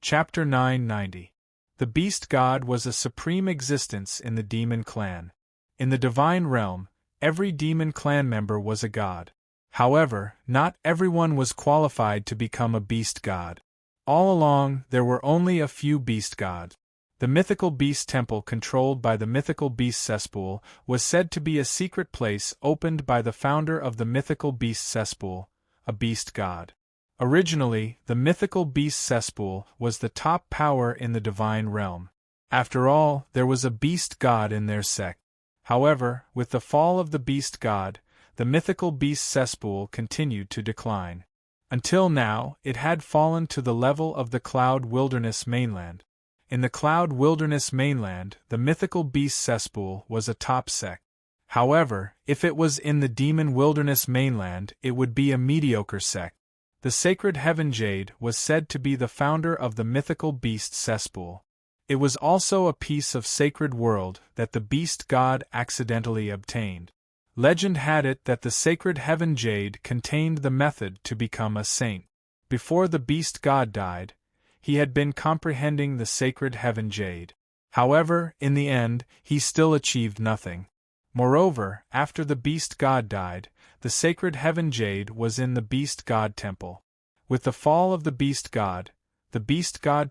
Chapter 990. The Beast God was a supreme existence in the demon clan. In the divine realm, every demon clan member was a god. However, not everyone was qualified to become a beast god. All along, there were only a few beast gods. The mythical beast temple controlled by the mythical beast cesspool was said to be a secret place opened by the founder of the mythical beast cesspool, a beast god. Originally, the mythical beast cesspool was the top power in the divine realm. After all, there was a beast god in their sect. However, with the fall of the beast god, the mythical beast cesspool continued to decline. Until now, it had fallen to the level of the Cloud Wilderness mainland. In the Cloud Wilderness mainland, the mythical beast cesspool was a top sect. However, if it was in the Demon Wilderness mainland, it would be a mediocre sect. The sacred heaven jade was said to be the founder of the mythical beast cesspool. It was also a piece of sacred world that the beast god accidentally obtained. Legend had it that the sacred heaven jade contained the method to become a saint. Before the beast god died, he had been comprehending the sacred heaven jade. However, in the end, he still achieved nothing. Moreover, after the beast god died, the sacred heaven jade was in the beast god temple. With the fall of the beast god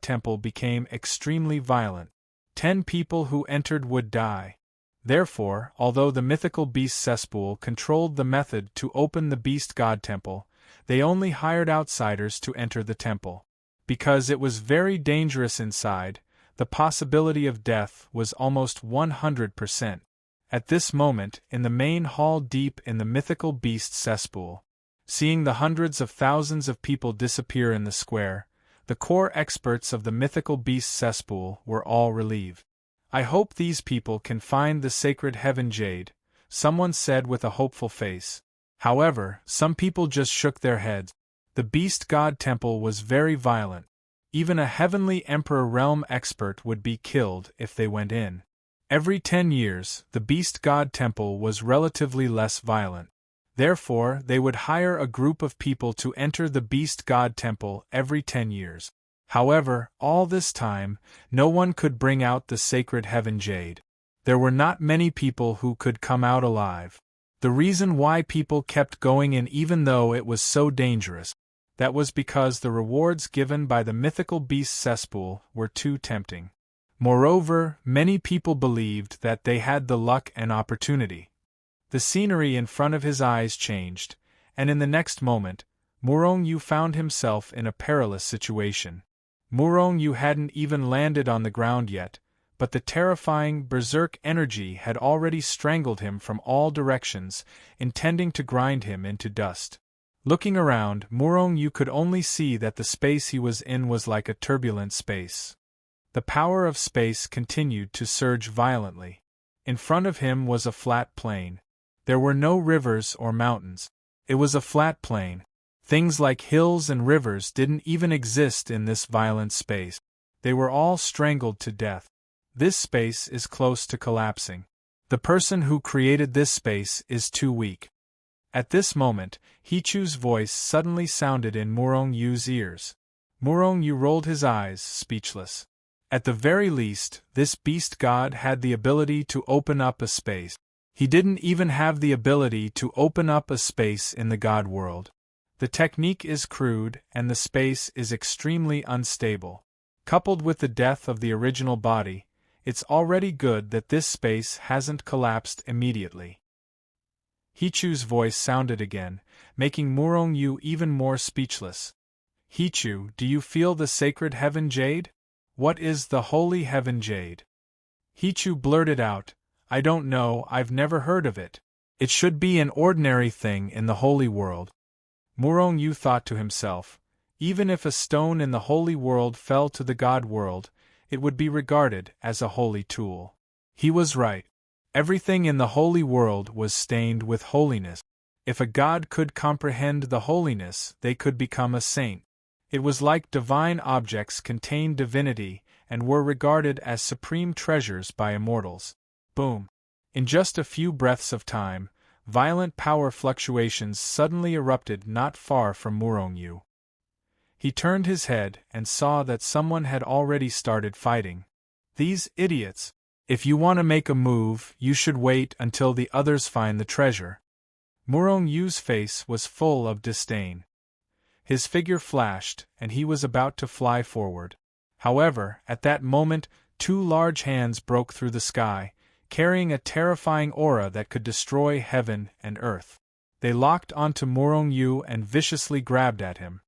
temple became extremely violent. 10 people who entered would die. Therefore, although the mythical beast cesspool controlled the method to open the beast god temple, they only hired outsiders to enter the temple. Because it was very dangerous inside, the possibility of death was almost 100%. At this moment, in the main hall deep in the mythical beast cesspool, seeing the hundreds of thousands of people disappear in the square, the core experts of the mythical beast cesspool were all relieved. "I hope these people can find the sacred heaven jade," someone said with a hopeful face. However, some people just shook their heads. The beast god temple was very violent. Even a heavenly emperor realm expert would be killed if they went in. Every 10 years, the beast god temple was relatively less violent. Therefore, they would hire a group of people to enter the beast god temple every 10 years. However, all this time, no one could bring out the sacred heaven jade. There were not many people who could come out alive. The reason why people kept going in even though it was so dangerous, that was because the rewards given by the mythical beast cesspool were too tempting. Moreover, many people believed that they had the luck and opportunity. The scenery in front of his eyes changed, and in the next moment, Murong Yu found himself in a perilous situation. Murong Yu hadn't even landed on the ground yet, but the terrifying berserk energy had already strangled him from all directions, intending to grind him into dust. Looking around, Murong Yu could only see that the space he was in was like a turbulent space. The power of space continued to surge violently. In front of him was a flat plain. There were no rivers or mountains. It was a flat plain. Things like hills and rivers didn't even exist in this violent space. They were all strangled to death. This space is close to collapsing. The person who created this space is too weak. At this moment, Hichu's voice suddenly sounded in Murong Yu's ears. Murong Yu rolled his eyes, speechless. At the very least, this beast god had the ability to open up a space. He didn't even have the ability to open up a space in the god world. The technique is crude and the space is extremely unstable. Coupled with the death of the original body, it's already good that this space hasn't collapsed immediately. Hichu's voice sounded again, making Murong Yu even more speechless. "Hichu, do you feel the sacred heaven jade? What is the holy heaven jade?" Hichu blurted out, "I don't know, I've never heard of it. It should be an ordinary thing in the holy world." Murong Yu thought to himself, even if a stone in the holy world fell to the god world, it would be regarded as a holy tool. He was right. Everything in the holy world was stained with holiness. If a god could comprehend the holiness, they could become a saint. It was like divine objects contained divinity and were regarded as supreme treasures by immortals. Boom! In just a few breaths of time, violent power fluctuations suddenly erupted not far from Murong Yu. He turned his head and saw that someone had already started fighting. These idiots! If you want to make a move, you should wait until the others find the treasure. Murong Yu's face was full of disdain. His figure flashed, and he was about to fly forward. However, at that moment, two large hands broke through the sky, carrying a terrifying aura that could destroy heaven and earth. They locked onto Murong Yu and viciously grabbed at him.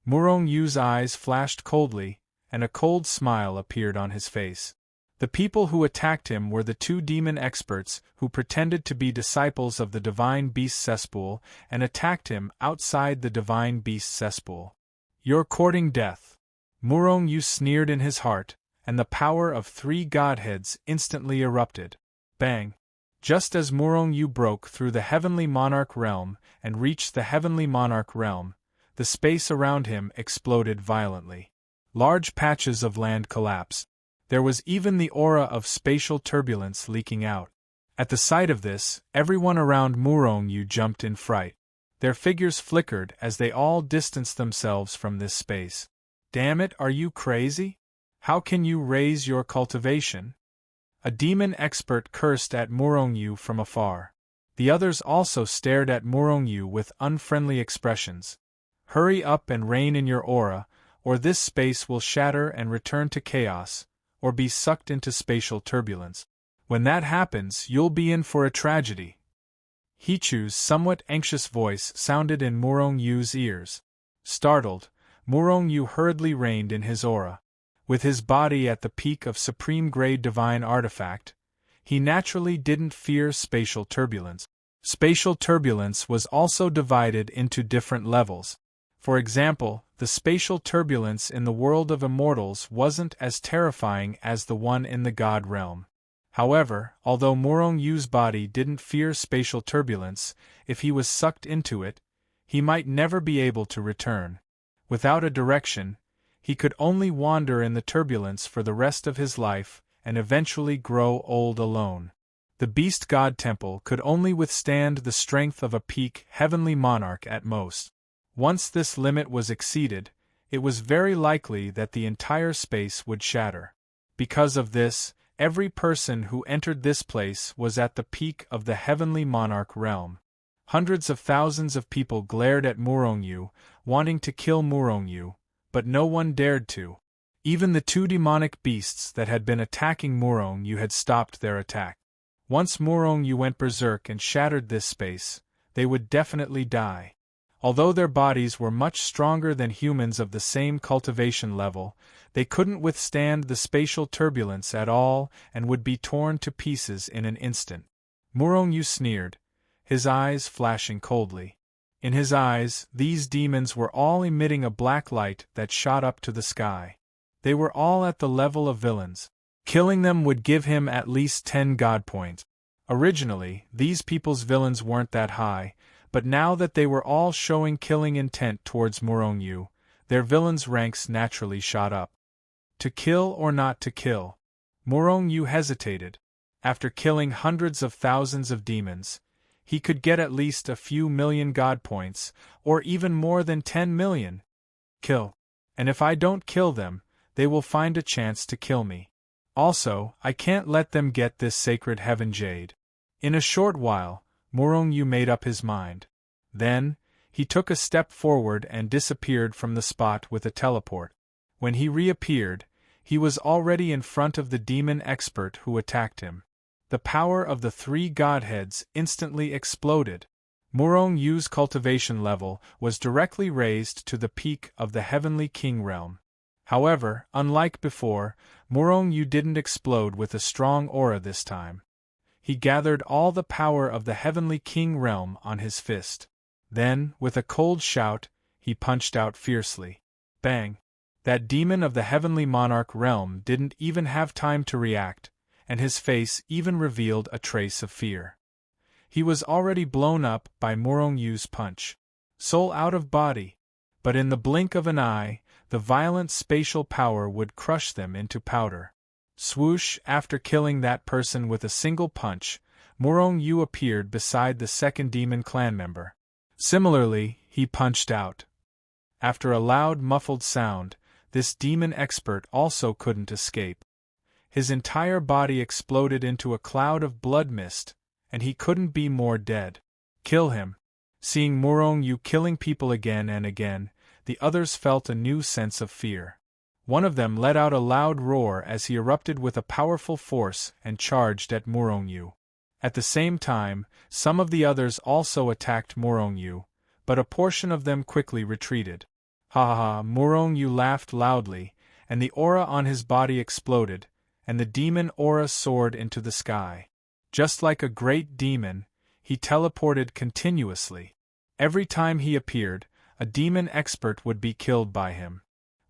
Murong Yu's eyes flashed coldly, and a cold smile appeared on his face. The people who attacked him were the two demon experts who pretended to be disciples of the Divine Beast cesspool and attacked him outside the Divine Beast cesspool. "You're courting death." Murong Yu sneered in his heart, and the power of three godheads instantly erupted. Bang! Just as Murong Yu broke through the Heavenly Monarch realm and reached the Heavenly Monarch realm, the space around him exploded violently. Large patches of land collapsed. There was even the aura of spatial turbulence leaking out. At the sight of this, everyone around Murong Yu jumped in fright. Their figures flickered as they all distanced themselves from this space. "Damn it, are you crazy? How can you raise your cultivation?" A demon expert cursed at Murong Yu from afar. The others also stared at Murong Yu with unfriendly expressions. "Hurry up and rein in your aura, or this space will shatter and return to chaos, or be sucked into spatial turbulence. When that happens, you'll be in for a tragedy." Hichu's somewhat anxious voice sounded in Murong Yu's ears. Startled, Murong Yu hurriedly reined in his aura. With his body at the peak of supreme-grade divine artifact, he naturally didn't fear spatial turbulence. Spatial turbulence was also divided into different levels. For example, the spatial turbulence in the world of immortals wasn't as terrifying as the one in the god realm. However, although Murong Yu's body didn't fear spatial turbulence, if he was sucked into it, he might never be able to return. Without a direction, he could only wander in the turbulence for the rest of his life and eventually grow old alone. The Beast God Temple could only withstand the strength of a peak heavenly monarch at most. Once this limit was exceeded, it was very likely that the entire space would shatter. Because of this, every person who entered this place was at the peak of the Heavenly Monarch realm. Hundreds of thousands of people glared at Murong Yu, wanting to kill Murong Yu, but no one dared to. Even the two demonic beasts that had been attacking Murong Yu had stopped their attack. Once Murong Yu went berserk and shattered this space, they would definitely die. Although their bodies were much stronger than humans of the same cultivation level, they couldn't withstand the spatial turbulence at all and would be torn to pieces in an instant. Murong Yu sneered, his eyes flashing coldly. In his eyes, these demons were all emitting a black light that shot up to the sky. They were all at the level of villains. Killing them would give him at least 10 god points. Originally, these people's villains weren't that high, but now that they were all showing killing intent towards Murong Yu, their villains' ranks naturally shot up. To kill or not to kill? Murong Yu hesitated. After killing hundreds of thousands of demons, he could get at least a few million god points, or even more than 10 million. Kill. And if I don't kill them, they will find a chance to kill me. Also, I can't let them get this sacred heaven jade. In a short while, Murong Yu made up his mind. Then, he took a step forward and disappeared from the spot with a teleport. When he reappeared, he was already in front of the demon expert who attacked him. The power of the three godheads instantly exploded. Murong Yu's cultivation level was directly raised to the peak of the Heavenly King realm. However, unlike before, Murong Yu didn't explode with a strong aura this time. He gathered all the power of the Heavenly King realm on his fist. Then, with a cold shout, he punched out fiercely. Bang! That demon of the Heavenly Monarch realm didn't even have time to react, and his face even revealed a trace of fear. He was already blown up by Murong Yu's punch. Soul out of body. But in the blink of an eye, the violent spatial power would crush them into powder. Swoosh! After killing that person with a single punch, Murong Yu appeared beside the second demon clan member. Similarly, he punched out. After a loud muffled sound, this demon expert also couldn't escape. His entire body exploded into a cloud of blood mist, and he couldn't be more dead. Kill him. Seeing Murong Yu killing people again and again, the others felt a new sense of fear. One of them let out a loud roar as he erupted with a powerful force and charged at Murong Yu. At the same time, some of the others also attacked Murong Yu, but a portion of them quickly retreated. Ha ha ha! Murong Yu laughed loudly, and the aura on his body exploded, and the demon aura soared into the sky. Just like a great demon, he teleported continuously. Every time he appeared, a demon expert would be killed by him.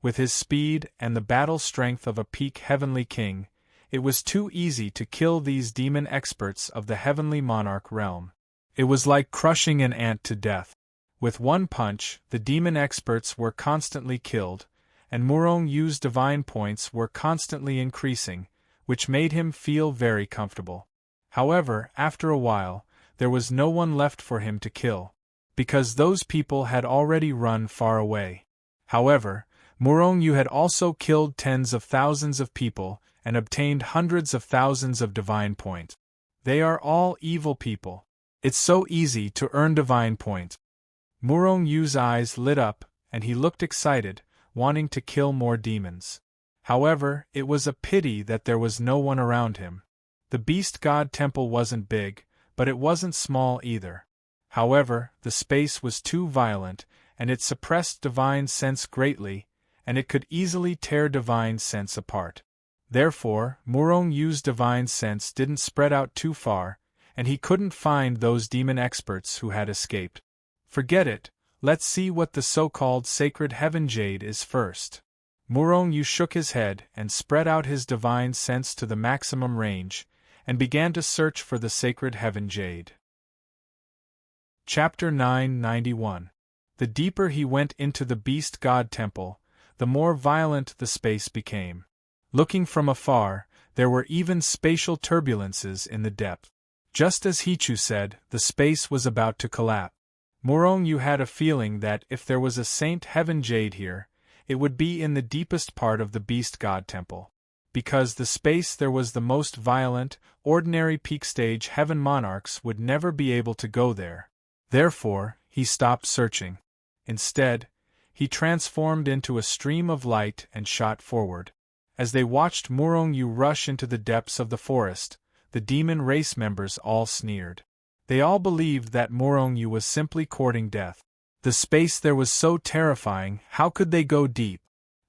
With his speed and the battle strength of a peak heavenly king, it was too easy to kill these demon experts of the heavenly monarch realm. It was like crushing an ant to death. With one punch, the demon experts were constantly killed, and Murong Yu's divine points were constantly increasing, which made him feel very comfortable. However, after a while, there was no one left for him to kill, because those people had already run far away. However, Murong Yu had also killed tens of thousands of people and obtained hundreds of thousands of divine points. They are all evil people. It's so easy to earn divine points. Murong Yu's eyes lit up, and he looked excited, wanting to kill more demons. However, it was a pity that there was no one around him. The Beast God Temple wasn't big, but it wasn't small either. However, the space was too violent, and it suppressed divine sense greatly, and it could easily tear divine sense apart. Therefore, Murong Yu's divine sense didn't spread out too far, and he couldn't find those demon experts who had escaped. Forget it, let's see what the so-called sacred heaven jade is first. Murong Yu shook his head and spread out his divine sense to the maximum range, and began to search for the sacred heaven jade. Chapter 991. The deeper he went into the Beast God Temple, the more violent the space became. Looking from afar, there were even spatial turbulences in the depth. Just as Hichu said, the space was about to collapse. Murong Yu had a feeling that if there was a Saint Heaven Jade here, it would be in the deepest part of the Beast God Temple. Because the space there was the most violent, ordinary peak stage heaven monarchs would never be able to go there. Therefore, he stopped searching. Instead, he transformed into a stream of light and shot forward. As they watched Murong Yu rush into the depths of the forest, the demon race members all sneered. They all believed that Murong Yu was simply courting death. The space there was so terrifying, how could they go deep?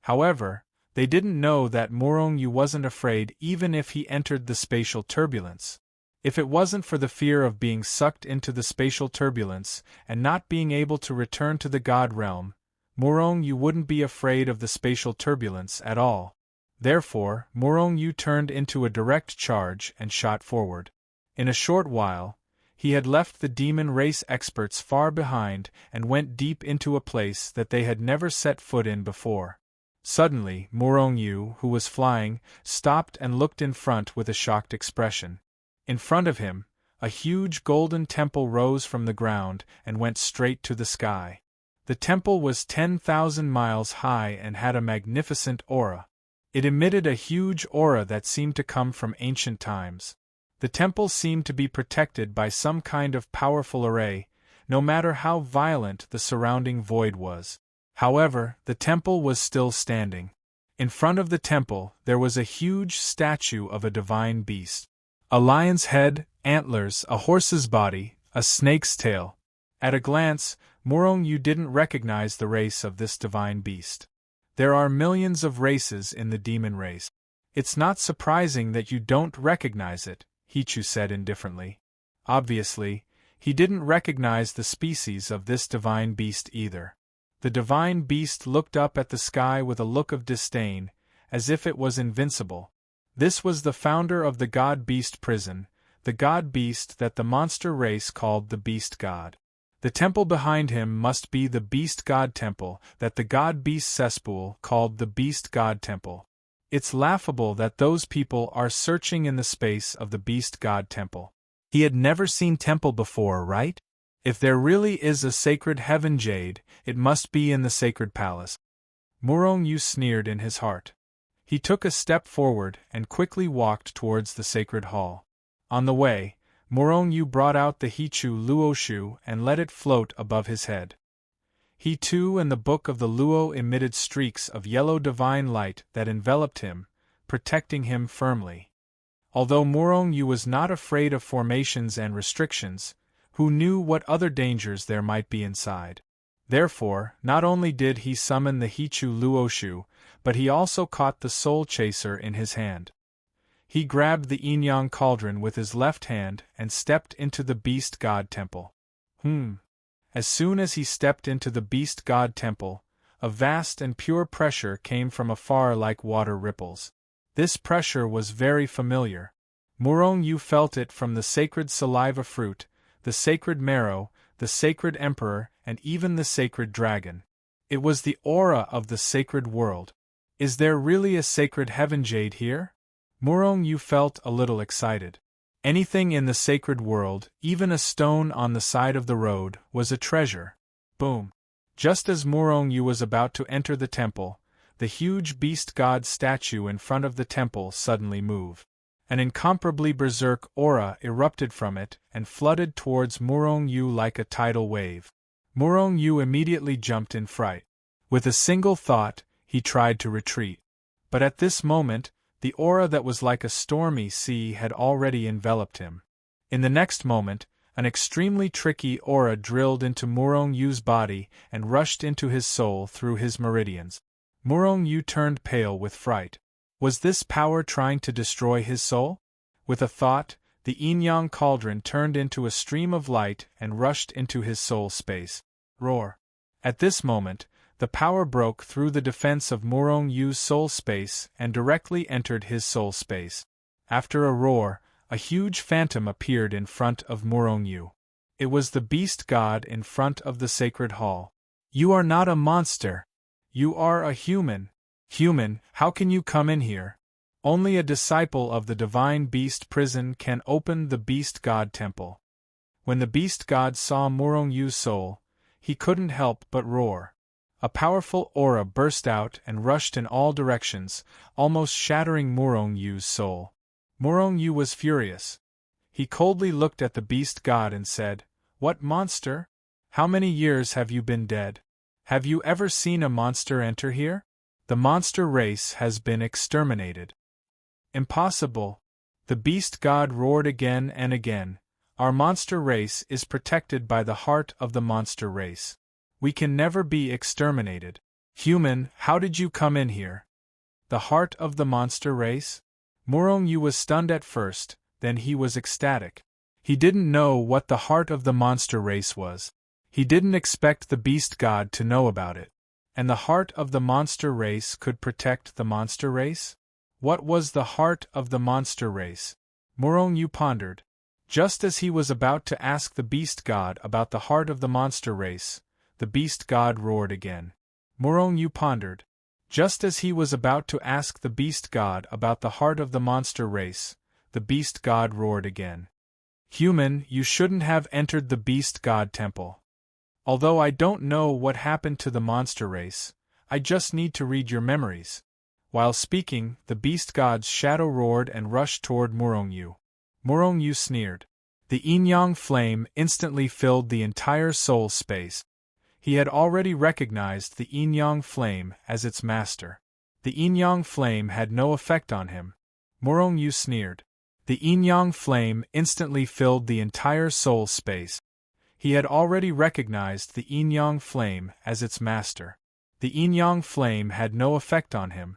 However, they didn't know that Murong Yu wasn't afraid even if he entered the spatial turbulence. If it wasn't for the fear of being sucked into the spatial turbulence and not being able to return to the God realm, Murong Yu wouldn't be afraid of the spatial turbulence at all. Therefore, Murong Yu turned into a direct charge and shot forward. In a short while, he had left the demon race experts far behind and went deep into a place that they had never set foot in before. Suddenly, Murong Yu, who was flying, stopped and looked in front with a shocked expression. In front of him, a huge golden temple rose from the ground and went straight to the sky. The temple was 10,000 miles high and had a magnificent aura. It emitted a huge aura that seemed to come from ancient times. The temple seemed to be protected by some kind of powerful array, no matter how violent the surrounding void was. However, the temple was still standing. In front of the temple, there was a huge statue of a divine beast. A lion's head, antlers, a horse's body, a snake's tail. At a glance, Murong Yu didn't recognize the race of this divine beast. There are millions of races in the demon race. It's not surprising that you don't recognize it, Hichu said indifferently. Obviously, he didn't recognize the species of this divine beast either. The divine beast looked up at the sky with a look of disdain, as if it was invincible. This was the founder of the God-Beast prison, the God-Beast that the monster race called the Beast God. The temple behind him must be the Beast God Temple that the God-Beast cesspool called the Beast God Temple. It's laughable that those people are searching in the space of the Beast God Temple. He had never seen temple before, right? If there really is a sacred heaven jade, it must be in the sacred palace. Murong Yu sneered in his heart. He took a step forward and quickly walked towards the sacred hall. On the way, Murong Yu brought out the Hichu Luoshu and let it float above his head. He too and the book of the Luo emitted streaks of yellow divine light that enveloped him, protecting him firmly. Although Murong Yu was not afraid of formations and restrictions, who knew what other dangers there might be inside? Therefore, not only did he summon the Hichu Luoshu, but he also caught the soul chaser in his hand. He grabbed the yin-yang cauldron with his left hand and stepped into the beast god temple. As soon as he stepped into the beast god temple, a vast and pure pressure came from afar like water ripples. This pressure was very familiar. Murong Yu felt it from the sacred saliva fruit, the sacred marrow, the sacred emperor, and even the sacred dragon. It was the aura of the sacred world. Is there really a sacred heaven jade here? Murong Yu felt a little excited. Anything in the sacred world, even a stone on the side of the road, was a treasure. Boom! Just as Murong Yu was about to enter the temple, the huge beast god statue in front of the temple suddenly moved. An incomparably berserk aura erupted from it and flooded towards Murong Yu like a tidal wave. Murong Yu immediately jumped in fright. With a single thought, he tried to retreat. But at this moment, the aura that was like a stormy sea had already enveloped him. In the next moment, an extremely tricky aura drilled into Murong Yu's body and rushed into his soul through his meridians. Murong Yu turned pale with fright. Was this power trying to destroy his soul? With a thought, the yin-yang cauldron turned into a stream of light and rushed into his soul space. Roar! At this moment, the power broke through the defense of Murong Yu's soul space and directly entered his soul space. After a roar, a huge phantom appeared in front of Murong Yu. It was the beast god in front of the sacred hall. You are not a monster. You are a human. Human, how can you come in here? Only a disciple of the divine beast prison can open the beast god temple. When the beast god saw Murong Yu's soul, he couldn't help but roar. A powerful aura burst out and rushed in all directions, almost shattering Murong Yu's soul. Murong Yu was furious. He coldly looked at the beast god and said, "What monster? How many years have you been dead? Have you ever seen a monster enter here? The monster race has been exterminated." Impossible! The beast god roared again and again. Our monster race is protected by the heart of the monster race. We can never be exterminated. Human, how did you come in here? The heart of the monster race? Murong Yu was stunned at first, then he was ecstatic. He didn't know what the heart of the monster race was. He didn't expect the beast god to know about it. And the heart of the monster race could protect the monster race? What was the heart of the monster race? Murong Yu pondered. Just as he was about to ask the beast god about the heart of the monster race, the beast god roared again. Murong Yu pondered. Just as he was about to ask the beast god about the heart of the monster race, the beast god roared again. Human, you shouldn't have entered the beast god temple. Although I don't know what happened to the monster race, I just need to read your memories. While speaking, the beast god's shadow roared and rushed toward Murong Yu. Murong Yu sneered. The yin-yang flame instantly filled the entire soul space. He had already recognized the yin-yang flame as its master. The yin-yang flame had no effect on him. Murong Yu sneered. The yin-yang flame instantly filled the entire soul space. He had already recognized the yin-yang flame as its master. The yin-yang flame had no effect on him.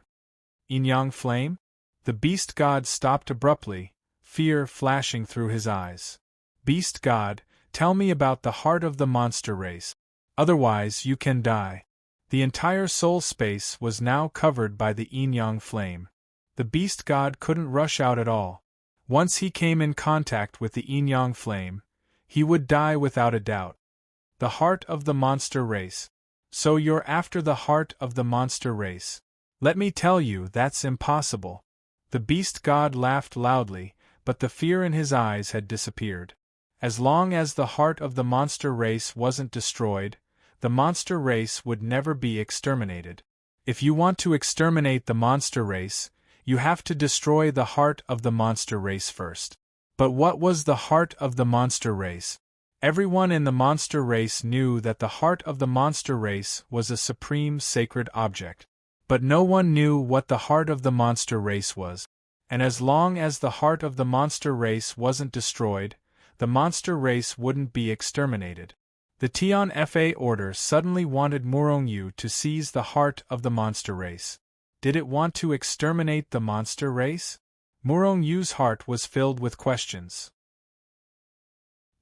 Yin-yang flame? The beast god stopped abruptly, fear flashing through his eyes. Beast god, tell me about the heart of the monster race. Otherwise you can die. The entire soul space was now covered by the yin-yang flame. The beast god couldn't rush out at all. Once he came in contact with the yin-yang flame, he would die without a doubt. The heart of the monster race. So you're after the heart of the monster race. Let me tell you, that's impossible. The beast god laughed loudly, but the fear in his eyes had disappeared. As long as the heart of the monster race wasn't destroyed, the monster race would never be exterminated. If you want to exterminate the monster race, you have to destroy the heart of the monster race first. But what was the heart of the monster race? Everyone in the monster race knew that the heart of the monster race was a supreme sacred object. But no one knew what the heart of the monster race was. And as long as the heart of the monster race wasn't destroyed, the monster race wouldn't be exterminated. The Tian Fa order suddenly wanted Morongyu to seize the heart of the monster race. Did it want to exterminate the monster race? Morongyu's heart was filled with questions.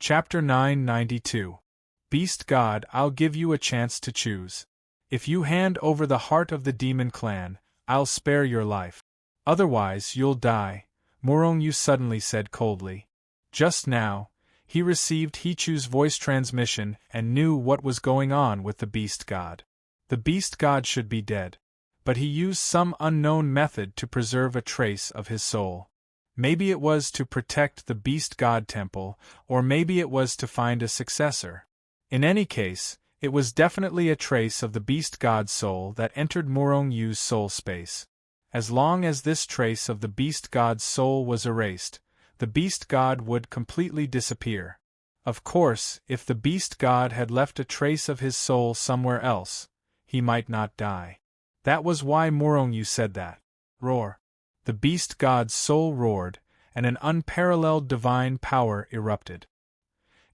Chapter 992. Beast God, I'll give you a chance to choose. If you hand over the heart of the demon clan, I'll spare your life. Otherwise you'll die, Morongyu suddenly said coldly. Just now, he received Hichu's voice transmission and knew what was going on with the beast god. The beast god should be dead. But he used some unknown method to preserve a trace of his soul. Maybe it was to protect the beast god temple, or maybe it was to find a successor. In any case, it was definitely a trace of the beast god's soul that entered Morongyu's soul space. As long as this trace of the beast god's soul was erased, the beast god would completely disappear. Of course, if the beast god had left a trace of his soul somewhere else, he might not die. That was why Morongyu said that. Roar. The beast god's soul roared, and an unparalleled divine power erupted.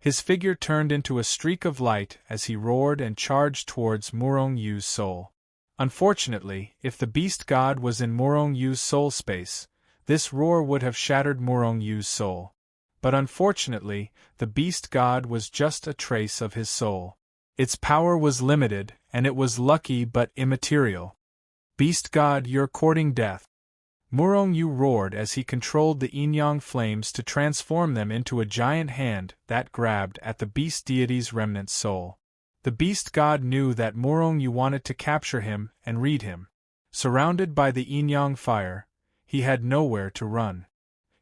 His figure turned into a streak of light as he roared and charged towards Morongyu's soul. Unfortunately, if the beast god was in Morongyu's soul space, this roar would have shattered Morongyu's soul. But unfortunately, the beast god was just a trace of his soul. Its power was limited, and it was lucky but immaterial. Beast god, you're courting death. Morongyu roared as he controlled the yin-yang flames to transform them into a giant hand that grabbed at the beast deity's remnant soul. The beast god knew that Morongyu wanted to capture him and read him. Surrounded by the yin-yang fire, he had nowhere to run.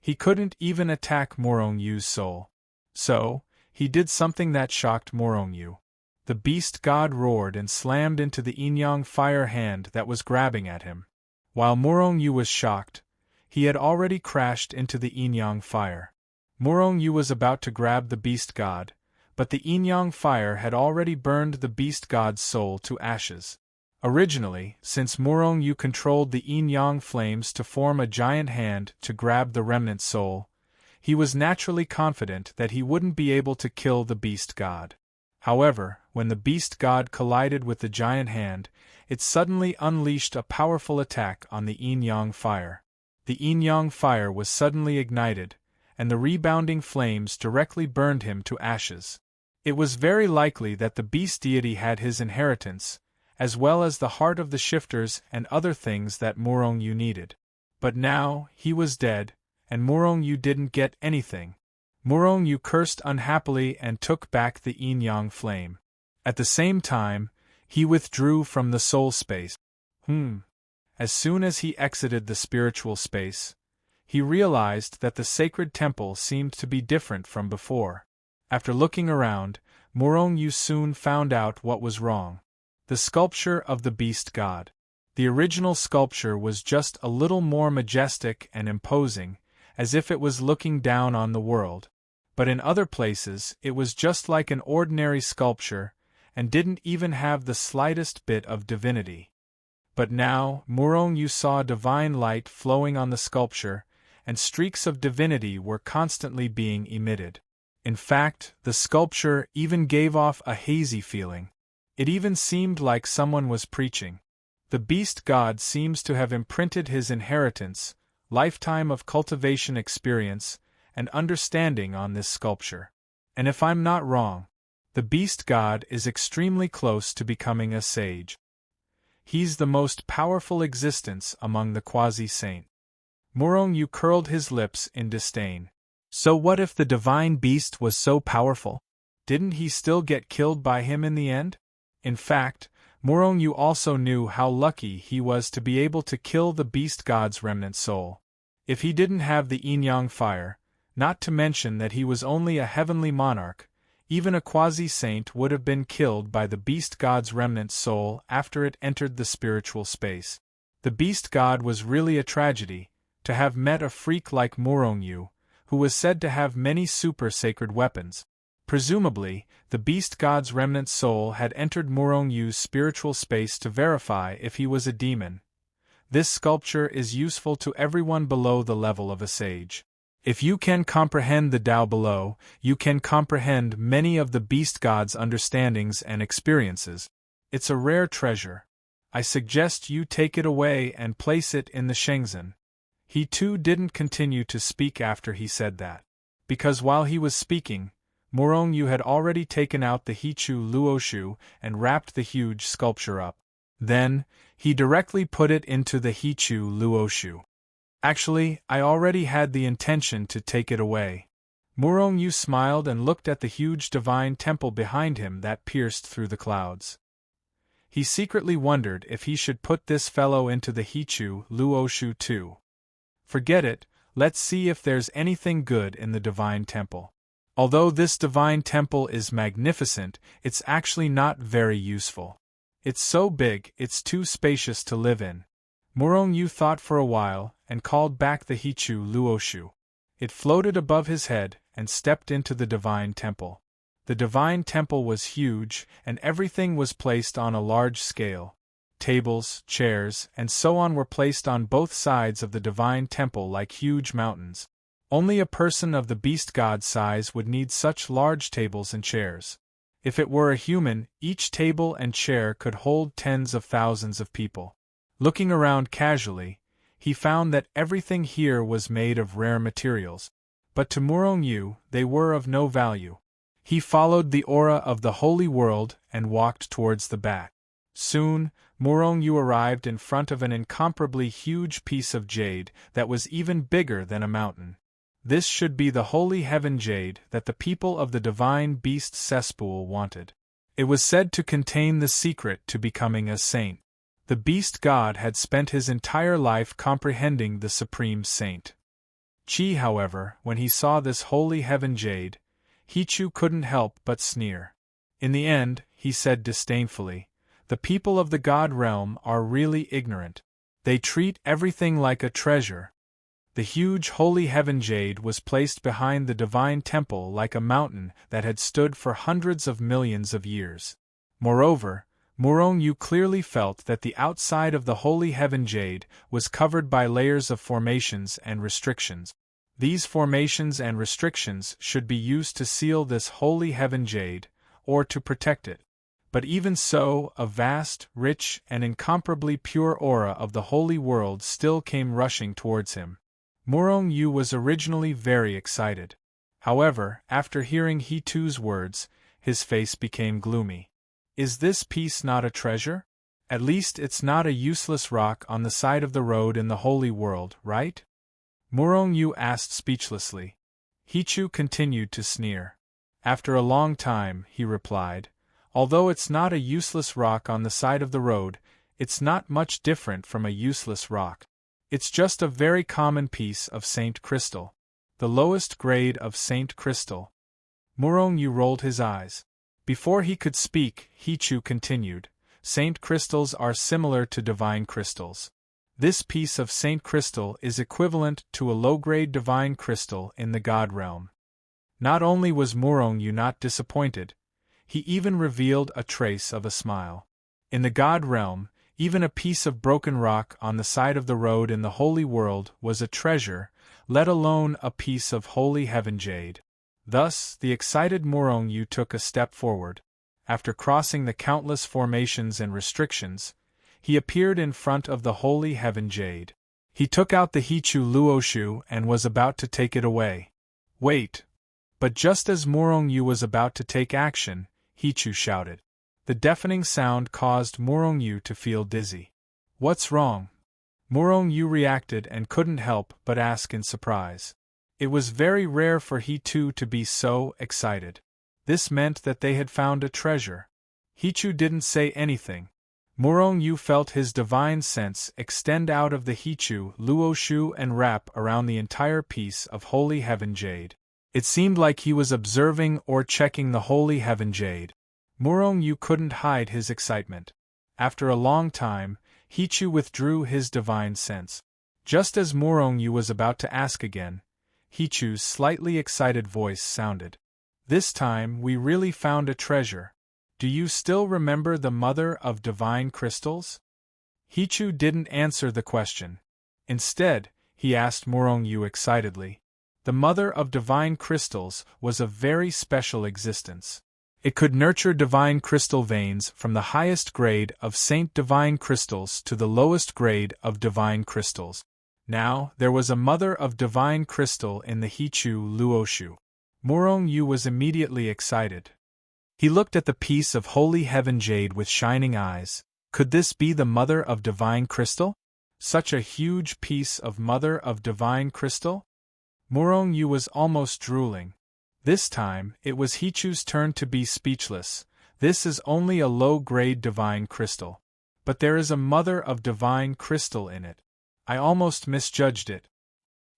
He couldn't even attack Morongyu's soul. So, he did something that shocked Morongyu. The beast god roared and slammed into the yin-yang fire hand that was grabbing at him. While Morongyu was shocked, he had already crashed into the yin-yang fire. Morongyu was about to grab the beast god, but the yin-yang fire had already burned the beast god's soul to ashes. Originally, since Morongyu controlled the yin-yang flames to form a giant hand to grab the remnant soul, he was naturally confident that he wouldn't be able to kill the beast god. However, when the beast god collided with the giant hand, it suddenly unleashed a powerful attack on the yin-yang fire. The yin-yang fire was suddenly ignited, and the rebounding flames directly burned him to ashes. It was very likely that the beast deity had his inheritance, as well as the heart of the shifters and other things that Morongyu needed. But now, he was dead, and Morongyu didn't get anything. Morongyu cursed unhappily and took back the yin-yang flame. At the same time, he withdrew from the soul space. As soon as he exited the spiritual space, he realized that the sacred temple seemed to be different from before. After looking around, Morongyu soon found out what was wrong. The sculpture of the beast god. The original sculpture was just a little more majestic and imposing, as if it was looking down on the world. But in other places, it was just like an ordinary sculpture, and didn't even have the slightest bit of divinity. But now, Morongyu saw divine light flowing on the sculpture, and streaks of divinity were constantly being emitted. In fact, the sculpture even gave off a hazy feeling. It even seemed like someone was preaching. The beast god seems to have imprinted his inheritance, lifetime of cultivation experience, and understanding on this sculpture. And if I'm not wrong, the beast god is extremely close to becoming a sage. He's the most powerful existence among the quasi-saint. Morongyu curled his lips in disdain. So what if the divine beast was so powerful? Didn't he still get killed by him in the end? In fact, Morongyu also knew how lucky he was to be able to kill the beast god's remnant soul. If he didn't have the yin-yang fire, Not to mention that he was only a heavenly monarch, even a quasi-saint would have been killed by the beast god's remnant soul after it entered the spiritual space. The beast god was really a tragedy, to have met a freak like Morongyu, who was said to have many super-sacred weapons. Presumably, the beast god's remnant soul had entered Morongyu's spiritual space to verify if he was a demon. This sculpture is useful to everyone below the level of a sage. If you can comprehend the Tao below, you can comprehend many of the beast god's understandings and experiences. It's a rare treasure. I suggest you take it away and place it in the Shenzhen. He too didn't continue to speak after he said that, because while he was speaking, Morongyu had already taken out the Hichu Luoshu and wrapped the huge sculpture up. Then, he directly put it into the Hichu Luoshu. Actually, I already had the intention to take it away. Morongyu smiled and looked at the huge divine temple behind him that pierced through the clouds. He secretly wondered if he should put this fellow into the Hichu Luoshu too. Forget it, let's see if there's anything good in the divine temple. Although this divine temple is magnificent, it's actually not very useful. It's so big, it's too spacious to live in. Morongyu thought for a while, and called back the Hichu Luoshu. It floated above his head, and stepped into the divine temple. The divine temple was huge, and everything was placed on a large scale. Tables, chairs, and so on were placed on both sides of the divine temple like huge mountains. Only a person of the beast god size would need such large tables and chairs. If it were a human, each table and chair could hold tens of thousands of people. Looking around casually, he found that everything here was made of rare materials, but to Morongyu they were of no value. He followed the aura of the holy world and walked towards the back. Soon, Morongyu arrived in front of an incomparably huge piece of jade that was even bigger than a mountain. This should be the holy heaven jade that the people of the divine beast cesspool wanted. It was said to contain the secret to becoming a saint. The beast god had spent his entire life comprehending the supreme saint. Qi, however, when he saw this holy heaven jade, Hichu couldn't help but sneer. In the end, he said disdainfully, the people of the god realm are really ignorant. They treat everything like a treasure. The huge holy heaven jade was placed behind the divine temple like a mountain that had stood for hundreds of millions of years. Moreover, Morongyu clearly felt that the outside of the holy heaven jade was covered by layers of formations and restrictions. These formations and restrictions should be used to seal this holy heaven jade, or to protect it. But even so, a vast, rich, and incomparably pure aura of the holy world still came rushing towards him. Morongyu was originally very excited. However, after hearing Hichu's words, his face became gloomy. Is this piece not a treasure? At least it's not a useless rock on the side of the road in the holy world, right? Morongyu asked speechlessly. Hichu continued to sneer. After a long time, he replied, although it's not a useless rock on the side of the road, it's not much different from a useless rock. It's just a very common piece of Saint Crystal. The lowest grade of Saint Crystal. Morongyu rolled his eyes. Before he could speak, Hichu continued, Saint Crystals are similar to divine crystals. This piece of Saint Crystal is equivalent to a low-grade divine crystal in the god realm. Not only was Morongyu not disappointed, he even revealed a trace of a smile. In the god realm, even a piece of broken rock on the side of the road in the holy world was a treasure, let alone a piece of holy heaven jade. Thus, the excited Morongyu took a step forward. After crossing the countless formations and restrictions, he appeared in front of the holy heaven jade. He took out the Hichu Luoshu and was about to take it away. Wait! But just as Morongyu was about to take action, Hichu shouted. The deafening sound caused Morongyu to feel dizzy. What's wrong? Morongyu reacted and couldn't help but ask in surprise. It was very rare for Hichu to be so excited. This meant that they had found a treasure. Hichu didn't say anything. Murong Yu felt his divine sense extend out of the Hichu Luoshu and wrap around the entire piece of holy heaven jade. It seemed like he was observing or checking the holy heaven jade. Murong Yu couldn't hide his excitement. After a long time, Hichu withdrew his divine sense. Just as Murong Yu was about to ask again, Hichu's slightly excited voice sounded. "This time we really found a treasure. Do you still remember the Mother of Divine Crystals?" Hichu didn't answer the question. Instead, he asked Murong Yu excitedly. The Mother of Divine Crystals was a very special existence. It could nurture divine crystal veins from the highest grade of Saint Divine Crystals to the lowest grade of Divine Crystals. Now, there was a Mother of Divine Crystal in the Hichu Luoshu. Murong Yu was immediately excited. He looked at the piece of holy heaven jade with shining eyes. Could this be the Mother of Divine Crystal? Such a huge piece of Mother of Divine Crystal? Murong Yu was almost drooling. This time, it was Hichu's turn to be speechless. This is only a low-grade divine crystal. But there is a Mother of Divine Crystal in it. I almost misjudged it.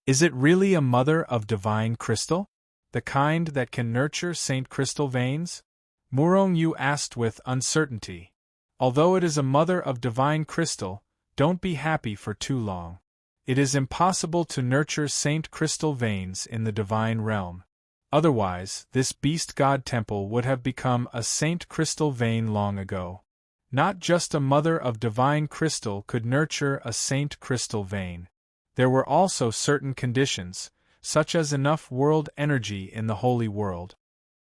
Is it really a Mother of Divine Crystal? The kind that can nurture Saint Crystal veins? Murong Yu asked with uncertainty. Although it is a Mother of Divine Crystal, don't be happy for too long. It is impossible to nurture Saint Crystal veins in the divine realm. Otherwise, this beast god temple would have become a Saint Crystal vein long ago. Not just a Mother of Divine Crystal could nurture a Saint Crystal vein. There were also certain conditions, such as enough world energy in the holy world.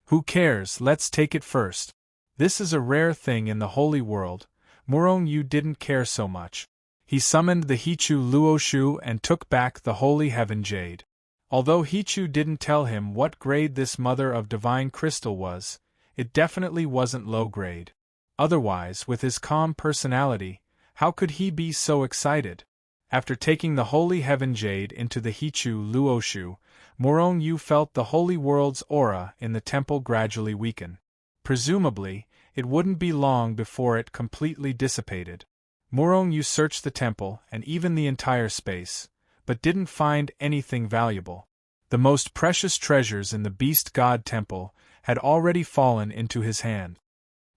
Who cares, let's take it first. This is a rare thing in the holy world. Murong Yu didn't care so much. He summoned the Hichu Luoshu and took back the holy heaven jade. Although Hichu didn't tell him what grade this Mother of Divine Crystal was, it definitely wasn't low grade. Otherwise, with his calm personality, how could he be so excited? After taking the holy heaven jade into the Hichu Luoshu, Murong Yu felt the holy world's aura in the temple gradually weaken. Presumably, it wouldn't be long before it completely dissipated. Murong Yu searched the temple and even the entire space, but didn't find anything valuable. The most precious treasures in the Beast God Temple had already fallen into his hand.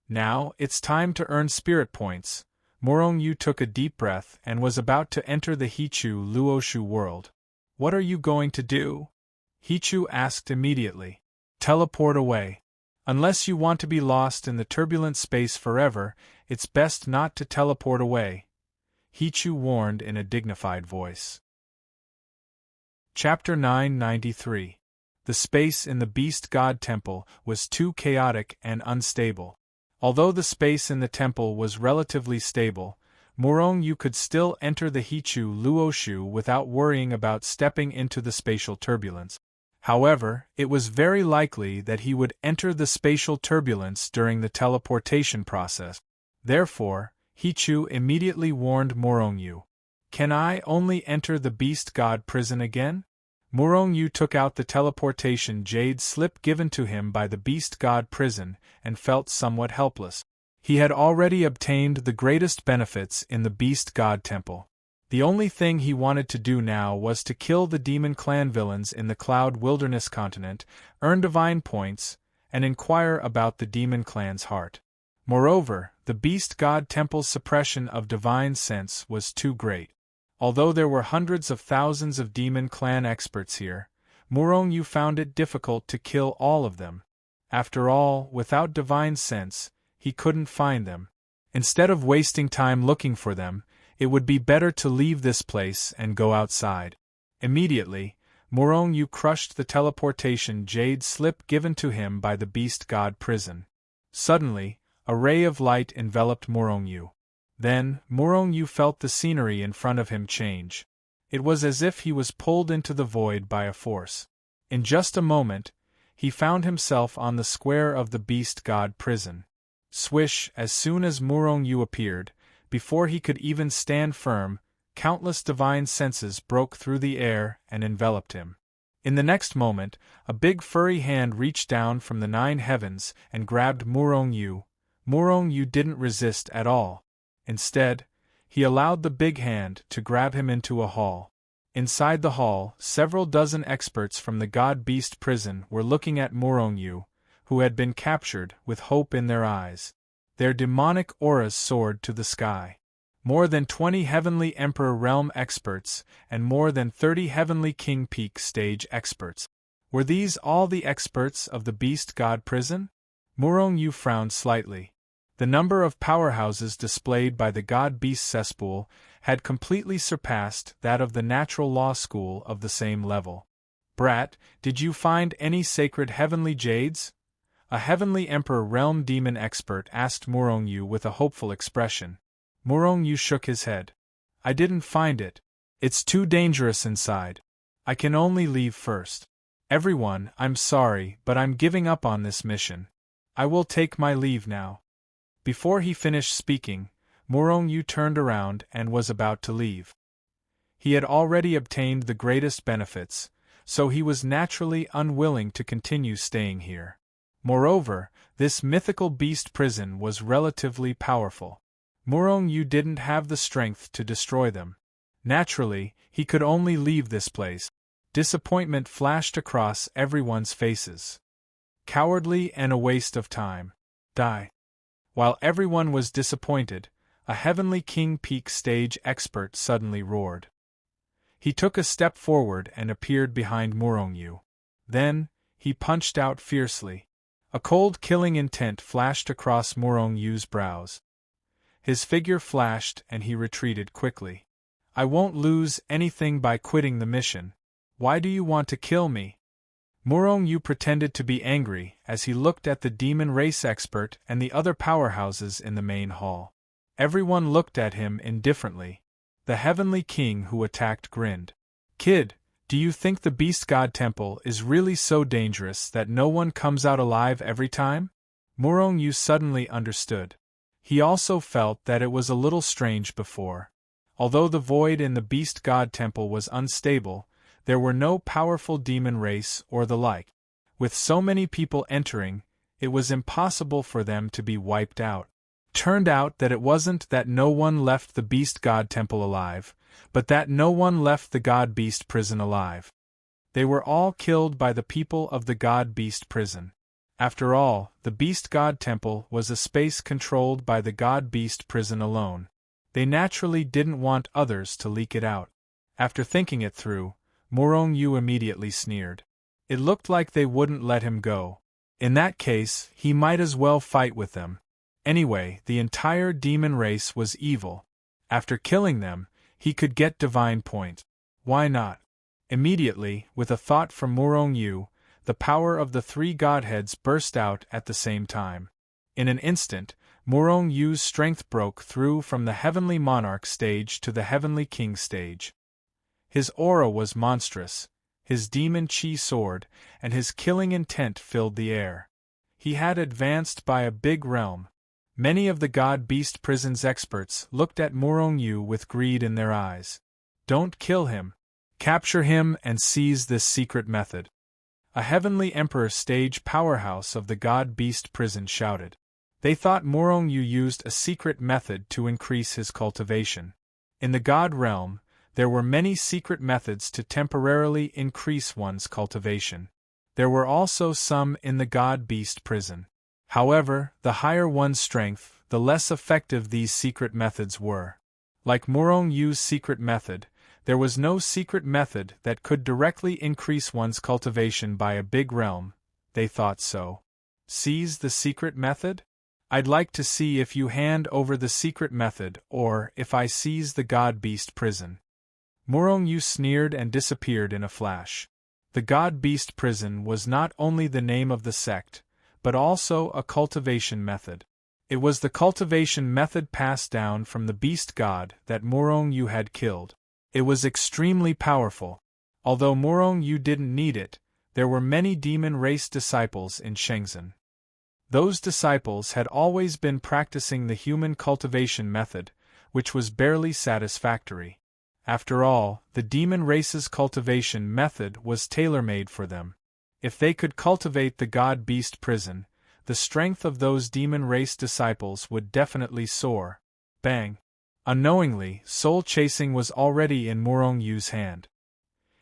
Now, it's time to earn spirit points. Murong Yu took a deep breath and was about to enter the Hichu Luoshu world. What are you going to do? Hichu asked immediately. Teleport away. Unless you want to be lost in the turbulent space forever, it's best not to teleport away, Hichu warned in a dignified voice. Chapter 993. The space in the Beast God Temple was too chaotic and unstable. Although the space in the temple was relatively stable, Murong Yu could still enter the Hichu Luoshu without worrying about stepping into the spatial turbulence. However, it was very likely that he would enter the spatial turbulence during the teleportation process. Therefore, Hichu immediately warned Murong Yu. Can I only enter the Beast God prison again? Murong Yu took out the teleportation jade slip given to him by the Beast God prison and felt somewhat helpless. He had already obtained the greatest benefits in the Beast God Temple. The only thing he wanted to do now was to kill the Demon Clan villains in the Cloud Wilderness continent, earn divine points, and inquire about the Demon Clan's heart. Moreover, the Beast God Temple's suppression of divine sense was too great. Although there were hundreds of thousands of Demon Clan experts here, Murong Yu found it difficult to kill all of them. After all, without divine sense, he couldn't find them. Instead of wasting time looking for them, it would be better to leave this place and go outside. Immediately, Murong Yu crushed the teleportation jade slip given to him by the Beast God prison. Suddenly, a ray of light enveloped Murong Yu. Then, Murong Yu felt the scenery in front of him change. It was as if he was pulled into the void by a force. In just a moment, he found himself on the square of the Beast God prison. Swish, as soon as Murong Yu appeared, before he could even stand firm, countless divine senses broke through the air and enveloped him. In the next moment, a big furry hand reached down from the 9 heavens and grabbed Murong Yu. Murong Yu didn't resist at all. Instead, he allowed the big hand to grab him into a hall. Inside the hall, several dozen experts from the God-Beast prison were looking at Morongyu, who had been captured, with hope in their eyes. Their demonic auras soared to the sky. More than 20 Heavenly Emperor Realm experts, and more than 30 Heavenly King Peak stage experts. Were these all the experts of the Beast God prison? Morongyu frowned slightly. The number of powerhouses displayed by the God-Beast cesspool had completely surpassed that of the Natural Law School of the same level. Brat, did you find any sacred heavenly jades? A Heavenly Emperor Realm Demon expert asked Morongyu with a hopeful expression. Morongyu shook his head. I didn't find it. It's too dangerous inside. I can only leave first. Everyone, I'm sorry, but I'm giving up on this mission. I will take my leave now. Before he finished speaking, Morongyu turned around and was about to leave. He had already obtained the greatest benefits, so he was naturally unwilling to continue staying here. Moreover, this mythical beast prison was relatively powerful. Morongyu didn't have the strength to destroy them. Naturally, he could only leave this place. Disappointment flashed across everyone's faces. Cowardly and a waste of time. Die. While everyone was disappointed, a Heavenly King Peak stage expert suddenly roared. He took a step forward and appeared behind Morongyu. Then, he punched out fiercely. A cold killing intent flashed across Morongyu's brows. His figure flashed and he retreated quickly. I won't lose anything by quitting the mission. Why do you want to kill me? Morongyu pretended to be angry as he looked at the demon race expert and the other powerhouses in the main hall. Everyone looked at him indifferently. The Heavenly King who attacked grinned. Kid, do you think the Beast God Temple is really so dangerous that no one comes out alive every time? Morongyu suddenly understood. He also felt that it was a little strange before. Although the void in the Beast God Temple was unstable, there were no powerful demon race or the like. With so many people entering, it was impossible for them to be wiped out. Turned out that it wasn't that no one left the Beast God Temple alive, but that no one left the God-Beast prison alive. They were all killed by the people of the God-Beast prison. After all, the Beast God Temple was a space controlled by the God-Beast prison alone. They naturally didn't want others to leak it out. After thinking it through, Morongyu immediately sneered. It looked like they wouldn't let him go. In that case, he might as well fight with them. Anyway, the entire demon race was evil. After killing them, he could get divine point. Why not? Immediately, with a thought from Morongyu, the power of the three godheads burst out at the same time. In an instant, Morongyu's strength broke through from the Heavenly Monarch stage to the Heavenly King stage. His aura was monstrous, his demon chi soared, and his killing intent filled the air. He had advanced by a big realm. Many of the God-Beast prison's experts looked at Morongyu with greed in their eyes. Don't kill him. Capture him and seize this secret method. A Heavenly Emperor stage powerhouse of the God-Beast prison shouted. They thought Morongyu used a secret method to increase his cultivation. In the God realm, there were many secret methods to temporarily increase one's cultivation. There were also some in the God-Beast prison. However, the higher one's strength, the less effective these secret methods were. Like Morongyu's secret method, there was no secret method that could directly increase one's cultivation by a big realm. They thought so. Seize the secret method? I'd like to see if you hand over the secret method or if I seize the God-Beast prison. Morongyu sneered and disappeared in a flash. The God-Beast prison was not only the name of the sect, but also a cultivation method. It was the cultivation method passed down from the beast god that Morongyu had killed. It was extremely powerful. Although Morongyu didn't need it, there were many demon race disciples in Shenzhen. Those disciples had always been practicing the human cultivation method, which was barely satisfactory. After all, the demon race's cultivation method was tailor-made for them. If they could cultivate the God-Beast prison, the strength of those demon race disciples would definitely soar. Bang! Unknowingly, soul chasing was already in Murong Yu's hand.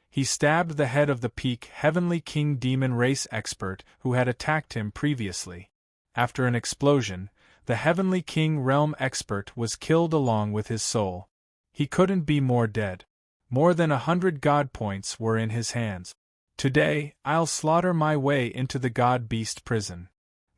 He stabbed the head of the peak Heavenly King demon race expert who had attacked him previously. After an explosion, the Heavenly King realm expert was killed along with his soul. He couldn't be more dead. More than 100 god points were in his hands. Today, I'll slaughter my way into the god beast prison.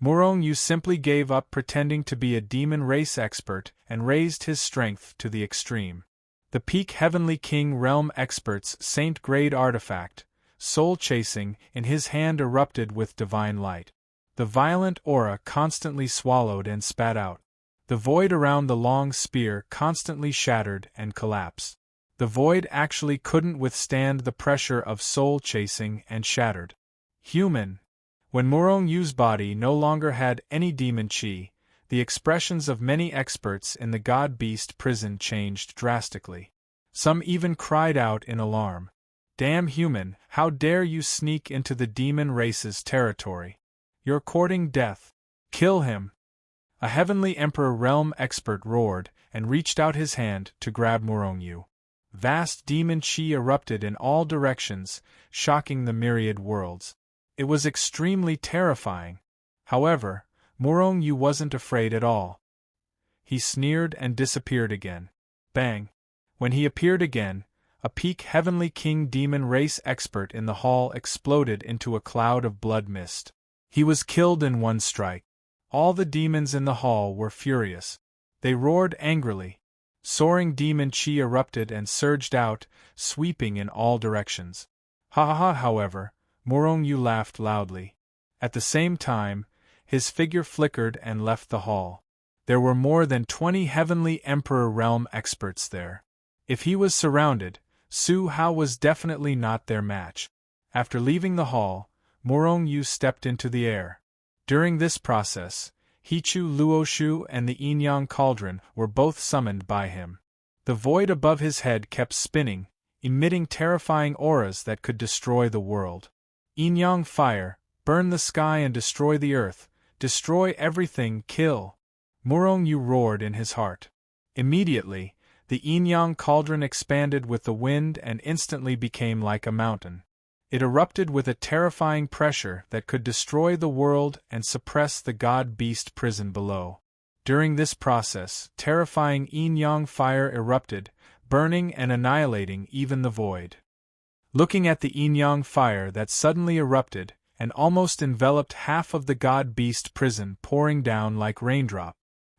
Murong Yu simply gave up pretending to be a demon race expert and raised his strength to the extreme. The peak Heavenly King realm expert's saint-grade artifact, soul chasing, in his hand erupted with divine light. The violent aura constantly swallowed and spat out. The void around the long spear constantly shattered and collapsed. The void actually couldn't withstand the pressure of soul chasing and shattered. Human. When Murong Yu's body no longer had any demon chi, the expressions of many experts in the god-beast prison changed drastically. Some even cried out in alarm. Damn human, how dare you sneak into the demon race's territory? You're courting death. Kill him. A Heavenly Emperor realm expert roared and reached out his hand to grab Murong Yu. Vast demon chi erupted in all directions, shocking the myriad worlds. It was extremely terrifying. However, Murong Yu wasn't afraid at all. He sneered and disappeared again. Bang! When he appeared again, a peak Heavenly King demon race expert in the hall exploded into a cloud of blood mist. He was killed in one strike. All the demons in the hall were furious. They roared angrily. Soaring demon chi erupted and surged out, sweeping in all directions. Ha ha ha! However, Murong Yu laughed loudly. At the same time, his figure flickered and left the hall. There were more than 20 Heavenly Emperor realm experts there. If he was surrounded, Su Hao was definitely not their match. After leaving the hall, Murong Yu stepped into the air. During this process, Hichu Luoshu and the Yin-Yang Cauldron were both summoned by him. The void above his head kept spinning, emitting terrifying auras that could destroy the world. Yin-Yang fire, burn the sky and destroy the earth, destroy everything, kill. Murong Yu roared in his heart. Immediately, the Yin-Yang Cauldron expanded with the wind and instantly became like a mountain. It erupted with a terrifying pressure that could destroy the world and suppress the god-beast prison below. During this process, terrifying Yin-Yang fire erupted, burning and annihilating even the void. Looking at the Yin-Yang fire that suddenly erupted and almost enveloped half of the god-beast prison, pouring down like raindrop.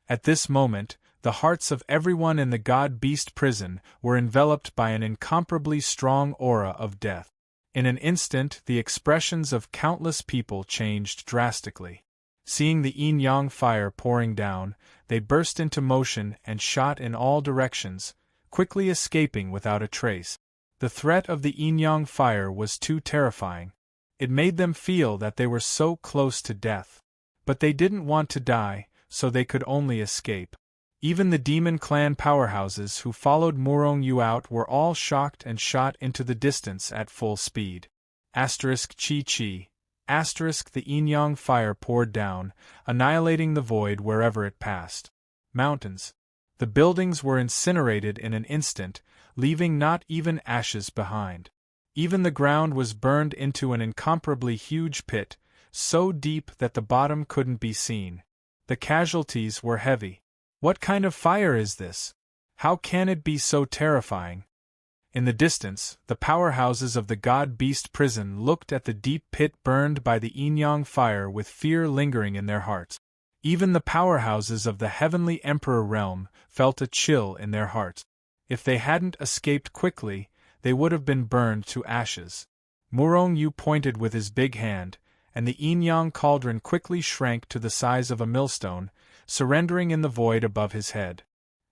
At this moment, the hearts of everyone in the god-beast prison were enveloped by an incomparably strong aura of death. In an instant, the expressions of countless people changed drastically. Seeing the yin-yang fire pouring down, they burst into motion and shot in all directions, quickly escaping without a trace. The threat of the yin-yang fire was too terrifying. It made them feel that they were so close to death. But they didn't want to die, so they could only escape. Even the demon clan powerhouses who followed Murong Yu out were all shocked and shot into the distance at full speed. Chi. The yin-yang fire poured down, annihilating the void wherever it passed. Mountains. The buildings were incinerated in an instant, leaving not even ashes behind. Even the ground was burned into an incomparably huge pit, so deep that the bottom couldn't be seen. The casualties were heavy. What kind of fire is this? How can it be so terrifying? In the distance, the powerhouses of the god-beast prison looked at the deep pit burned by the yin-yang fire with fear lingering in their hearts. Even the powerhouses of the Heavenly Emperor realm felt a chill in their hearts. If they hadn't escaped quickly, they would have been burned to ashes. Murong Yu pointed with his big hand, and the yin-yang cauldron quickly shrank to the size of a millstone, surrendering in the void above his head.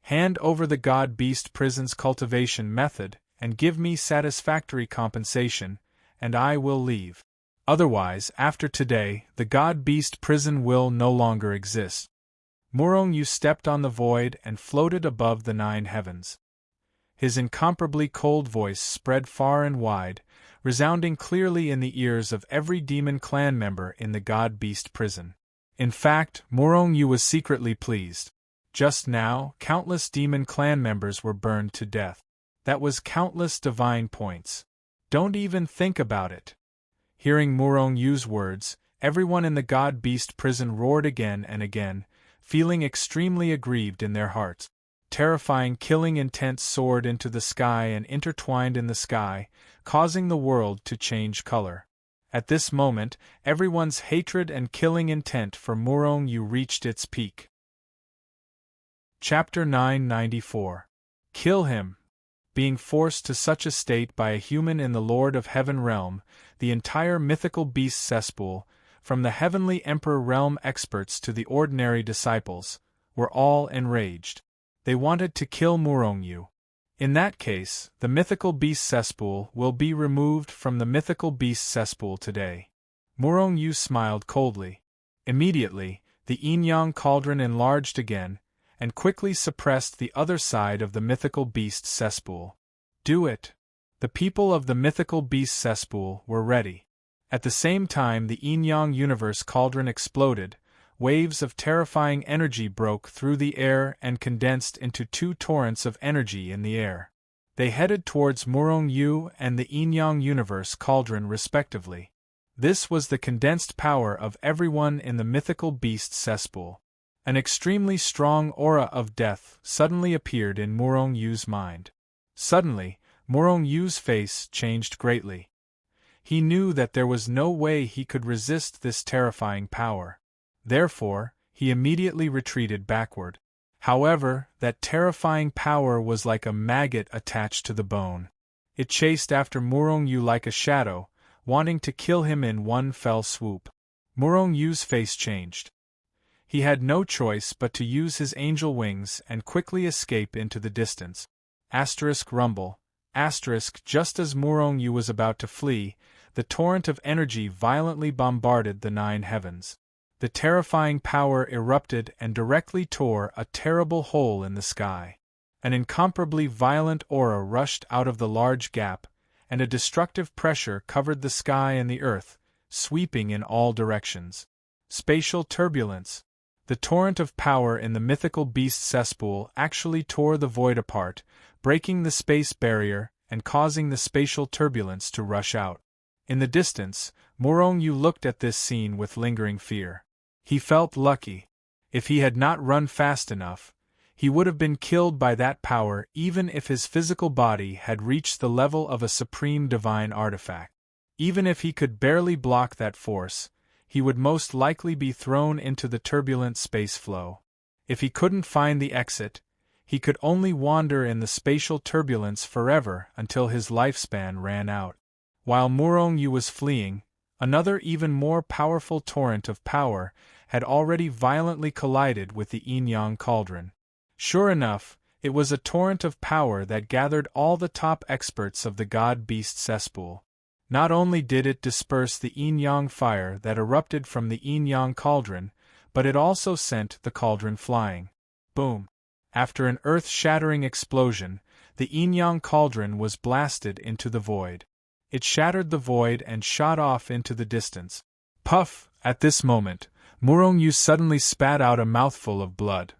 Hand over the god-beast prison's cultivation method, and give me satisfactory compensation, and I will leave. Otherwise, after today, the god-beast prison will no longer exist. Murong Yu stepped on the void and floated above the 9 heavens. His incomparably cold voice spread far and wide, resounding clearly in the ears of every demon clan member in the god-beast prison. In fact, Murong Yu was secretly pleased. Just now, countless demon clan members were burned to death. That was countless divine points. Don't even think about it. Hearing Murong Yu's words, everyone in the God-Beast prison roared again and again, feeling extremely aggrieved in their hearts. Terrifying killing intent soared into the sky and intertwined in the sky, causing the world to change color. At this moment, everyone's hatred and killing intent for Murong Yu reached its peak. Chapter 994. Kill him. Being forced to such a state by a human in the Lord of Heaven realm, the entire mythical beast cesspool, from the heavenly Emperor realm experts to the ordinary disciples, were all enraged. They wanted to kill Murong Yu. In that case, the mythical beast cesspool will be removed from the mythical beast cesspool today. Murong Yu smiled coldly. Immediately, the yin-yang cauldron enlarged again, and quickly suppressed the other side of the mythical beast cesspool. Do it! The people of the mythical beast cesspool were ready. At the same time the yin-yang universe cauldron exploded, waves of terrifying energy broke through the air and condensed into two torrents of energy in the air. They headed towards Murong Yu and the yin-yang universe cauldron respectively. This was the condensed power of everyone in the mythical beast cesspool. An extremely strong aura of death suddenly appeared in Murong Yu's mind. Suddenly, Murong Yu's face changed greatly. He knew that there was no way he could resist this terrifying power. Therefore, he immediately retreated backward. However, that terrifying power was like a maggot attached to the bone. It chased after Murong Yu like a shadow, wanting to kill him in one fell swoop. Murong Yu's face changed. He had no choice but to use his angel wings and quickly escape into the distance. Rumble. Just as Murong Yu was about to flee, the torrent of energy violently bombarded the nine heavens. The terrifying power erupted and directly tore a terrible hole in the sky. An incomparably violent aura rushed out of the large gap, and a destructive pressure covered the sky and the earth, sweeping in all directions. Spatial turbulence. The torrent of power in the mythical beast cesspool actually tore the void apart, breaking the space barrier and causing the spatial turbulence to rush out. In the distance, Murong Yu looked at this scene with lingering fear. He felt lucky. If he had not run fast enough, he would have been killed by that power even if his physical body had reached the level of a supreme divine artifact. Even if he could barely block that force, he would most likely be thrown into the turbulent space flow. If he couldn't find the exit, he could only wander in the spatial turbulence forever until his lifespan ran out. While Murong Yu was fleeing, another even more powerful torrent of power had already violently collided with the yin-yang cauldron. Sure enough, it was a torrent of power that gathered all the top experts of the God-Beast cesspool. Not only did it disperse the yin-yang fire that erupted from the yin-yang cauldron, but it also sent the cauldron flying. Boom! After an earth-shattering explosion, the yin-yang cauldron was blasted into the void. It shattered the void and shot off into the distance. Puff! At this moment, Murong Yu suddenly spat out a mouthful of blood.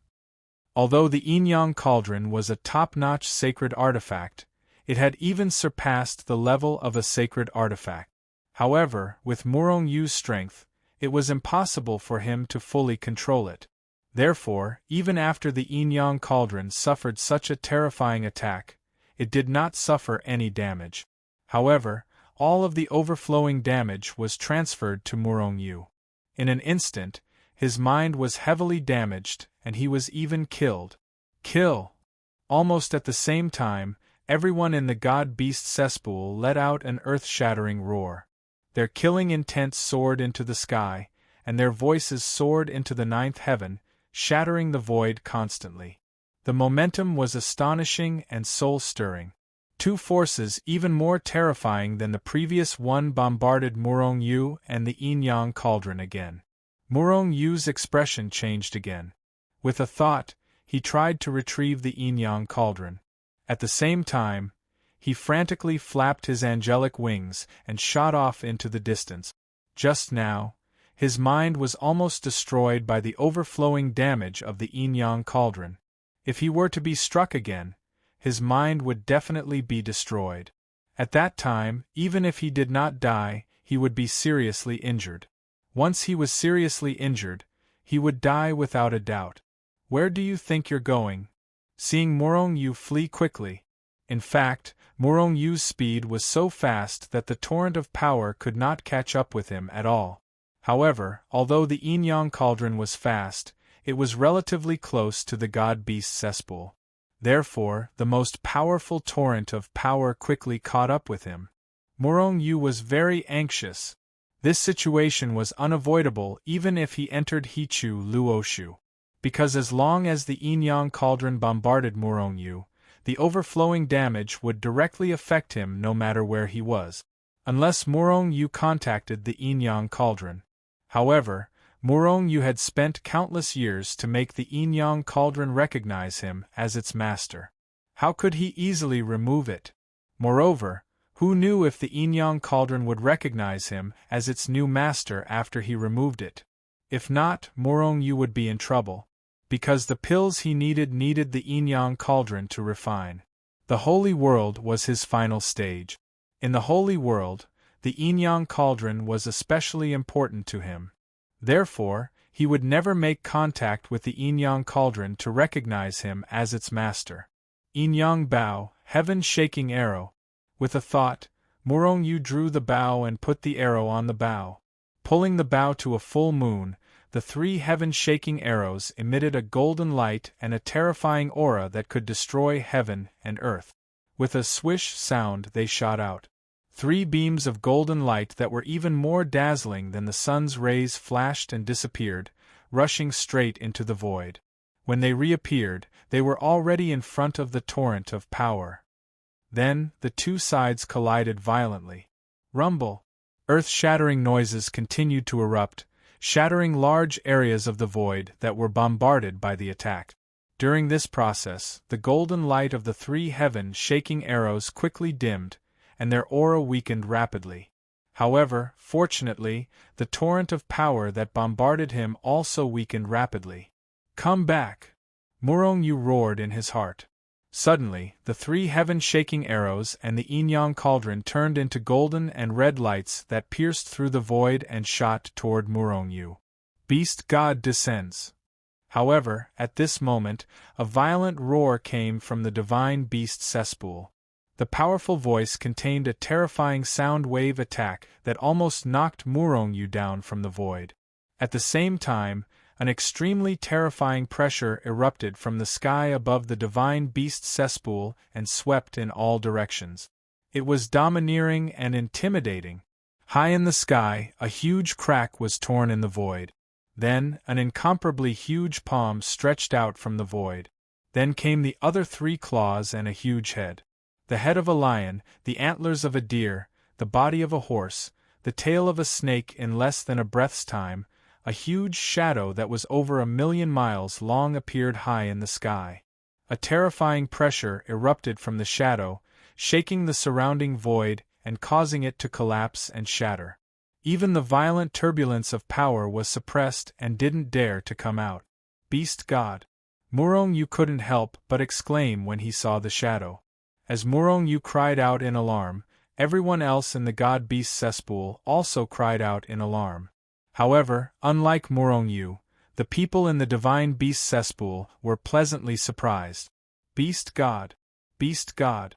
Although the yin-yang cauldron was a top-notch sacred artifact, it had even surpassed the level of a sacred artifact. However, with Murong Yu's strength, it was impossible for him to fully control it. Therefore, even after the yin-yang cauldron suffered such a terrifying attack, it did not suffer any damage. However, all of the overflowing damage was transferred to Murong Yu. In an instant, his mind was heavily damaged, and he was even killed. Kill! Almost at the same time, everyone in the God-Beast cesspool let out an earth-shattering roar. Their killing intent soared into the sky, and their voices soared into the ninth heaven, shattering the void constantly. The momentum was astonishing and soul-stirring. Two forces even more terrifying than the previous one bombarded Murong Yu and the yin-yang cauldron again. Murong Yu's expression changed again. With a thought, he tried to retrieve the yin-yang cauldron. At the same time, he frantically flapped his angelic wings and shot off into the distance. Just now, His mind was almost destroyed by the overflowing damage of the yin-yang cauldron. If he were to be struck again, his mind would definitely be destroyed. At that time, even if he did not die, he would be seriously injured. Once he was seriously injured, he would die without a doubt. Where do you think you're going? Seeing Morong Yu flee quickly. In fact, Morong Yu's speed was so fast that the torrent of power could not catch up with him at all. However, although the yin-yang cauldron was fast, it was relatively close to the god-beast cesspool. Therefore, the most powerful torrent of power quickly caught up with him. Morong Yu was very anxious. This situation was unavoidable even if he entered Hichu Luoshu. Because as long as the yin-yang cauldron bombarded Morong Yu, the overflowing damage would directly affect him no matter where he was. Unless Morong Yu contacted the yin-yang cauldron. However, Morong Yu had spent countless years to make the yin-yang cauldron recognize him as its master. How could he easily remove it? Moreover, who knew if the yin-yang cauldron would recognize him as its new master after he removed it? If not, Morong Yu would be in trouble. Because the pills he needed the yin-yang cauldron to refine. The holy world was his final stage. In the holy world, the yin-yang cauldron was especially important to him. Therefore, he would never make contact with the yin-yang cauldron to recognize him as its master. Yin-yang bow, heaven-shaking arrow. With a thought, Morong Yu drew the bow and put the arrow on the bow. Pulling the bow to a full moon, the three heaven-shaking arrows emitted a golden light and a terrifying aura that could destroy heaven and earth. With a swish sound they shot out. 3 beams of golden light that were even more dazzling than the sun's rays flashed and disappeared, rushing straight into the void. When they reappeared, they were already in front of the torrent of power. Then, the two sides collided violently. Rumble! Earth-shattering noises continued to erupt, shattering large areas of the void that were bombarded by the attack. During this process, the golden light of the 3 heaven-shaking arrows quickly dimmed, and their aura weakened rapidly. However, fortunately, the torrent of power that bombarded him also weakened rapidly. Come back! Morong Yu roared in his heart. Suddenly, the 3 heaven-shaking arrows and the yin-yang cauldron turned into golden and red lights that pierced through the void and shot toward Morong Yu. Beast God descends. However, at this moment, a violent roar came from the divine beast cesspool. The powerful voice contained a terrifying sound wave attack that almost knocked Morong Yu down from the void. At the same time, an extremely terrifying pressure erupted from the sky above the divine beast cesspool and swept in all directions. It was domineering and intimidating. High in the sky, a huge crack was torn in the void. Then, an incomparably huge palm stretched out from the void. Then came the other 3 claws and a huge head. The head of a lion, the antlers of a deer, the body of a horse, the tail of a snake in less than a breath's time, a huge shadow that was over 1,000,000 miles long appeared high in the sky. A terrifying pressure erupted from the shadow, shaking the surrounding void and causing it to collapse and shatter. Even the violent turbulence of power was suppressed and didn't dare to come out. Beast God! Morong Yu couldn't help but exclaim when he saw the shadow. As Morong Yu cried out in alarm, everyone else in the god-beast cesspool also cried out in alarm. However, unlike Morong Yu, the people in the divine beast cesspool were pleasantly surprised. Beast God! Beast God!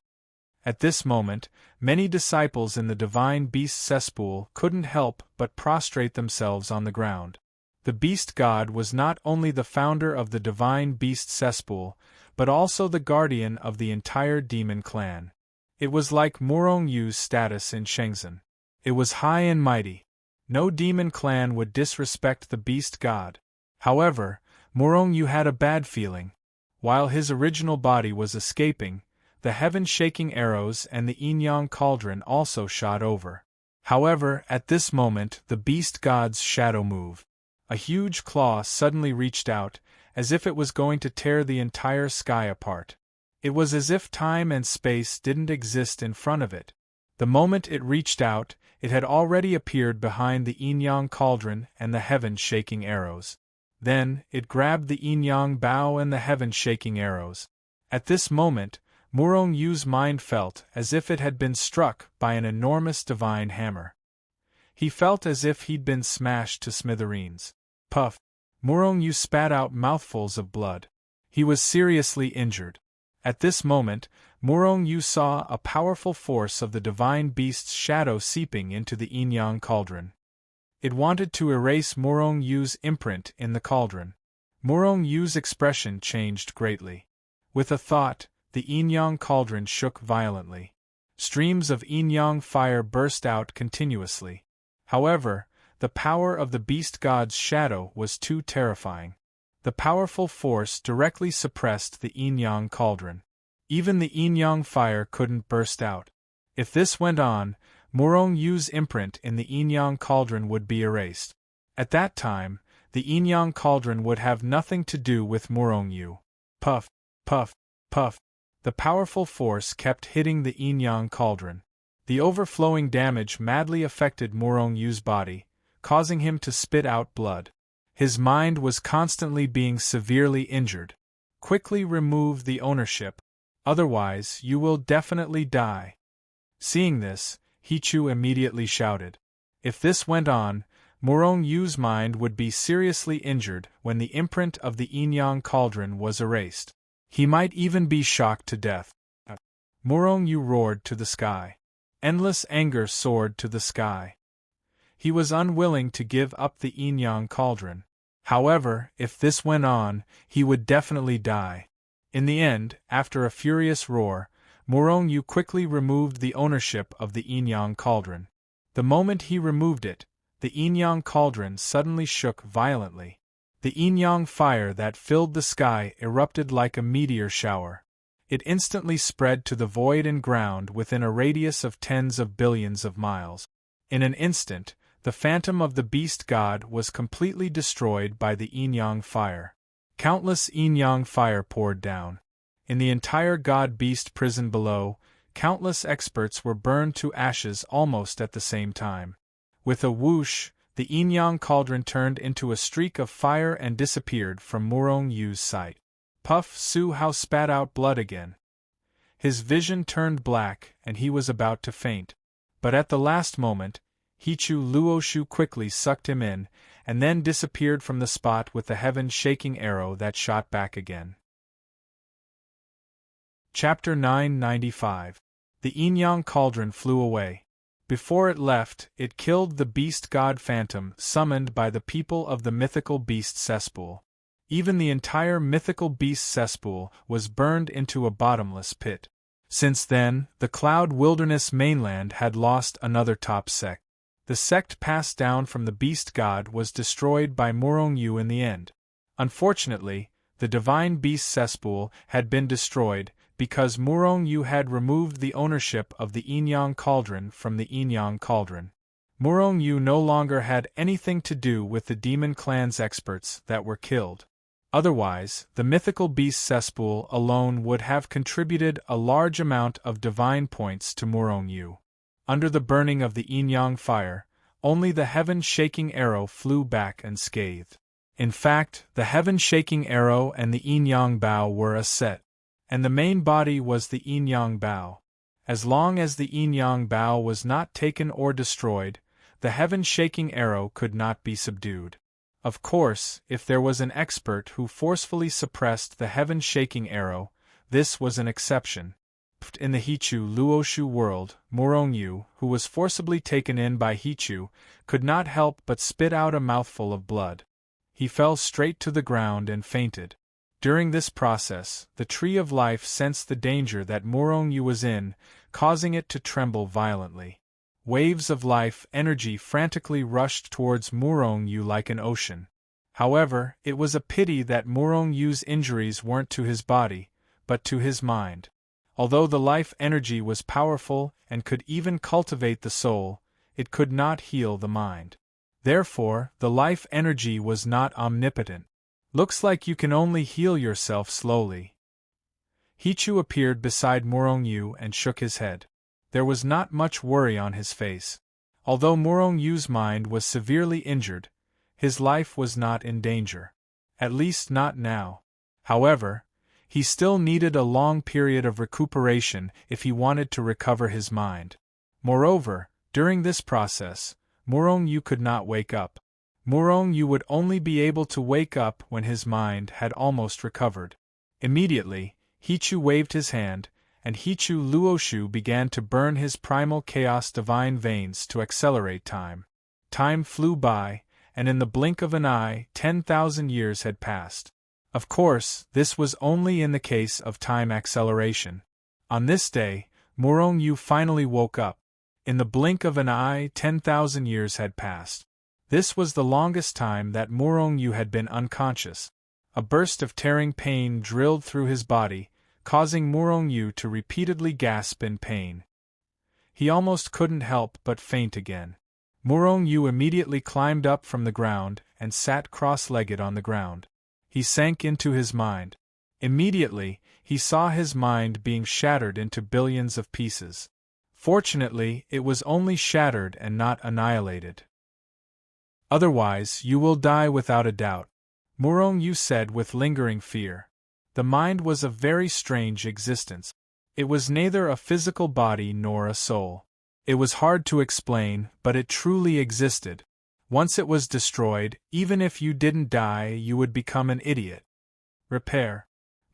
At this moment, many disciples in the divine beast cesspool couldn't help but prostrate themselves on the ground. The beast god was not only the founder of the divine beast cesspool, but also the guardian of the entire demon clan. It was like Morong Yu's status in Shenzhen. It was high and mighty. No demon clan would disrespect the beast god. However, Morong Yu had a bad feeling. While his original body was escaping, the heaven-shaking arrows and the yin-yang cauldron also shot over. However, at this moment the beast god's shadow moved. A huge claw suddenly reached out, as if it was going to tear the entire sky apart. It was as if time and space didn't exist in front of it. The moment it reached out, it had already appeared behind the yin-yang cauldron and the heaven-shaking arrows. Then, it grabbed the yin-yang bow and the heaven-shaking arrows. At this moment, Murong Yu's mind felt as if it had been struck by an enormous divine hammer. He felt as if he'd been smashed to smithereens. Puff! Murong Yu spat out mouthfuls of blood. He was seriously injured. At this moment, Murong Yu saw a powerful force of the divine beast's shadow seeping into the yin-yang cauldron. It wanted to erase Murong Yu's imprint in the cauldron. Murong Yu's expression changed greatly. With a thought, the yin-yang cauldron shook violently. Streams of yin-yang fire burst out continuously. However, the power of the beast god's shadow was too terrifying. The powerful force directly suppressed the yin-yang cauldron. Even the yin-yang fire couldn't burst out. If this went on, Murong Yu's imprint in the yin-yang cauldron would be erased. At that time, the yin-yang cauldron would have nothing to do with Murong Yu. Puff, puff, puff. The powerful force kept hitting the yin-yang cauldron. The overflowing damage madly affected Murong Yu's body, causing him to spit out blood. His mind was constantly being severely injured. Quickly remove the ownership, otherwise you will definitely die. Seeing this, Hichu immediately shouted. If this went on, Murong Yu's mind would be seriously injured when the imprint of the yin-yang cauldron was erased. He might even be shocked to death. Murong Yu roared to the sky. Endless anger soared to the sky. He was unwilling to give up the yin-yang cauldron. However, if this went on, he would definitely die. In the end, after a furious roar, Murong Yu quickly removed the ownership of the yin-yang cauldron. The moment he removed it, the yin-yang cauldron suddenly shook violently. The yin-yang fire that filled the sky erupted like a meteor shower. It instantly spread to the void and ground within a radius of tens of billions of miles. In an instant, the phantom of the beast god was completely destroyed by the yin-yang fire. Countless yin-yang fire poured down. In the entire god-beast prison below, countless experts were burned to ashes almost at the same time. With a whoosh, the yin-yang cauldron turned into a streak of fire and disappeared from Murong Yu's sight. Puff Su Hao spat out blood again. His vision turned black and he was about to faint. But at the last moment, Hichu Luoshu quickly sucked him in, and then disappeared from the spot with the heaven-shaking arrow that shot back again. Chapter 995. The yin-yang cauldron flew away. Before it left, it killed the beast god phantom summoned by the people of the mythical beast cesspool. Even the entire mythical beast cesspool was burned into a bottomless pit. Since then, the Cloud Wilderness mainland had lost another top sect. The sect passed down from the beast god was destroyed by Murong Yu in the end. Unfortunately, the divine beast cesspool had been destroyed because Murong Yu had removed the ownership of the yin-yang cauldron from the yin-yang cauldron. Murong Yu no longer had anything to do with the demon clan's experts that were killed. Otherwise, the mythical beast cesspool alone would have contributed a large amount of divine points to Murong Yu. Under the burning of the yin-yang fire, only the heaven-shaking arrow flew back unscathed. In fact, the heaven-shaking arrow and the yin-yang bow were a set, and the main body was the yin-yang bow. As long as the yin-yang bow was not taken or destroyed, the heaven-shaking arrow could not be subdued. Of course, if there was an expert who forcefully suppressed the heaven-shaking arrow, this was an exception. In the Hichu Luoshu world, Murong Yu, who was forcibly taken in by Hichu, could not help but spit out a mouthful of blood. He fell straight to the ground and fainted. During this process, the Tree of Life sensed the danger that Murong Yu was in, causing it to tremble violently. Waves of life energy frantically rushed towards Murong Yu like an ocean. However, it was a pity that Murong Yu's injuries weren't to his body, but to his mind. Although the life energy was powerful and could even cultivate the soul, it could not heal the mind. Therefore, the life energy was not omnipotent. Looks like you can only heal yourself slowly. Hichu appeared beside Murong Yu and shook his head. There was not much worry on his face. Although Murong Yu's mind was severely injured, his life was not in danger. At least not now. However, he still needed a long period of recuperation if he wanted to recover his mind. Moreover, during this process, Murong Yu could not wake up. Murong Yu would only be able to wake up when his mind had almost recovered. Immediately, Hichu waved his hand, and Hichu Luoshu began to burn his primal chaos divine veins to accelerate time. Time flew by, and in the blink of an eye 10,000 years had passed. Of course, this was only in the case of time acceleration. On this day, Murong Yu finally woke up. In the blink of an eye 10,000 years had passed. This was the longest time that Murong Yu had been unconscious. A burst of tearing pain drilled through his body, causing Murong Yu to repeatedly gasp in pain. He almost couldn't help but faint again. Murong Yu immediately climbed up from the ground and sat cross-legged on the ground. He sank into his mind. Immediately, he saw his mind being shattered into billions of pieces. Fortunately, it was only shattered and not annihilated. Otherwise, you will die without a doubt, Murong Yu said with lingering fear. The mind was a very strange existence. It was neither a physical body nor a soul. It was hard to explain, but it truly existed. Once it was destroyed, even if you didn't die, you would become an idiot. Repair.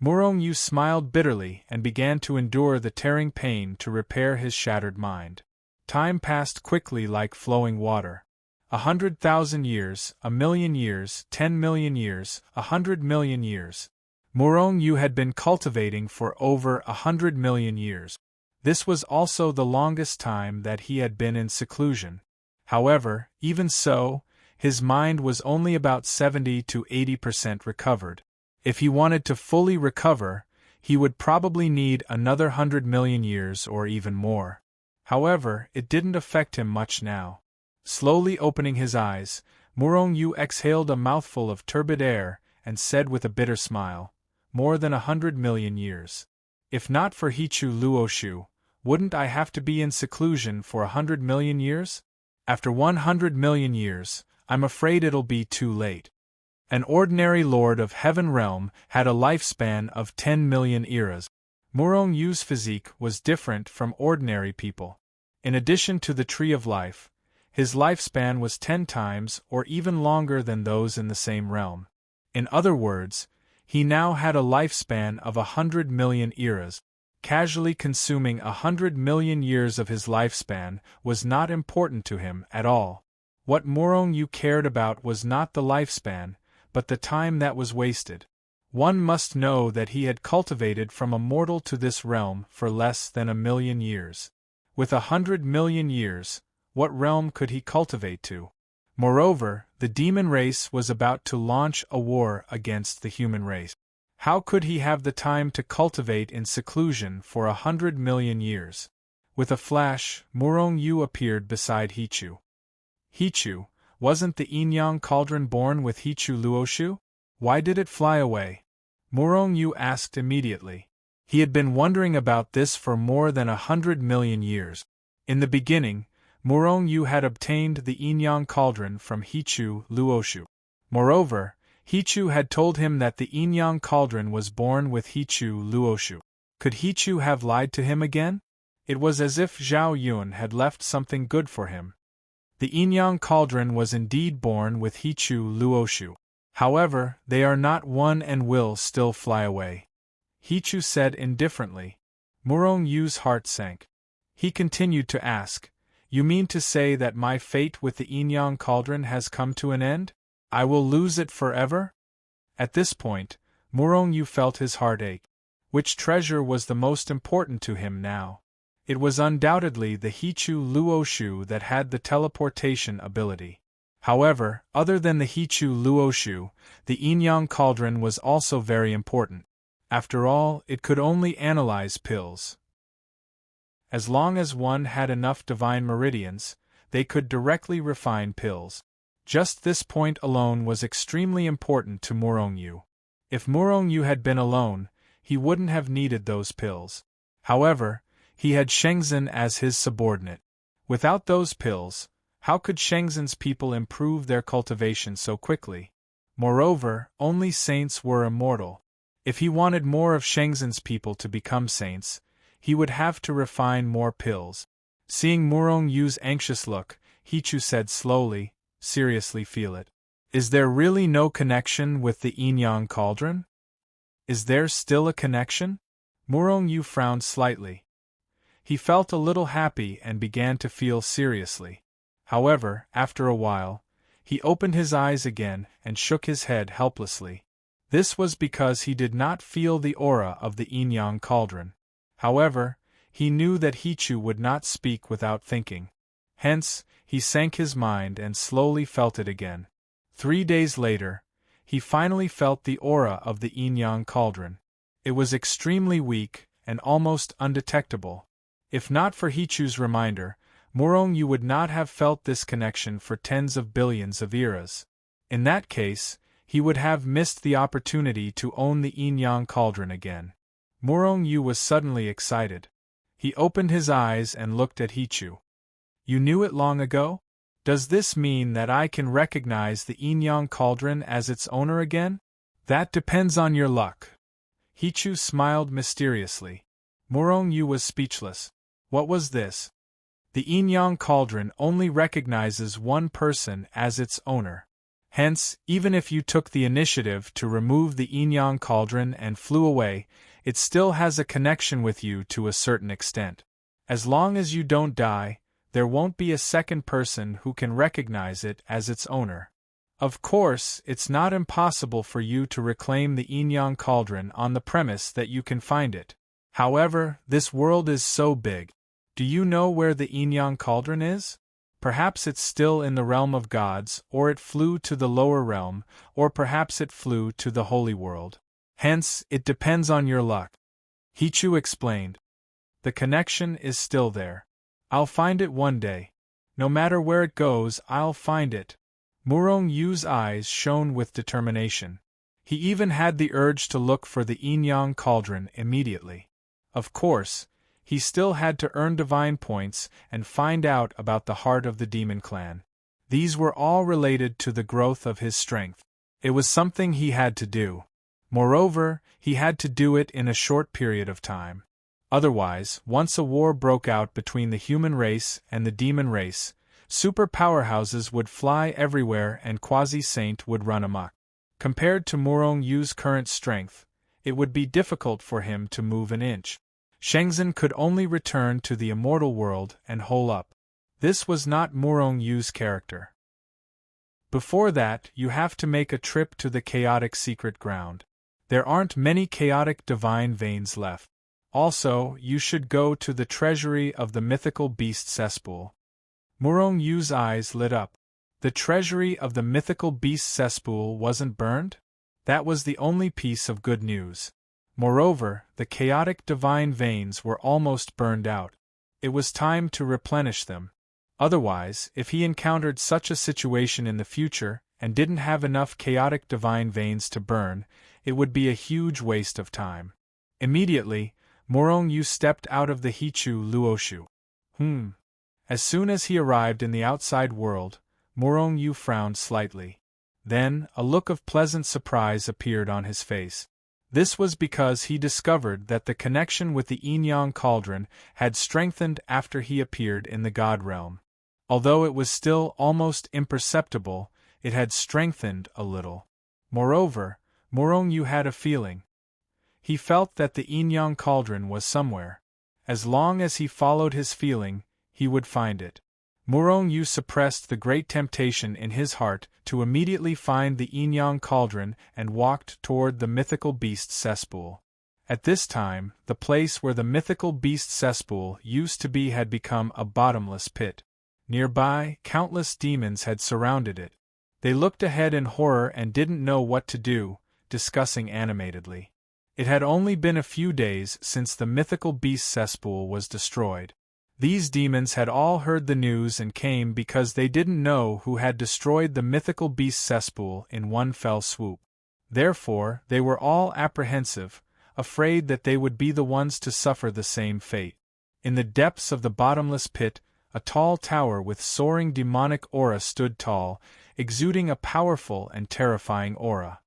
Murong Yu smiled bitterly and began to endure the tearing pain to repair his shattered mind. Time passed quickly like flowing water. 100,000 years, 1,000,000 years, 10,000,000 years, 100,000,000 years. Murong Yu had been cultivating for over 100,000,000 years. This was also the longest time that he had been in seclusion. However, even so, his mind was only about 70 to 80% recovered. If he wanted to fully recover, he would probably need another 100,000,000 years or even more. However, it didn't affect him much now. Slowly opening his eyes, Murong Yu exhaled a mouthful of turbid air and said with a bitter smile, "More than 100,000,000 years. If not for Hichu Luoshu, wouldn't I have to be in seclusion for 100,000,000 years? After 100,000,000 years, I'm afraid it'll be too late." An ordinary lord of Heaven Realm had a lifespan of 10,000,000 eras. Murong Yu's physique was different from ordinary people. In addition to the Tree of Life, his lifespan was 10 times or even longer than those in the same realm. In other words, he now had a lifespan of 100,000,000 eras. Casually consuming 100,000,000 years of his lifespan was not important to him at all. What Murong Yu cared about was not the lifespan, but the time that was wasted. One must know that he had cultivated from a mortal to this realm for less than 1,000,000 years. With 100,000,000 years, what realm could he cultivate to? Moreover, the demon race was about to launch a war against the human race. How could he have the time to cultivate in seclusion for 100,000,000 years? With a flash, Murong Yu appeared beside Hichu. Hichu, wasn't the yin-yang cauldron born with Hichu Luoshu? Why did it fly away? Murong Yu asked immediately. He had been wondering about this for more than 100,000,000 years. In the beginning, Murong Yu had obtained the yin-yang cauldron from Hichu Luoshu. Moreover, Hichu had told him that the yin-yang cauldron was born with Hichu Luoshu. Could Hichu have lied to him again? It was as if Zhao Yun had left something good for him. The yin-yang cauldron was indeed born with Hichu Luoshu. However, they are not one and will still fly away. Hichu said indifferently. Murong Yu's heart sank. He continued to ask, "You mean to say that my fate with the yin-yang cauldron has come to an end? I will lose it forever?" At this point, Murong Yu felt his heart ache. Which treasure was the most important to him now? It was undoubtedly the Hichu Luoshu that had the teleportation ability. However, other than the Hichu Luoshu, the yin-yang cauldron was also very important. After all, it could only analyze pills. As long as one had enough divine meridians, they could directly refine pills. Just this point alone was extremely important to Murong Yu. If Murong Yu had been alone, he wouldn't have needed those pills. However, He had Shenzhen as his subordinate. Without those pills, how could Shenzhen's people improve their cultivation so quickly? Moreover, only saints were immortal. If he wanted more of Shenzhen's people to become saints, he would have to refine more pills. Seeing Murong Yu's anxious look, Hichu said slowly, seriously, feel it. Is there really no connection with the yin-yang cauldron? Is there still a connection? Murong Yu frowned slightly. He felt a little happy and began to feel seriously. However, after a while, he opened his eyes again and shook his head helplessly. This was because he did not feel the aura of the yin-yang cauldron. However, he knew that Hichu would not speak without thinking. Hence, he sank his mind and slowly felt it again. 3 days later, he finally felt the aura of the yin-yang cauldron. It was extremely weak and almost undetectable. If not for Hichu's reminder, Murong Yu would not have felt this connection for tens of billions of eras. In that case, he would have missed the opportunity to own the yin-yang cauldron again. Murong Yu was suddenly excited. He opened his eyes and looked at Hichu. You knew it long ago? Does this mean that I can recognize the yin-yang cauldron as its owner again? That depends on your luck. Hichu smiled mysteriously. Murong Yu was speechless. What was this? The yin-yang cauldron only recognizes one person as its owner. Hence, even if you took the initiative to remove the yin-yang cauldron and flew away, it still has a connection with you to a certain extent. As long as you don't die, there won't be a second person who can recognize it as its owner. Of course, it's not impossible for you to reclaim the yin-yang cauldron on the premise that you can find it. However, this world is so big. Do you know where the yin-yang cauldron is? Perhaps it's still in the realm of gods, or it flew to the lower realm, or perhaps it flew to the holy world. Hence, it depends on your luck. Hichu explained. The connection is still there. I'll find it one day. No matter where it goes, I'll find it. Murong Yu's eyes shone with determination. He even had the urge to look for the yin-yang cauldron immediately. Of course, he still had to earn divine points and find out about the heart of the demon clan. These were all related to the growth of his strength. It was something he had to do. Moreover, he had to do it in a short period of time. Otherwise, once a war broke out between the human race and the demon race, super powerhouses would fly everywhere and Quasi-Saint would run amok. Compared to Murong Yu's current strength, it would be difficult for him to move an inch. Shenzhen could only return to the immortal world and hole up. This was not Murong Yu's character. Before that, you have to make a trip to the chaotic secret ground. There aren't many chaotic divine veins left. Also, you should go to the treasury of the mythical beast cesspool. Murong Yu's eyes lit up. The treasury of the mythical beast cesspool wasn't burned? That was the only piece of good news. Moreover, the chaotic divine veins were almost burned out. It was time to replenish them. Otherwise, if he encountered such a situation in the future and didn't have enough chaotic divine veins to burn, it would be a huge waste of time. Immediately, Murong Yu stepped out of the Hichu Luoshu. As soon as he arrived in the outside world, Murong Yu frowned slightly. Then, a look of pleasant surprise appeared on his face. This was because he discovered that the connection with the yin-yang cauldron had strengthened after he appeared in the god realm. Although it was still almost imperceptible, it had strengthened a little. Moreover, Murong Yu had a feeling. He felt that the yin-yang cauldron was somewhere. As long as he followed his feeling, he would find it. Murong Yu suppressed the great temptation in his heart to immediately find the yin-yang cauldron and walked toward the mythical beast cesspool. At this time, the place where the mythical beast cesspool used to be had become a bottomless pit. Nearby, countless demons had surrounded it. They looked ahead in horror and didn't know what to do, discussing animatedly. It had only been a few days since the mythical beast cesspool was destroyed. These demons had all heard the news and came because they didn't know who had destroyed the mythical beast cesspool in one fell swoop. Therefore, they were all apprehensive, afraid that they would be the ones to suffer the same fate. In the depths of the bottomless pit, a tall tower with soaring demonic aura stood tall, exuding a powerful and terrifying aura.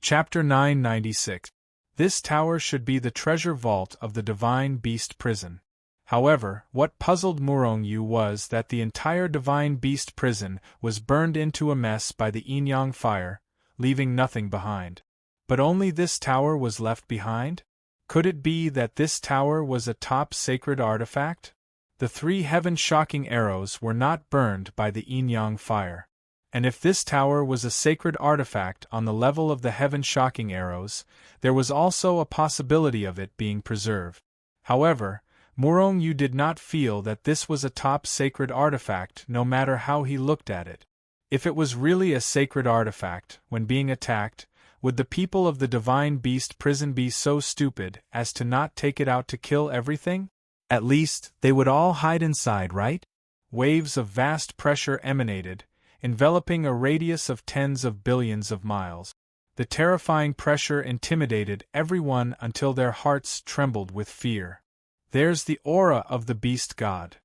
Chapter 996. This tower should be the treasure vault of the Divine Beast prison. However, what puzzled Murong-yu was that the entire Divine Beast prison was burned into a mess by the yin-yang fire, leaving nothing behind. But only this tower was left behind? Could it be that this tower was a top sacred artifact? The 3 heaven-shocking arrows were not burned by the yin-yang fire. And if this tower was a sacred artifact on the level of the heaven-shocking arrows, there was also a possibility of it being preserved. However, Murong-yu did not feel that this was a top sacred artifact no matter how he looked at it. If it was really a sacred artifact, when being attacked, would the people of the Divine Beast prison be so stupid as to not take it out to kill everything? At least, they would all hide inside, right? Waves of vast pressure emanated, enveloping a radius of tens of billions of miles. The terrifying pressure intimidated everyone until their hearts trembled with fear. There's the aura of the Beast God.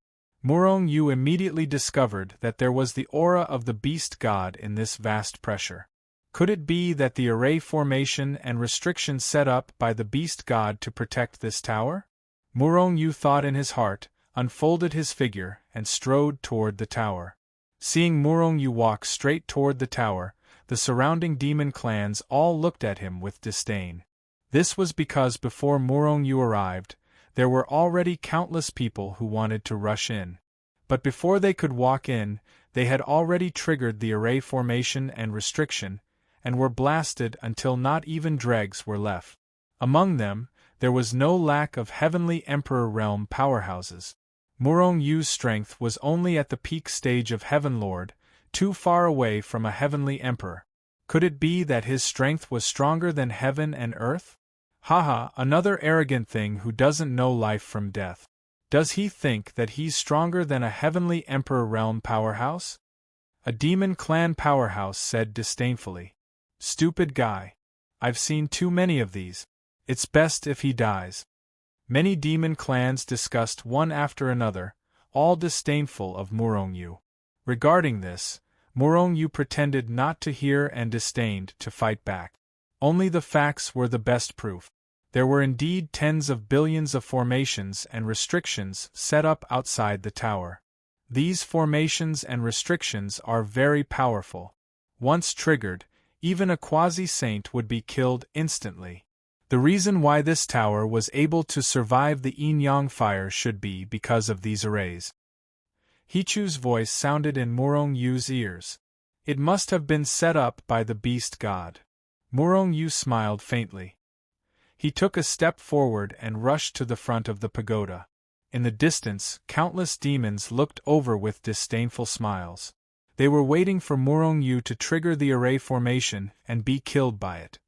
Murong-yu immediately discovered that there was the aura of the Beast God in this vast pressure. Could it be that the array formation and restrictions set up by the Beast God to protect this tower? Murong-yu thought in his heart, unfolded his figure, and strode toward the tower. Seeing Murong-yu walk straight toward the tower, the surrounding demon clans all looked at him with disdain. This was because before Murong-yu arrived, there were already countless people who wanted to rush in. But before they could walk in, they had already triggered the array formation and restriction, and were blasted until not even dregs were left. Among them, there was no lack of heavenly Emperor Realm powerhouses. Murong-yu's strength was only at the peak stage of Heaven Lord, too far away from a heavenly emperor. Could it be that his strength was stronger than heaven and earth? Haha, another arrogant thing who doesn't know life from death. Does he think that he's stronger than a heavenly Emperor Realm powerhouse? A demon clan powerhouse said disdainfully. Stupid guy. I've seen too many of these. It's best if he dies. Many demon clans discussed one after another, all disdainful of Murong-yu. Regarding this, Murong-yu pretended not to hear and disdained to fight back. Only the facts were the best proof. There were indeed tens of billions of formations and restrictions set up outside the tower. These formations and restrictions are very powerful. Once triggered, even a quasi-saint would be killed instantly. The reason why this tower was able to survive the yin-yang fire should be because of these arrays. Hichu's voice sounded in Murong-yu's ears. It must have been set up by the Beast God. Murong-yu smiled faintly. He took a step forward and rushed to the front of the pagoda. In the distance, countless demons looked over with disdainful smiles. They were waiting for Murong-yu to trigger the array formation and be killed by it.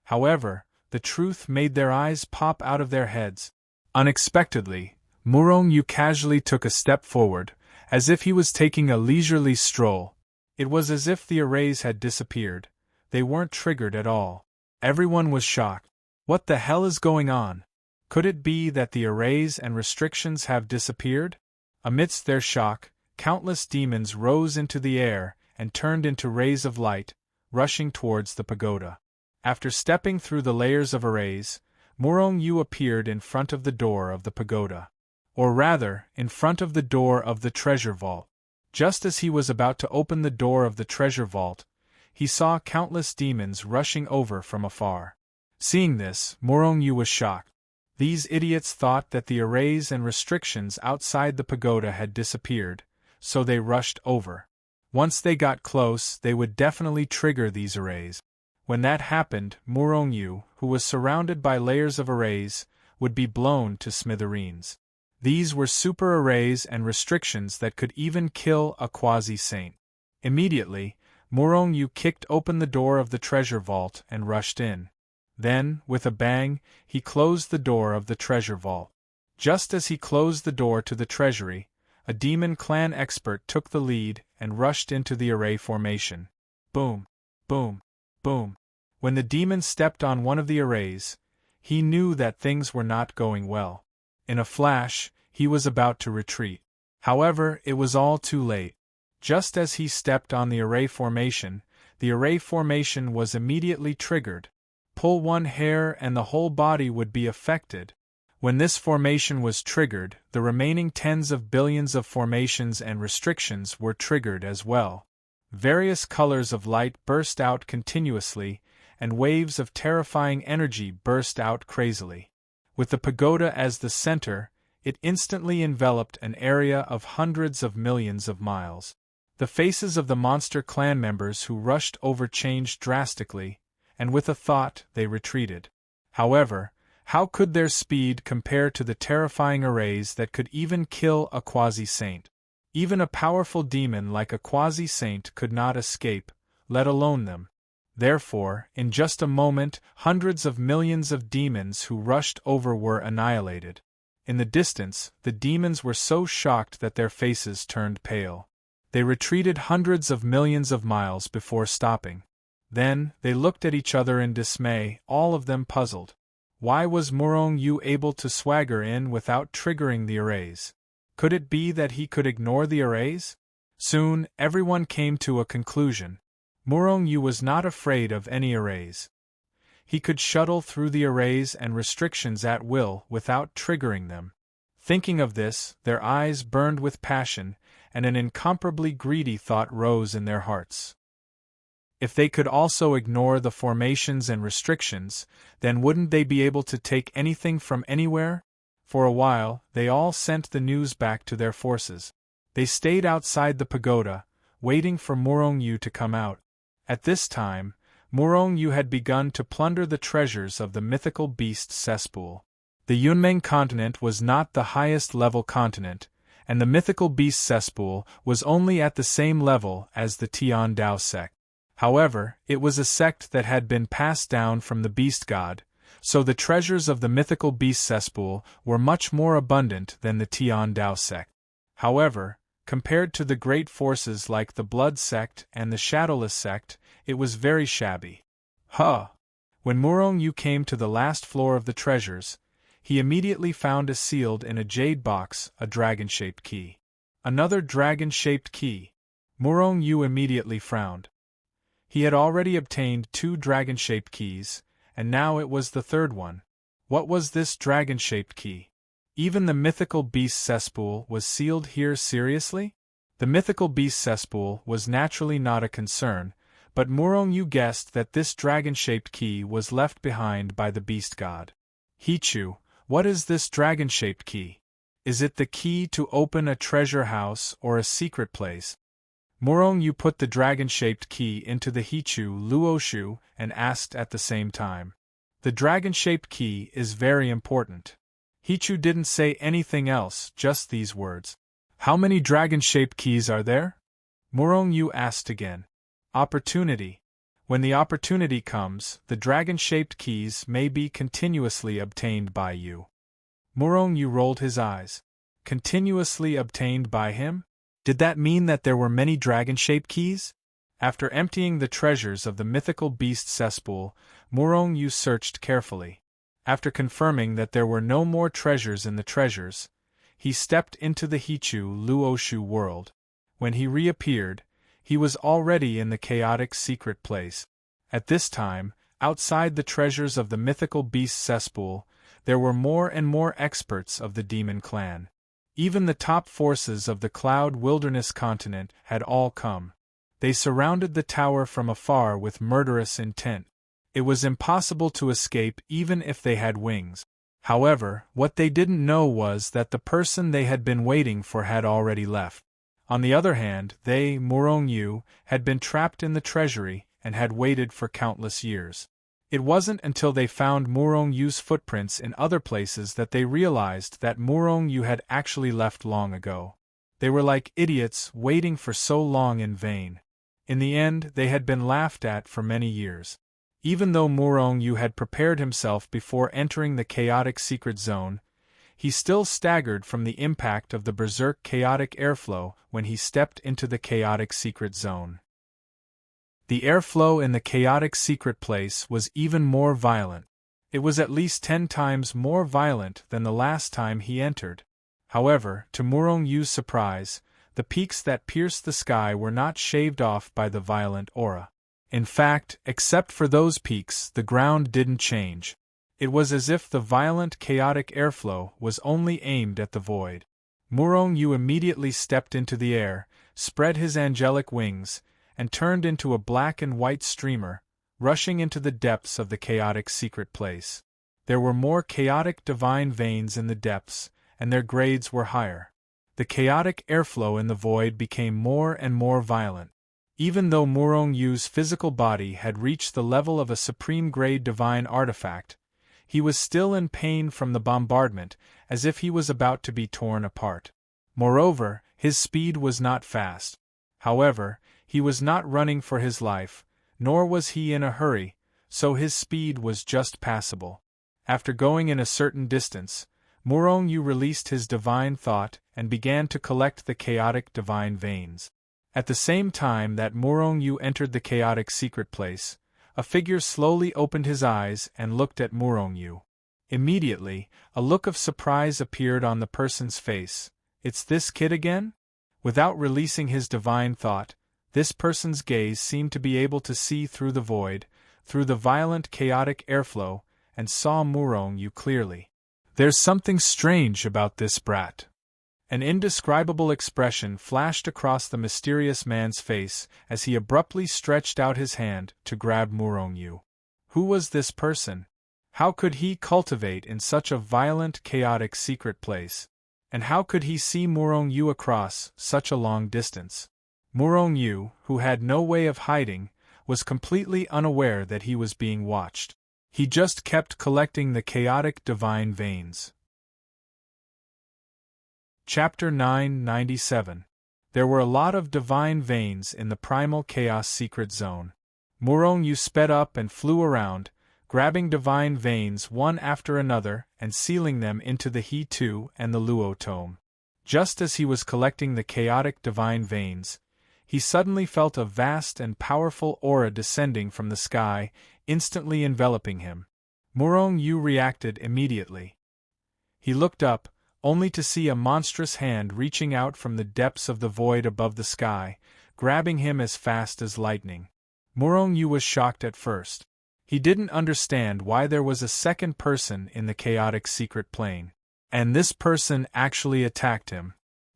However, the truth made their eyes pop out of their heads. Unexpectedly, Murong-yu casually took a step forward, as if he was taking a leisurely stroll. It was as if the arrays had disappeared. They weren't triggered at all. Everyone was shocked. What the hell is going on? Could it be that the arrays and restrictions have disappeared? Amidst their shock, countless demons rose into the air and turned into rays of light, rushing towards the pagoda. After stepping through the layers of arrays, Murong-yu appeared in front of the door of the pagoda. Or rather, in front of the door of the treasure vault. Just as he was about to open the door of the treasure vault, he saw countless demons rushing over from afar. Seeing this, Murong-yu was shocked. These idiots thought that the arrays and restrictions outside the pagoda had disappeared, so they rushed over. Once they got close, they would definitely trigger these arrays. When that happened, Murong-yu, who was surrounded by layers of arrays, would be blown to smithereens. These were super arrays and restrictions that could even kill a quasi-saint. Immediately, Murong-yu kicked open the door of the treasure vault and rushed in. Then, with a bang, he closed the door of the treasure vault. Just as he closed the door to the treasury, a demon clan expert took the lead and rushed into the array formation. Boom, boom, boom. When the demon stepped on one of the arrays, he knew that things were not going well. In a flash, he was about to retreat. However, it was all too late. Just as he stepped on the array formation was immediately triggered. Pull one hair and the whole body would be affected. When this formation was triggered, the remaining tens of billions of formations and restrictions were triggered as well. Various colors of light burst out continuously, and waves of terrifying energy burst out crazily. With the pagoda as the center, it instantly enveloped an area of hundreds of millions of miles. The faces of the monster clan members who rushed over changed drastically, and with a thought they retreated. However, how could their speed compare to the terrifying arrays that could even kill a quasi-saint? Even a powerful demon like a quasi-saint could not escape, let alone them. Therefore, in just a moment, hundreds of millions of demons who rushed over were annihilated. In the distance, the demons were so shocked that their faces turned pale. They retreated hundreds of millions of miles before stopping. Then, they looked at each other in dismay, all of them puzzled. Why was Murong Yu able to swagger in without triggering the arrays? Could it be that he could ignore the arrays? Soon, everyone came to a conclusion. Murong Yu was not afraid of any arrays. He could shuttle through the arrays and restrictions at will without triggering them. Thinking of this, their eyes burned with passion, and an incomparably greedy thought rose in their hearts. If they could also ignore the formations and restrictions, then wouldn't they be able to take anything from anywhere? For a while, they all sent the news back to their forces. They stayed outside the pagoda, waiting for Murong Yu to come out. At this time, Murong Yu had begun to plunder the treasures of the mythical beast cesspool. The Yunmeng continent was not the highest-level continent, and the mythical beast cesspool was only at the same level as the Tian Dao sect. However, it was a sect that had been passed down from the beast god, so the treasures of the mythical beast cesspool were much more abundant than the Tian Dao sect. However, compared to the great forces like the Blood sect and the Shadowless sect, it was very shabby. When Murong Yu came to the last floor of the treasures, he immediately found sealed in a jade box a dragon-shaped key. Another dragon-shaped key. Murong Yu immediately frowned. He had already obtained 2 dragon-shaped keys, and now it was the third one. What was this dragon-shaped key? Even the mythical beast cesspool was sealed here seriously? The mythical beast cesspool was naturally not a concern, but Murong Yu guessed that this dragon-shaped key was left behind by the beast god. Hichu, what is this dragon-shaped key? Is it the key to open a treasure house or a secret place? Murong Yu put the dragon-shaped key into the Hichu Luoshu and asked at the same time. The dragon-shaped key is very important. Hichu didn't say anything else, just these words. How many dragon-shaped keys are there? Murong Yu asked again. Opportunity. When the opportunity comes, the dragon-shaped keys may be continuously obtained by you. Murong Yu rolled his eyes. Continuously obtained by him? Did that mean that there were many dragon-shaped keys? After emptying the treasures of the mythical beast cesspool, Murong Yu searched carefully. After confirming that there were no more treasures in the treasures, he stepped into the Hichu Luoshu world. When he reappeared, he was already in the chaotic secret place. At this time, outside the treasures of the mythical beast cesspool, there were more and more experts of the demon clan. Even the top forces of the Cloud Wilderness continent had all come. They surrounded the tower from afar with murderous intent. It was impossible to escape even if they had wings. However, what they didn't know was that the person they had been waiting for had already left. On the other hand, they, Murong Yu, had been trapped in the treasury and had waited for countless years. It wasn't until they found Murong Yu's footprints in other places that they realized that Murong Yu had actually left long ago. They were like idiots waiting for so long in vain. In the end, they had been laughed at for many years. Even though Murong Yu had prepared himself before entering the chaotic secret zone, he still staggered from the impact of the berserk chaotic airflow when he stepped into the chaotic secret zone. The airflow in the chaotic secret place was even more violent. It was at least 10 times more violent than the last time he entered. However, to Murong-Yu's surprise, the peaks that pierced the sky were not shaved off by the violent aura. In fact, except for those peaks, the ground didn't change. It was as if the violent chaotic airflow was only aimed at the void. Murong-Yu immediately stepped into the air, spread his angelic wings, and turned into a black and white streamer, rushing into the depths of the chaotic secret place. There were more chaotic divine veins in the depths, and their grades were higher. The chaotic airflow in the void became more and more violent. Even though Murong-Yu's physical body had reached the level of a supreme-grade divine artifact, he was still in pain from the bombardment, as if he was about to be torn apart. Moreover, his speed was not fast. However, he was not running for his life, nor was he in a hurry, so his speed was just passable. After going in a certain distance, Murong-Yu released his divine thought and began to collect the chaotic divine veins. At the same time that Murong-Yu entered the chaotic secret place, a figure slowly opened his eyes and looked at Murong-Yu. Immediately, a look of surprise appeared on the person's face. "It's this kid again?" Without releasing his divine thought, this person's gaze seemed to be able to see through the void, through the violent chaotic airflow, and saw Murong-Yu clearly. "There's something strange about this brat." An indescribable expression flashed across the mysterious man's face as he abruptly stretched out his hand to grab Murong-Yu. Who was this person? How could he cultivate in such a violent, chaotic secret place? And how could he see Murong-Yu across such a long distance? Murong-Yu, who had no way of hiding, was completely unaware that he was being watched. He just kept collecting the chaotic divine veins. Chapter 997. There were a lot of divine veins in the primal chaos secret zone. Murong-Yu sped up and flew around, grabbing divine veins one after another and sealing them into the He-Tu and the Luo tome. Just as he was collecting the chaotic divine veins, he suddenly felt a vast and powerful aura descending from the sky, instantly enveloping him. Murong-Yu reacted immediately. He looked up, only to see a monstrous hand reaching out from the depths of the void above the sky, grabbing him as fast as lightning. Murong-Yu was shocked at first. He didn't understand why there was a second person in the chaotic secret plane. And this person actually attacked him.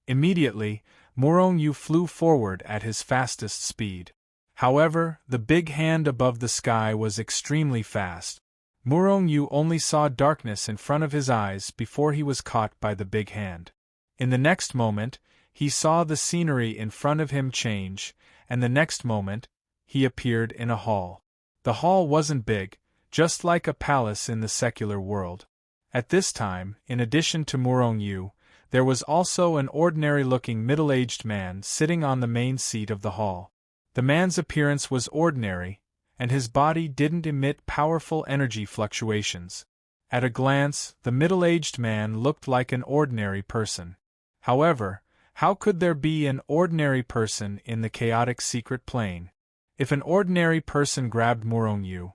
Immediately, Murong-Yu flew forward at his fastest speed. However, the big hand above the sky was extremely fast. Murong-Yu only saw darkness in front of his eyes before he was caught by the big hand. In the next moment, he saw the scenery in front of him change, and the next moment, he appeared in a hall. The hall wasn't big, just like a palace in the secular world. At this time, in addition to Murong-Yu, there was also an ordinary-looking middle-aged man sitting on the main seat of the hall. The man's appearance was ordinary, and his body didn't emit powerful energy fluctuations. At a glance, the middle-aged man looked like an ordinary person. However, how could there be an ordinary person in the chaotic secret plane? If an ordinary person grabbed Murong-Yu,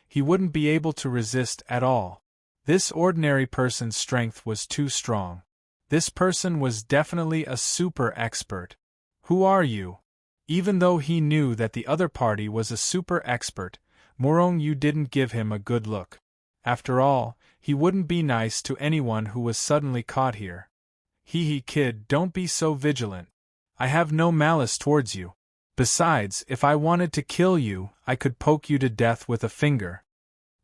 he wouldn't be able to resist at all. This ordinary person's strength was too strong. This person was definitely a super expert. "Who are you?" Even though he knew that the other party was a super expert, Murong-Yu didn't give him a good look. After all, he wouldn't be nice to anyone who was suddenly caught here. "Hee kid, don't be so vigilant. I have no malice towards you. Besides, if I wanted to kill you, I could poke you to death with a finger,"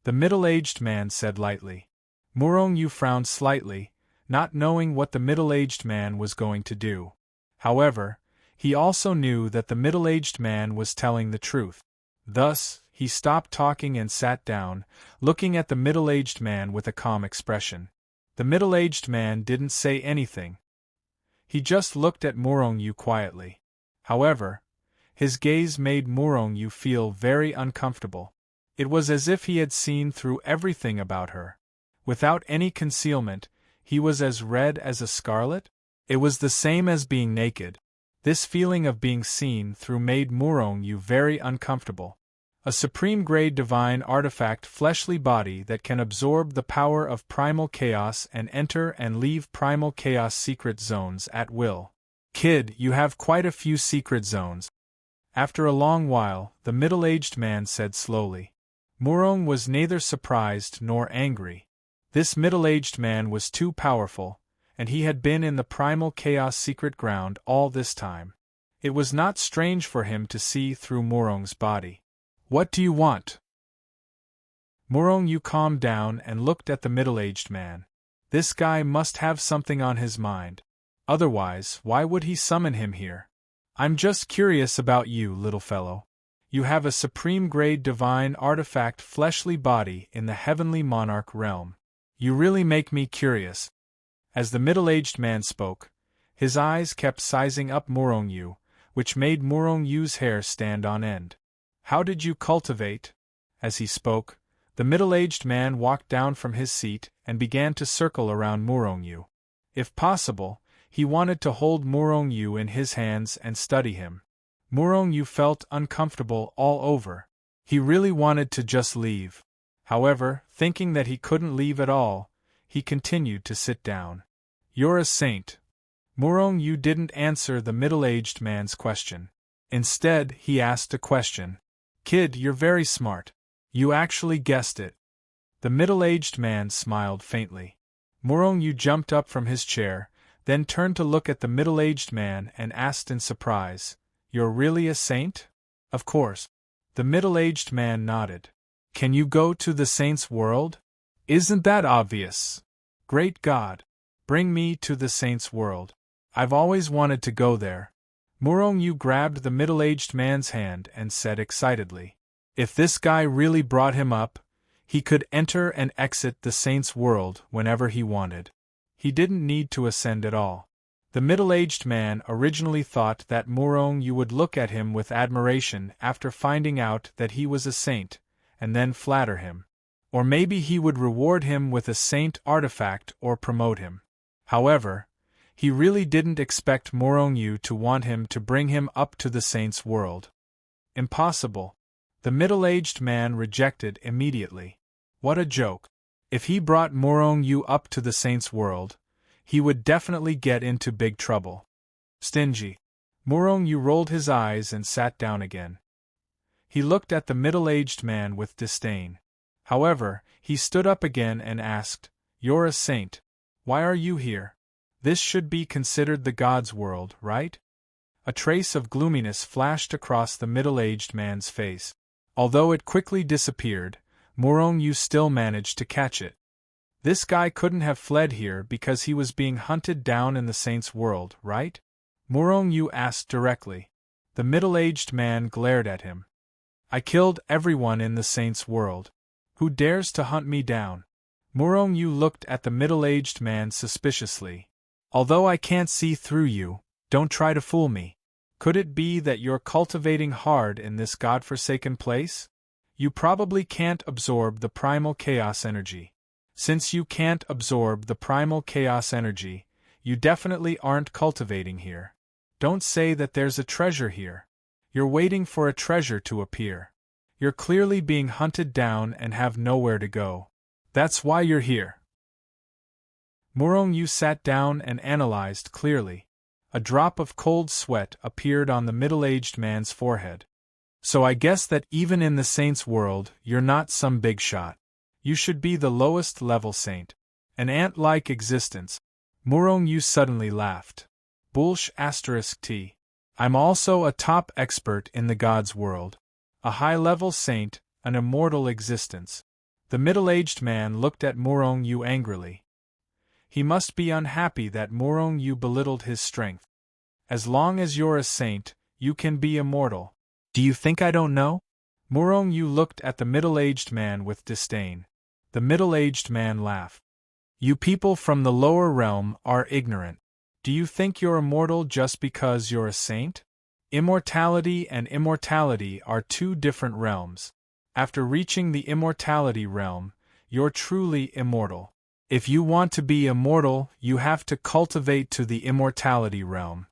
the middle-aged man said lightly. Murong-Yu frowned slightly, not knowing what the middle-aged man was going to do. However, he also knew that the middle-aged man was telling the truth. Thus, he stopped talking and sat down, looking at the middle-aged man with a calm expression. The middle-aged man didn't say anything. He just looked at Murong-Yu quietly. However, his gaze made Murong-Yu feel very uncomfortable. It was as if he had seen through everything about her. Without any concealment, he was as red as a scarlet. It was the same as being naked. This feeling of being seen through made Murong-Yu very uncomfortable. A supreme-grade divine artifact fleshly body that can absorb the power of primal chaos and enter and leave primal chaos secret zones at will. Kid, you have quite a few secret zones. After a long while, the middle-aged man said slowly. Murong was neither surprised nor angry. This middle-aged man was too powerful, and he had been in the primal chaos secret ground all this time. It was not strange for him to see through Murong's body. What do you want? Murong Yu calmed down and looked at the middle-aged man. This guy must have something on his mind. Otherwise, why would he summon him here? I'm just curious about you, little fellow. You have a supreme-grade divine artifact fleshly body in the heavenly monarch realm. You really make me curious. As the middle-aged man spoke, his eyes kept sizing up Murong Yu, which made Murong Yu's hair stand on end. How did you cultivate? As he spoke, the middle-aged man walked down from his seat and began to circle around Murong Yu. If possible, he wanted to hold Murong Yu in his hands and study him. Murong Yu felt uncomfortable all over. He really wanted to just leave. However, thinking that he couldn't leave at all, he continued to sit down. You're a saint. Murong Yu didn't answer the middle-aged man's question. Instead, he asked a question. Kid, you're very smart. You actually guessed it. The middle-aged man smiled faintly. Murong Yu jumped up from his chair, then turned to look at the middle-aged man and asked in surprise, You're really a saint? Of course. The middle-aged man nodded. Can you go to the saint's world? Isn't that obvious? Great God! Bring me to the saint's world. I've always wanted to go there. Murong Yu grabbed the middle-aged man's hand and said excitedly, if this guy really brought him up, he could enter and exit the saint's world whenever he wanted. He didn't need to ascend at all. The middle-aged man originally thought that Murong Yu would look at him with admiration after finding out that he was a saint, and then flatter him. Or maybe he would reward him with a saint artifact or promote him. However, he really didn't expect Murong Yu to want him to bring him up to the saint's world. Impossible. The middle-aged man rejected immediately. What a joke. If he brought Murong Yu up to the saint's world, he would definitely get into big trouble. Stingy. Murong Yu rolled his eyes and sat down again. He looked at the middle-aged man with disdain. However, he stood up again and asked, You're a saint. Why are you here? This should be considered the god's world, right? A trace of gloominess flashed across the middle-aged man's face. Although it quickly disappeared, Murong Yu still managed to catch it. This guy couldn't have fled here because he was being hunted down in the saint's world, right? Murong Yu asked directly. The middle-aged man glared at him. I killed everyone in the saint's world. Who dares to hunt me down? Murong Yu looked at the middle-aged man suspiciously. Although I can't see through you, don't try to fool me. Could it be that you're cultivating hard in this godforsaken place? You probably can't absorb the primal chaos energy. Since you can't absorb the primal chaos energy, you definitely aren't cultivating here. Don't say that there's a treasure here. You're waiting for a treasure to appear. You're clearly being hunted down and have nowhere to go. That's why you're here. Murong Yu sat down and analyzed clearly. A drop of cold sweat appeared on the middle-aged man's forehead. So I guess that even in the saint's world, you're not some big shot. You should be the lowest level saint. An ant-like existence. Murong Yu suddenly laughed. Bullsh *T. I'm also a top expert in the god's world. A high-level saint, an immortal existence. The middle-aged man looked at Murong Yu angrily. He must be unhappy that Murong Yu belittled his strength. As long as you're a saint, you can be immortal. Do you think I don't know? Murong Yu looked at the middle-aged man with disdain. The middle-aged man laughed. You people from the lower realm are ignorant. Do you think you're immortal just because you're a saint? Immortality and immortality are two different realms. After reaching the immortality realm, you're truly immortal. If you want to be immortal, you have to cultivate to the immortality realm.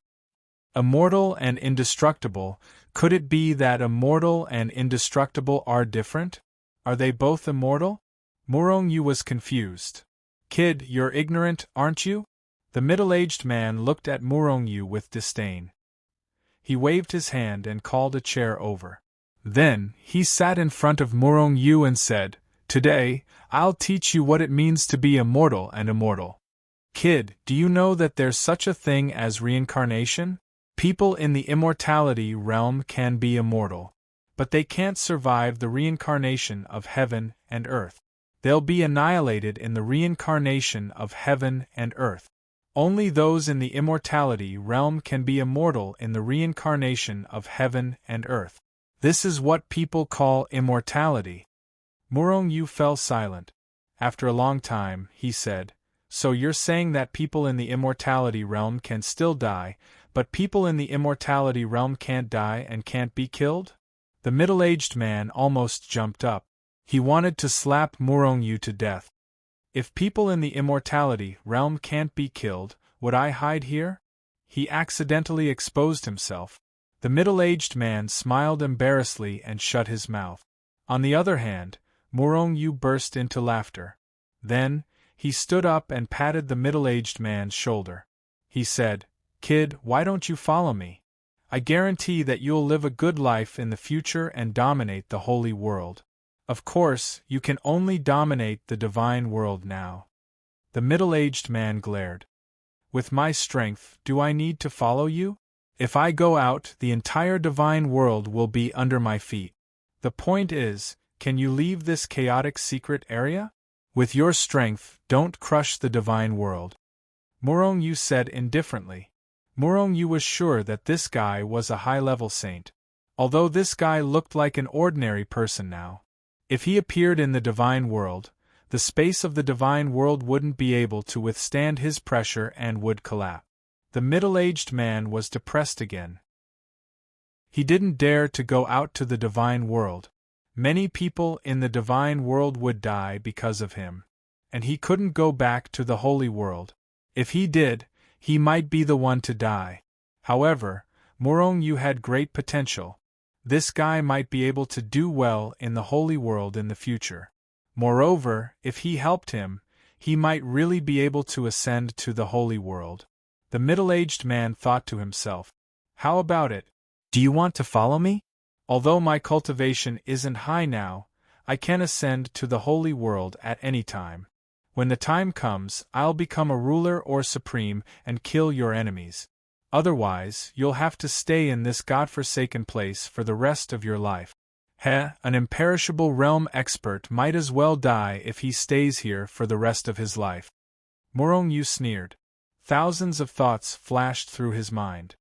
Immortal and indestructible, could it be that immortal and indestructible are different? Are they both immortal? Murong Yu was confused. Kid, you're ignorant, aren't you? The middle-aged man looked at Murong Yu with disdain. He waved his hand and called a chair over. Then, he sat in front of Murong Yu and said, "Today, I'll teach you what it means to be immortal and immortal. Kid, do you know that there's such a thing as reincarnation? People in the immortality realm can be immortal, but they can't survive the reincarnation of heaven and earth. They'll be annihilated in the reincarnation of heaven and earth. Only those in the immortality realm can be immortal in the reincarnation of heaven and earth. This is what people call immortality." Murong Yu fell silent. After a long time, he said, "So you're saying that people in the immortality realm can still die, but people in the immortality realm can't die and can't be killed?" The middle-aged man almost jumped up. He wanted to slap Murong Yu to death. "If people in the immortality realm can't be killed, would I hide here?" He accidentally exposed himself. The middle-aged man smiled embarrassedly and shut his mouth. On the other hand, Murong Yu burst into laughter. Then, he stood up and patted the middle-aged man's shoulder. He said, "Kid, why don't you follow me? I guarantee that you'll live a good life in the future and dominate the holy world. Of course, you can only dominate the divine world now." The middle-aged man glared. "With my strength, do I need to follow you? If I go out, the entire divine world will be under my feet. The point is, can you leave this chaotic secret area? With your strength, don't crush the divine world." Murong Yu said indifferently. Murong Yu was sure that this guy was a high-level saint. Although this guy looked like an ordinary person now. If he appeared in the divine world, the space of the divine world wouldn't be able to withstand his pressure and would collapse. The middle-aged man was depressed again. He didn't dare to go out to the divine world. Many people in the divine world would die because of him. And he couldn't go back to the holy world. If he did, he might be the one to die. However, Murong Yu had great potential. This guy might be able to do well in the holy world in the future. Moreover, if he helped him, he might really be able to ascend to the holy world. The middle-aged man thought to himself, "How about it? Do you want to follow me? Although my cultivation isn't high now, I can ascend to the holy world at any time. When the time comes, I'll become a ruler or supreme and kill your enemies. Otherwise, you'll have to stay in this godforsaken place for the rest of your life." An imperishable realm expert might as well die if he stays here for the rest of his life. Murong Yu sneered. Thousands of thoughts flashed through his mind.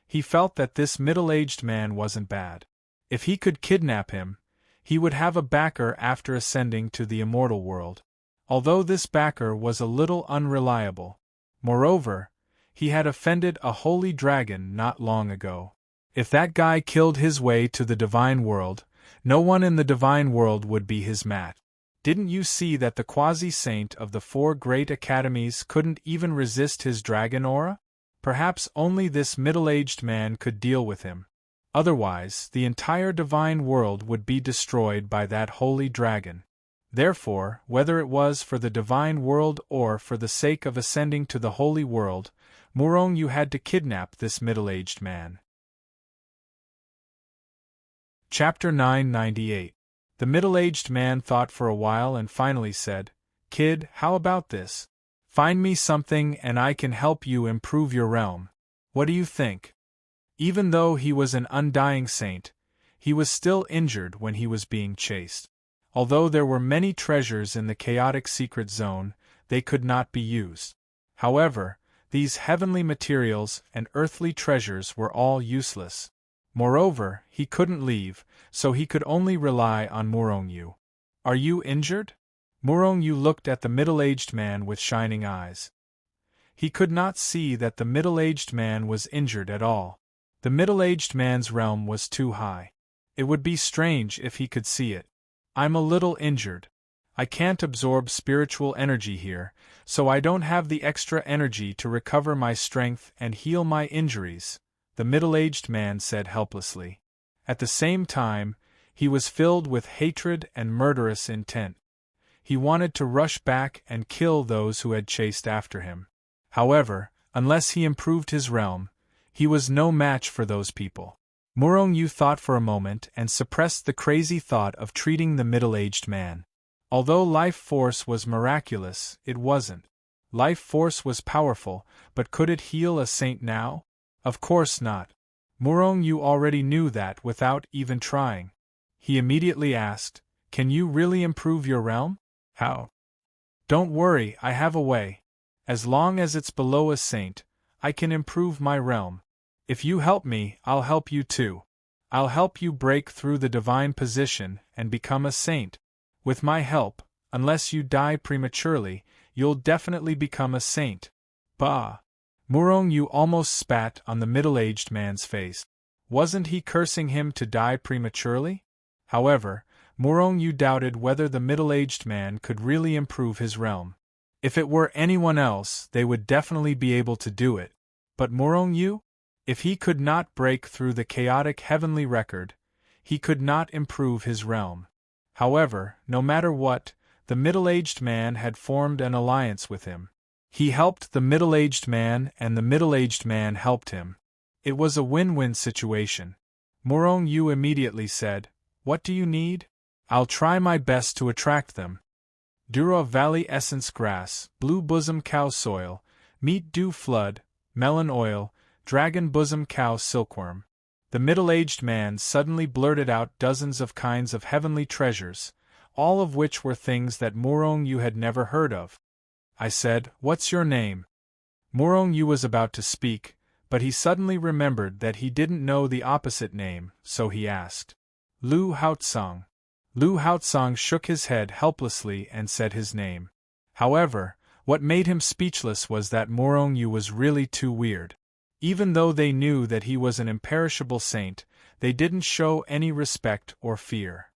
He felt that this middle-aged man wasn't bad. If he could kidnap him, he would have a backer after ascending to the immortal world. Although this backer was a little unreliable. Moreover, he had offended a holy dragon not long ago. If that guy killed his way to the divine world, no one in the divine world would be his match. Didn't you see that the quasi-saint of the 4 great academies couldn't even resist his dragon aura? Perhaps only this middle-aged man could deal with him. Otherwise, the entire divine world would be destroyed by that holy dragon. Therefore, whether it was for the divine world or for the sake of ascending to the holy world, Murong Yu had to kidnap this middle-aged man. Chapter 998. The middle-aged man thought for a while and finally said, "Kid, how about this? Find me something and I can help you improve your realm. What do you think?" Even though he was an undying saint, he was still injured when he was being chased. Although there were many treasures in the chaotic secret zone, they could not be used. However, these heavenly materials and earthly treasures were all useless. Moreover, he couldn't leave, so he could only rely on Murong Yu. "Are you injured?" Murong Yu looked at the middle-aged man with shining eyes. He could not see that the middle-aged man was injured at all. The middle-aged man's realm was too high. It would be strange if he could see it. "I'm a little injured. I can't absorb spiritual energy here, so I don't have the extra energy to recover my strength and heal my injuries, the middle-aged man said helplessly. At the same time, he was filled with hatred and murderous intent. He wanted to rush back and kill those who had chased after him. However, unless he improved his realm, he was no match for those people. Murong-yu thought for a moment and suppressed the crazy thought of treating the middle-aged man. Although life force was miraculous, it wasn't. Life force was powerful, but could it heal a saint now? Of course not. Murong-yu already knew that without even trying. He immediately asked, "Can you really improve your realm?" "How?" "Don't worry, I have a way. As long as it's below a saint, I can improve my realm. If you help me, I'll help you too. I'll help you break through the divine position and become a saint. With my help, unless you die prematurely, you'll definitely become a saint." "Bah!" Murong-yu almost spat on the middle-aged man's face. Wasn't he cursing him to die prematurely? However, Murong-yu doubted whether the middle-aged man could really improve his realm. If it were anyone else, they would definitely be able to do it. But Murong-yu? If he could not break through the chaotic heavenly record, he could not improve his realm. However, no matter what, the middle-aged man had formed an alliance with him. He helped the middle-aged man and the middle-aged man helped him. It was a win-win situation. Murong-yu immediately said, "What do you need?" "I'll try my best to attract them. Dura Valley essence grass, blue bosom cow soil, meat dew flood, melon oil, dragon bosom cow silkworm." The middle-aged man suddenly blurted out dozens of kinds of heavenly treasures, all of which were things that Murong-yu had never heard of. I said, "What's your name?" Murong-yu was about to speak, but he suddenly remembered that he didn't know the opposite name, so he asked. "Lu Haotsong." Lu Haotsong shook his head helplessly and said his name. However, what made him speechless was that Murong-yu was really too weird. Even though they knew that he was an imperishable saint, they didn't show any respect or fear.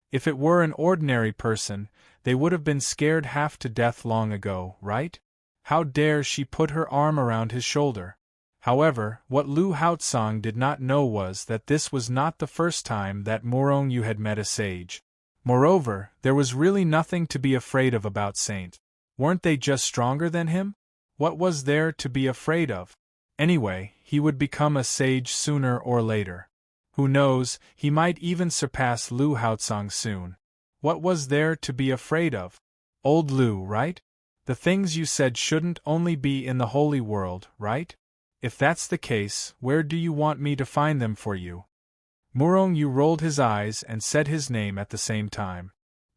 If it were an ordinary person, they would have been scared half to death long ago, right? How dare she put her arm around his shoulder? However, what Lu Haotsong did not know was that this was not the first time that Murong-yu had met a sage. Moreover, there was really nothing to be afraid of about saints. Weren't they just stronger than him? What was there to be afraid of? Anyway, he would become a sage sooner or later. Who knows, he might even surpass Lu Haotsong soon. What was there to be afraid of? Old Lu, right? The things you said shouldn't only be in the holy world, right? If that's the case, where do you want me to find them for you? Murong-yu rolled his eyes and said his name at the same time.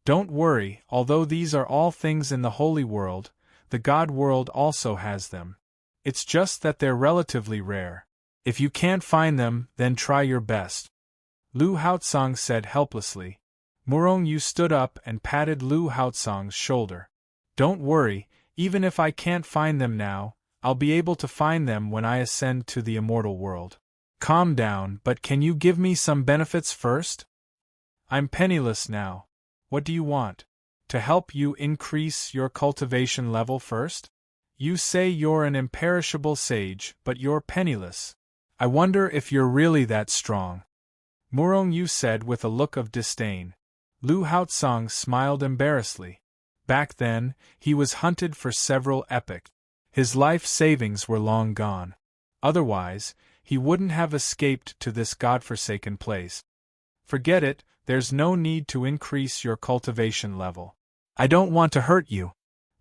Don't worry, although these are all things in the holy world, the God world also has them. It's just that they're relatively rare. If you can't find them, then try your best. Lu Haotsong said helplessly. Murong-yu stood up and patted Lu Haotsong's shoulder. Don't worry, even if I can't find them now, I'll be able to find them when I ascend to the immortal world. Calm down, but can you give me some benefits first? I'm penniless now. What do you want? To help you increase your cultivation level first? You say you're an imperishable sage, but you're penniless. I wonder if you're really that strong. Murong-yu said with a look of disdain. Lu Haotsong smiled embarrassedly. Back then, he was hunted for several epochs. His life savings were long gone. Otherwise, he wouldn't have escaped to this godforsaken place. Forget it, there's no need to increase your cultivation level. I don't want to hurt you.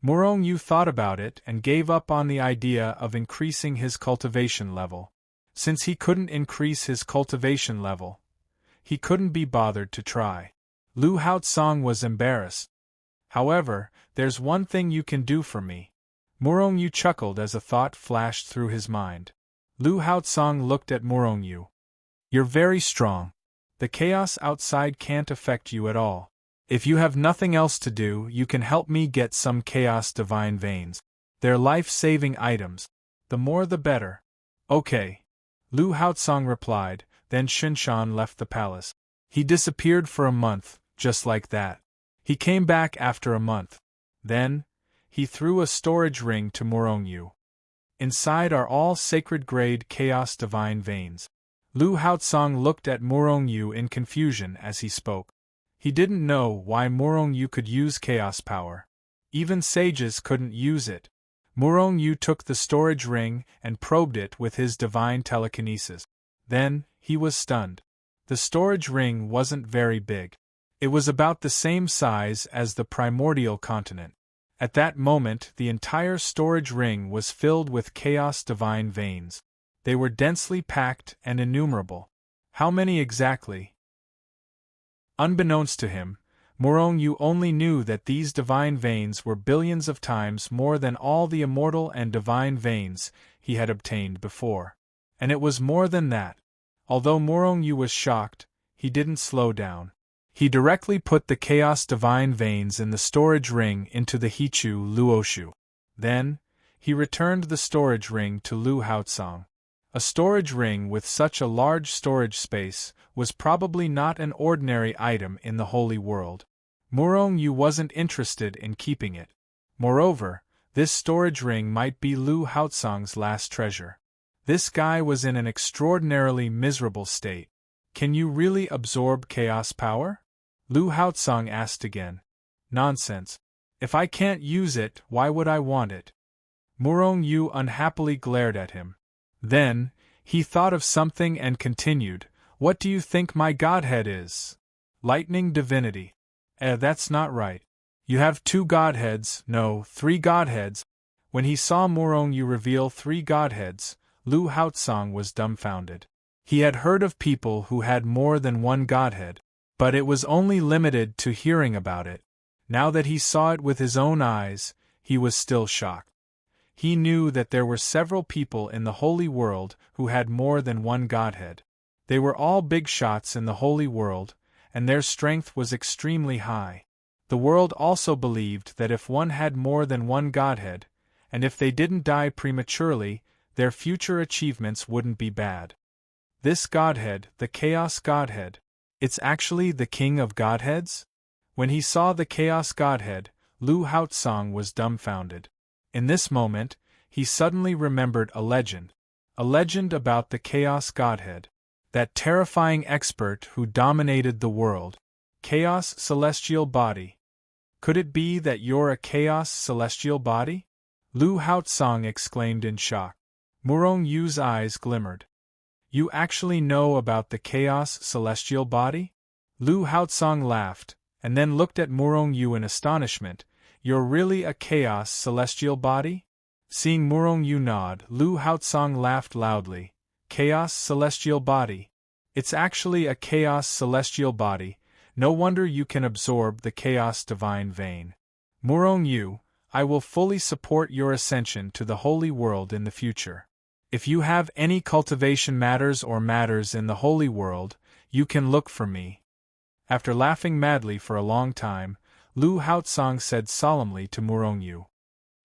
Murong-yu thought about it and gave up on the idea of increasing his cultivation level. Since he couldn't increase his cultivation level, he couldn't be bothered to try. Lu Haotsong was embarrassed. However, there's one thing you can do for me. Murong-yu chuckled as a thought flashed through his mind. Lu Haotsong looked at Murong-yu. You're very strong. The chaos outside can't affect you at all. If you have nothing else to do, you can help me get some chaos divine veins. They're life-saving items. The more the better. Okay. Lu Haotsong replied, then Shinshan left the palace. He disappeared for a month, just like that. He came back after a month. Then, he threw a storage ring to Morong Yu. Inside are all sacred-grade chaos divine veins. Lu Haotsong looked at Morong Yu in confusion as he spoke. He didn't know why Morong Yu could use chaos power. Even sages couldn't use it. Morong Yu took the storage ring and probed it with his divine telekinesis. Then, he was stunned. The storage ring wasn't very big. It was about the same size as the primordial continent. At that moment, the entire storage ring was filled with chaos divine veins. They were densely packed and innumerable. How many exactly? Unbeknownst to him, Morong Yu only knew that these divine veins were billions of times more than all the immortal and divine veins he had obtained before. And it was more than that. Although Morong Yu was shocked, he didn't slow down. He directly put the chaos divine veins in the storage ring into the Hichu Luoshu. Then, he returned the storage ring to Lu Haotsong. A storage ring with such a large storage space was probably not an ordinary item in the holy world. Morong Yu wasn't interested in keeping it. Moreover, this storage ring might be Lu Haotsong's last treasure. This guy was in an extraordinarily miserable state. Can you really absorb chaos power? Lu Haotsong asked again. Nonsense. If I can't use it, why would I want it? Morong Yu unhappily glared at him. Then, he thought of something and continued, What do you think my godhead is? Lightning divinity. That's not right. You have 2 godheads, no, 3 godheads. When he saw Morong Yu reveal 3 godheads, Lu Haotsong was dumbfounded. He had heard of people who had more than 1 godhead, but it was only limited to hearing about it. Now that he saw it with his own eyes, he was still shocked. He knew that there were several people in the holy world who had more than 1 godhead. They were all big shots in the holy world, and their strength was extremely high. The world also believed that if one had more than 1 godhead, and if they didn't die prematurely, their future achievements wouldn't be bad. This godhead, the Chaos Godhead, it's actually the king of godheads? When he saw the Chaos Godhead, Lu Haotsong was dumbfounded. In this moment, he suddenly remembered a legend about the Chaos Godhead, that terrifying expert who dominated the world. Chaos Celestial Body. Could it be that you're a Chaos Celestial Body? Lu Haotsong exclaimed in shock. Morong Yu's eyes glimmered. You actually know about the Chaos Celestial Body? Lu Haotsong laughed, and then looked at Morong Yu in astonishment. You're really a Chaos Celestial Body? Seeing Morong Yu nod, Lu Haotsong laughed loudly. Chaos Celestial Body. It's actually a Chaos Celestial Body. No wonder you can absorb the Chaos Divine Vein. Morong Yu, I will fully support your ascension to the holy world in the future. If you have any cultivation matters or matters in the holy world, you can look for me. After laughing madly for a long time, Lu Haotsong said solemnly to Morong Yu.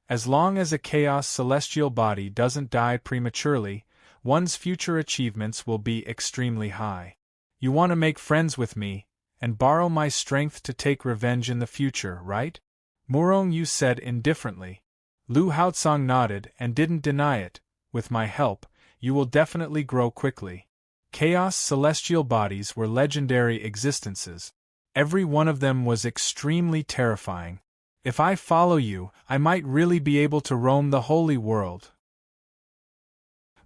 As long as a Chaos Celestial Body doesn't die prematurely, one's future achievements will be extremely high. You want to make friends with me, and borrow my strength to take revenge in the future, right? Morong Yu said indifferently. Lu Haotsong nodded and didn't deny it. With my help, you will definitely grow quickly. Chaos Celestial Bodies were legendary existences. Every one of them was extremely terrifying. If I follow you, I might really be able to roam the holy world.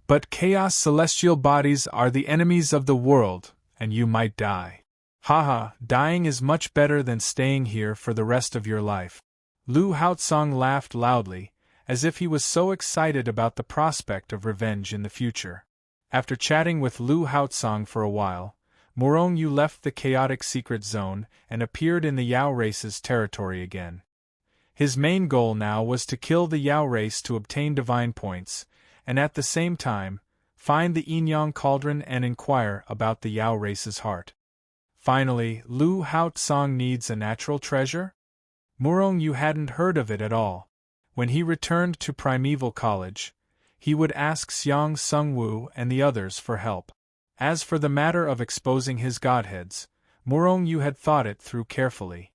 But Chaos Celestial Bodies are the enemies of the world, and you might die. Haha, dying is much better than staying here for the rest of your life. Lu Haotsong laughed loudly, as if he was so excited about the prospect of revenge in the future. After chatting with Lu Haotsong for a while, Morong Yu left the chaotic secret zone and appeared in the Yao race's territory again. His main goal now was to kill the Yao race to obtain divine points, and at the same time, find the Yin-Yang cauldron and inquire about the Yao race's heart. Finally, Lu Haotsong needs a natural treasure? Morong Yu hadn't heard of it at all. When he returned to Primeval College, he would ask Xiang Sungwu and the others for help. As for the matter of exposing his godheads, Morong Yu had thought it through carefully.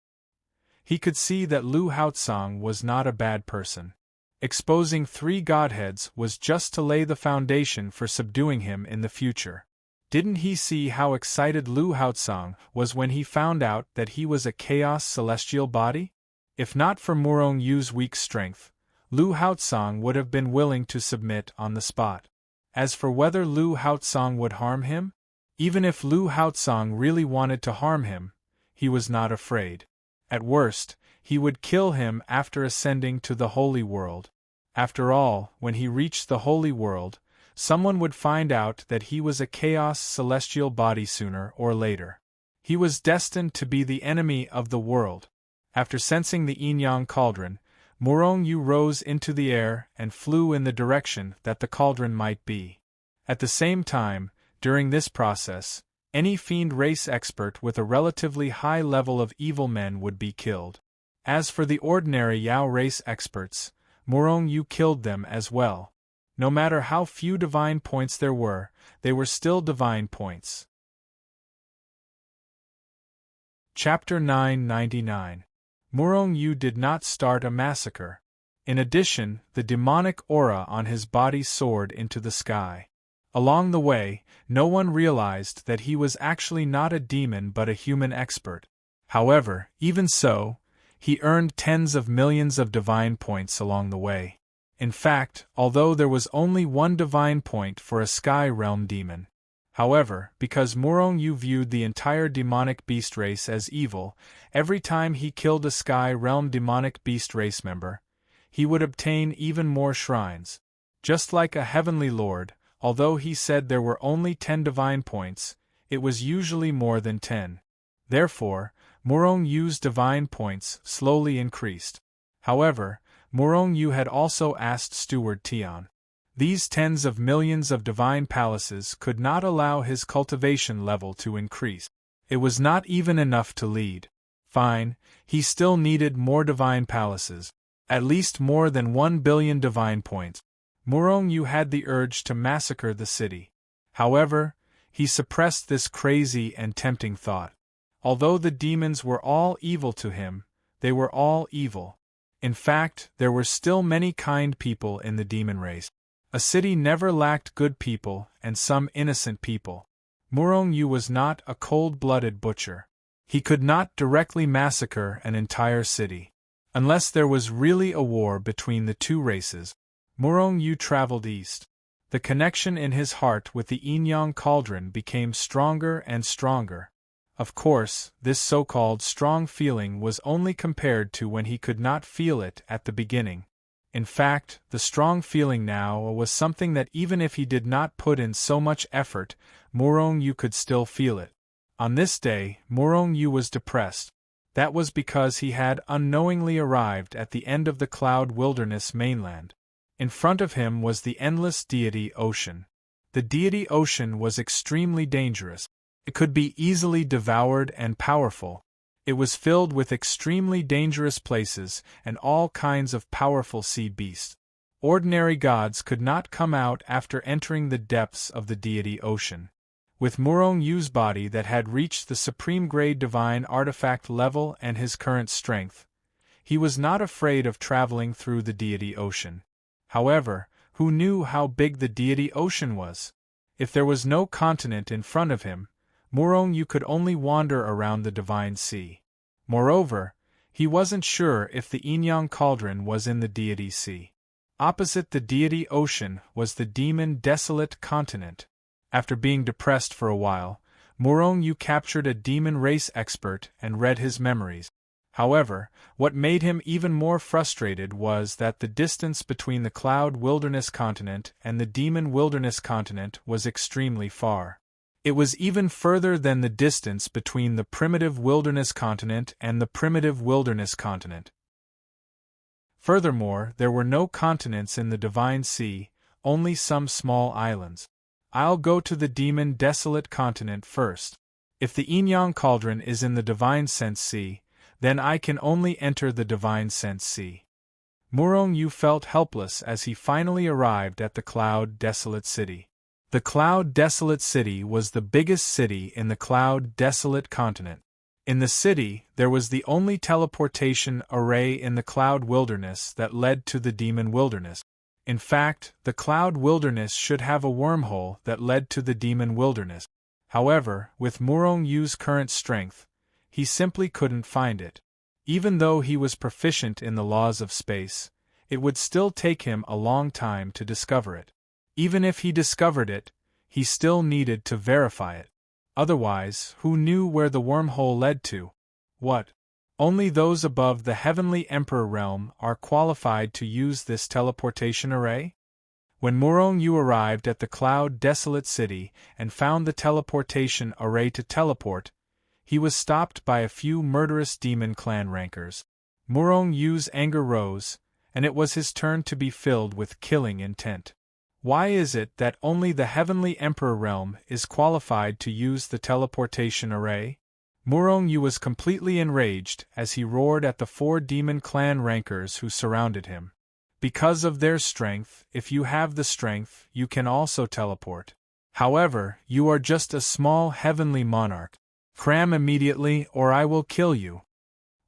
he could see that Lu Haotsang was not a bad person. Exposing 3 godheads was just to lay the foundation for subduing him in the future. Didn't he see how excited Lu Haotsang was when he found out that he was a chaos celestial body? If not for Murong Yu's weak strength, Lu Haotsang would have been willing to submit on the spot. As for whether Lu Haotsang would harm him, even if Lu Haotsang really wanted to harm him, he was not afraid. At worst, he would kill him after ascending to the Holy World. After all, when he reached the Holy World, someone would find out that he was a chaos celestial body sooner or later. He was destined to be the enemy of the world. After sensing the yin-yang cauldron, Murong Yu rose into the air and flew in the direction that the cauldron might be. At the same time, during this process, any fiend race expert with a relatively high level of evil men would be killed. As for the ordinary Yao race experts, Murong Yu killed them as well. No matter how few divine points there were, they were still divine points. Chapter 999. Murong Yu did not start a massacre. In addition, the demonic aura on his body soared into the sky. Along the way, no one realized that he was actually not a demon but a human expert. However, even so, he earned tens of millions of divine points along the way. In fact, although there was only 1 divine point for a sky realm demon. However, because Murong Yu viewed the entire demonic beast race as evil, every time he killed a sky realm demonic beast race member, he would obtain even more shrines. Just like a heavenly lord, although he said there were only 10 divine points, it was usually more than 10. Therefore, Murong Yu's divine points slowly increased. However, Murong Yu had also asked Steward Tian. These tens of millions of divine palaces could not allow his cultivation level to increase. It was not even enough to lead. Fine, he still needed more divine palaces, at least more than 1 billion divine points. Murong Yu had the urge to massacre the city. However, he suppressed this crazy and tempting thought. Although the demons were all evil to him, they were all evil. In fact, there were still many kind people in the demon race. A city never lacked good people and some innocent people. Murong Yu was not a cold-blooded butcher. He could not directly massacre an entire city. Unless there was really a war between the 2 races. Murong Yu traveled east. The connection in his heart with the yin-yang cauldron became stronger and stronger. Of course, this so-called strong feeling was only compared to when he could not feel it at the beginning. In fact, the strong feeling now was something that even if he did not put in so much effort, Murong Yu could still feel it. On this day, Murong Yu was depressed. That was because he had unknowingly arrived at the end of the Cloud Wilderness mainland. In front of him was the endless deity ocean. The deity ocean was extremely dangerous. It could be easily devoured and powerful. It was filled with extremely dangerous places and all kinds of powerful sea beasts. Ordinary gods could not come out after entering the depths of the deity ocean. With Murong Yu's body that had reached the supreme grade divine artifact level and his current strength, he was not afraid of traveling through the deity ocean. However, who knew how big the deity ocean was? If there was no continent in front of him, Murong Yu could only wander around the divine sea. Moreover, he wasn't sure if the yin-yang cauldron was in the deity sea. Opposite the deity ocean was the demon desolate continent. After being depressed for a while, Murong Yu captured a demon race expert and read his memories. However, what made him even more frustrated was that the distance between the Cloud Wilderness continent and the Demon Wilderness continent was extremely far. It was even further than the distance between the Primitive Wilderness continent and the Primitive Wilderness continent. Furthermore, there were no continents in the Divine Sea, only some small islands. I'll go to the Demon Desolate continent first. If the yin-yang cauldron is in the Divine Sense Sea, then I can only enter the Divine Sense Sea. Murong Yu felt helpless as he finally arrived at the Cloud Desolate City. The Cloud Desolate City was the biggest city in the Cloud Desolate continent. In the city, there was the only teleportation array in the Cloud Wilderness that led to the Demon Wilderness. In fact, the Cloud Wilderness should have a wormhole that led to the Demon Wilderness. However, with Murong Yu's current strength, he simply couldn't find it. Even though he was proficient in the laws of space, it would still take him a long time to discover it. Even if he discovered it, he still needed to verify it. Otherwise, who knew where the wormhole led to? What? Only those above the Heavenly Emperor realm are qualified to use this teleportation array? When Murong Yu arrived at the Cloud Desolate City and found the teleportation array to teleport, he was stopped by a few murderous demon clan rankers. Murong Yu's anger rose, and it was his turn to be filled with killing intent. Why is it that only the Heavenly Emperor realm is qualified to use the teleportation array? Murong Yu was completely enraged as he roared at the 4 demon clan rankers who surrounded him. Because of their strength, if you have the strength, you can also teleport. However, you are just a small heavenly monarch. Cram immediately or I will kill you.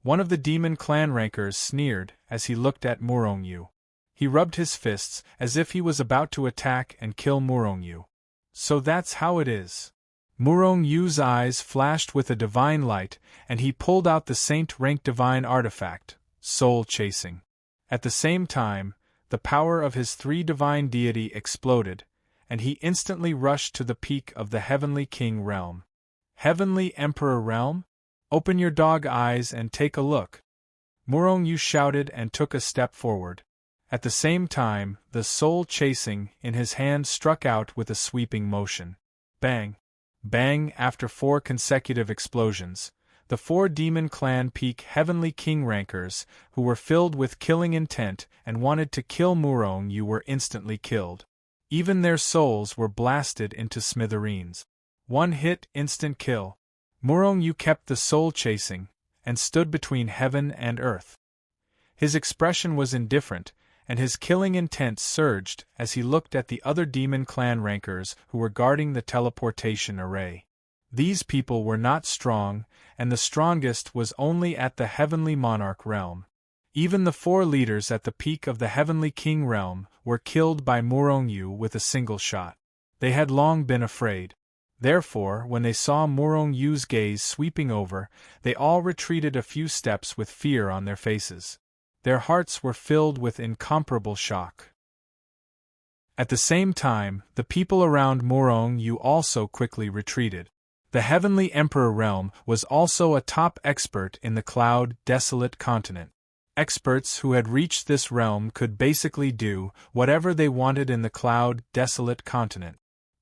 One of the demon clan rankers sneered as he looked at Murong Yu. He rubbed his fists as if he was about to attack and kill Murong Yu. So that's how it is. Murong Yu's eyes flashed with a divine light, and he pulled out the saint-rank divine artifact, soul chasing. At the same time, the power of his 3 divine deity exploded, and he instantly rushed to the peak of the Heavenly King realm. Heavenly Emperor realm? Open your dog eyes and take a look. Murong Yu shouted and took a step forward. At the same time, the soul chasing in his hand struck out with a sweeping motion. Bang! Bang! After 4 consecutive explosions, the 4 demon clan peak Heavenly King rankers, who were filled with killing intent and wanted to kill Murong Yu, were instantly killed. Even their souls were blasted into smithereens. 1 hit, instant kill. Murong Yu kept the soul chasing, and stood between heaven and earth. His expression was indifferent, and his killing intent surged as he looked at the other demon clan rankers who were guarding the teleportation array. These people were not strong, and the strongest was only at the Heavenly Monarch realm. Even the 4 leaders at the peak of the Heavenly King realm were killed by Murong Yu with a single shot. They had long been afraid. Therefore, when they saw Murong Yu's gaze sweeping over, they all retreated a few steps with fear on their faces. Their hearts were filled with incomparable shock. At the same time, the people around Murong Yu also quickly retreated. The Heavenly Emperor realm was also a top expert in the Cloud Desolate continent. Experts who had reached this realm could basically do whatever they wanted in the Cloud Desolate continent.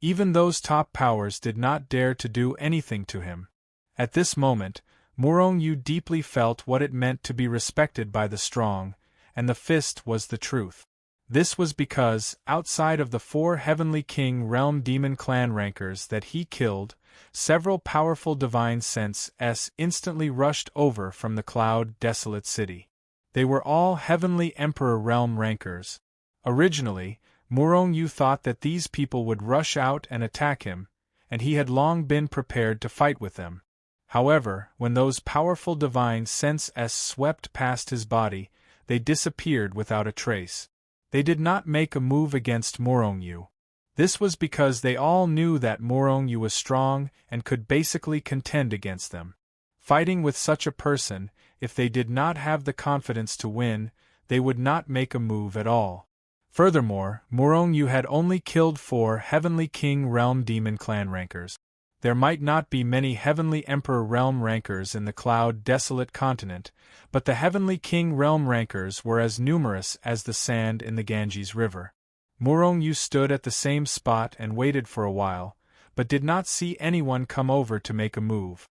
Even those top powers did not dare to do anything to him. At this moment, Murong Yu deeply felt what it meant to be respected by the strong, and the fist was the truth. This was because, outside of the 4 Heavenly King realm demon clan rankers that he killed, several powerful divine senses instantly rushed over from the Cloud Desolate City. They were all Heavenly Emperor realm rankers. Originally, Murong Yu thought that these people would rush out and attack him, and he had long been prepared to fight with them. However, when those powerful divine senses swept past his body, they disappeared without a trace. They did not make a move against Murong Yu. This was because they all knew that Murong Yu was strong and could basically contend against them. Fighting with such a person, if they did not have the confidence to win, they would not make a move at all. Furthermore, Murong Yu had only killed 4 Heavenly King realm demon clan rankers. There might not be many Heavenly Emperor realm rankers in the Cloud Desolate continent, but the Heavenly King realm rankers were as numerous as the sand in the Ganges River. Murong Yu stood at the same spot and waited for a while, but did not see anyone come over to make a move.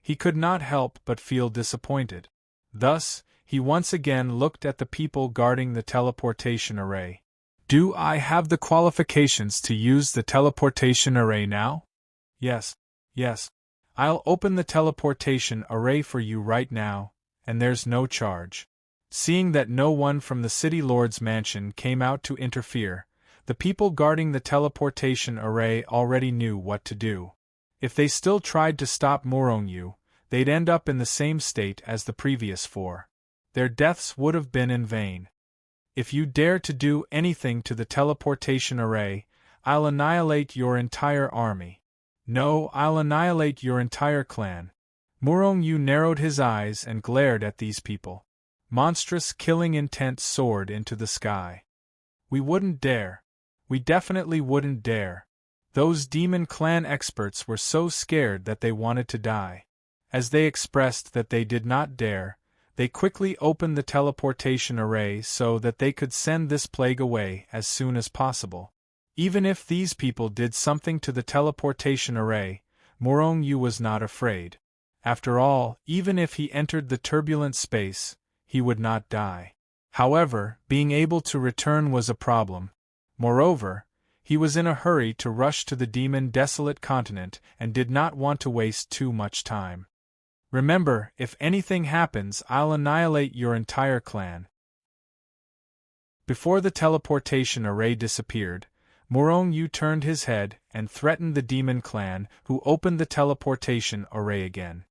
He could not help but feel disappointed. Thus, he once again looked at the people guarding the teleportation array. Do I have the qualifications to use the teleportation array now? Yes. I'll open the teleportation array for you right now, and there's no charge. Seeing that no one from the City Lord's mansion came out to interfere, the people guarding the teleportation array already knew what to do. If they still tried to stop Murong Yu, they'd end up in the same state as the previous 4. Their deaths would have been in vain. If you dare to do anything to the teleportation array, I'll annihilate your entire army. No, I'll annihilate your entire clan. Murong Yu narrowed his eyes and glared at these people. Monstrous killing intent soared into the sky. We wouldn't dare. We definitely wouldn't dare. Those demon clan experts were so scared that they wanted to die. As they expressed that they did not dare, they quickly opened the teleportation array so that they could send this plague away as soon as possible. Even if these people did something to the teleportation array, Murong Yu was not afraid. After all, even if he entered the turbulent space, he would not die. However, being able to return was a problem. Moreover, he was in a hurry to rush to the demon desolate continent and did not want to waste too much time. Remember, if anything happens, I'll annihilate your entire clan. Before the teleportation array disappeared, Murong Yu turned his head and threatened the demon clan, who opened the teleportation array again.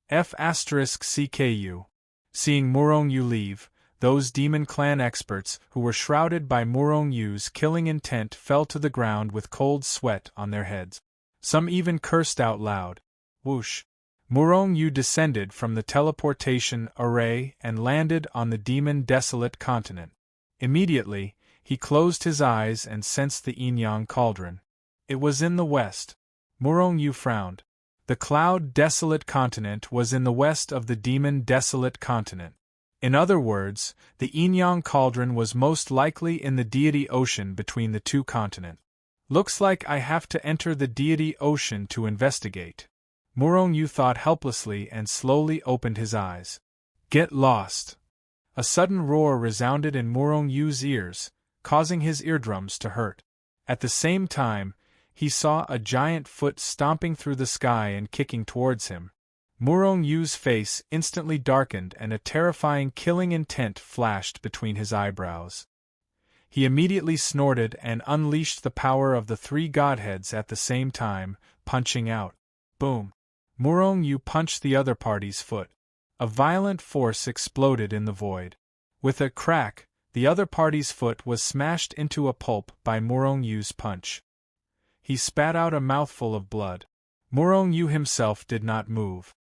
F***CKU. Seeing Murong Yu leave, those demon clan experts who were shrouded by Murong Yu's killing intent fell to the ground with cold sweat on their heads. Some even cursed out loud. Whoosh! Murong Yu descended from the teleportation array and landed on the demon desolate continent. Immediately, he closed his eyes and sensed the yin-yang cauldron. It was in the west. Murong Yu frowned. The cloud desolate continent was in the west of the demon desolate continent. In other words, the yin-yang cauldron was most likely in the deity ocean between the two continents. Looks like I have to enter the deity ocean to investigate. Murong Yu thought helplessly and slowly opened his eyes. Get lost! A sudden roar resounded in Murong Yu's ears, causing his eardrums to hurt. At the same time, he saw a giant foot stomping through the sky and kicking towards him. Murong Yu's face instantly darkened and a terrifying killing intent flashed between his eyebrows. He immediately snorted and unleashed the power of the 3 godheads at the same time, punching out. Boom! Murong Yu punched the other party's foot. A violent force exploded in the void. With a crack, the other party's foot was smashed into a pulp by Murong Yu's punch. He spat out a mouthful of blood. Murong Yu himself did not move.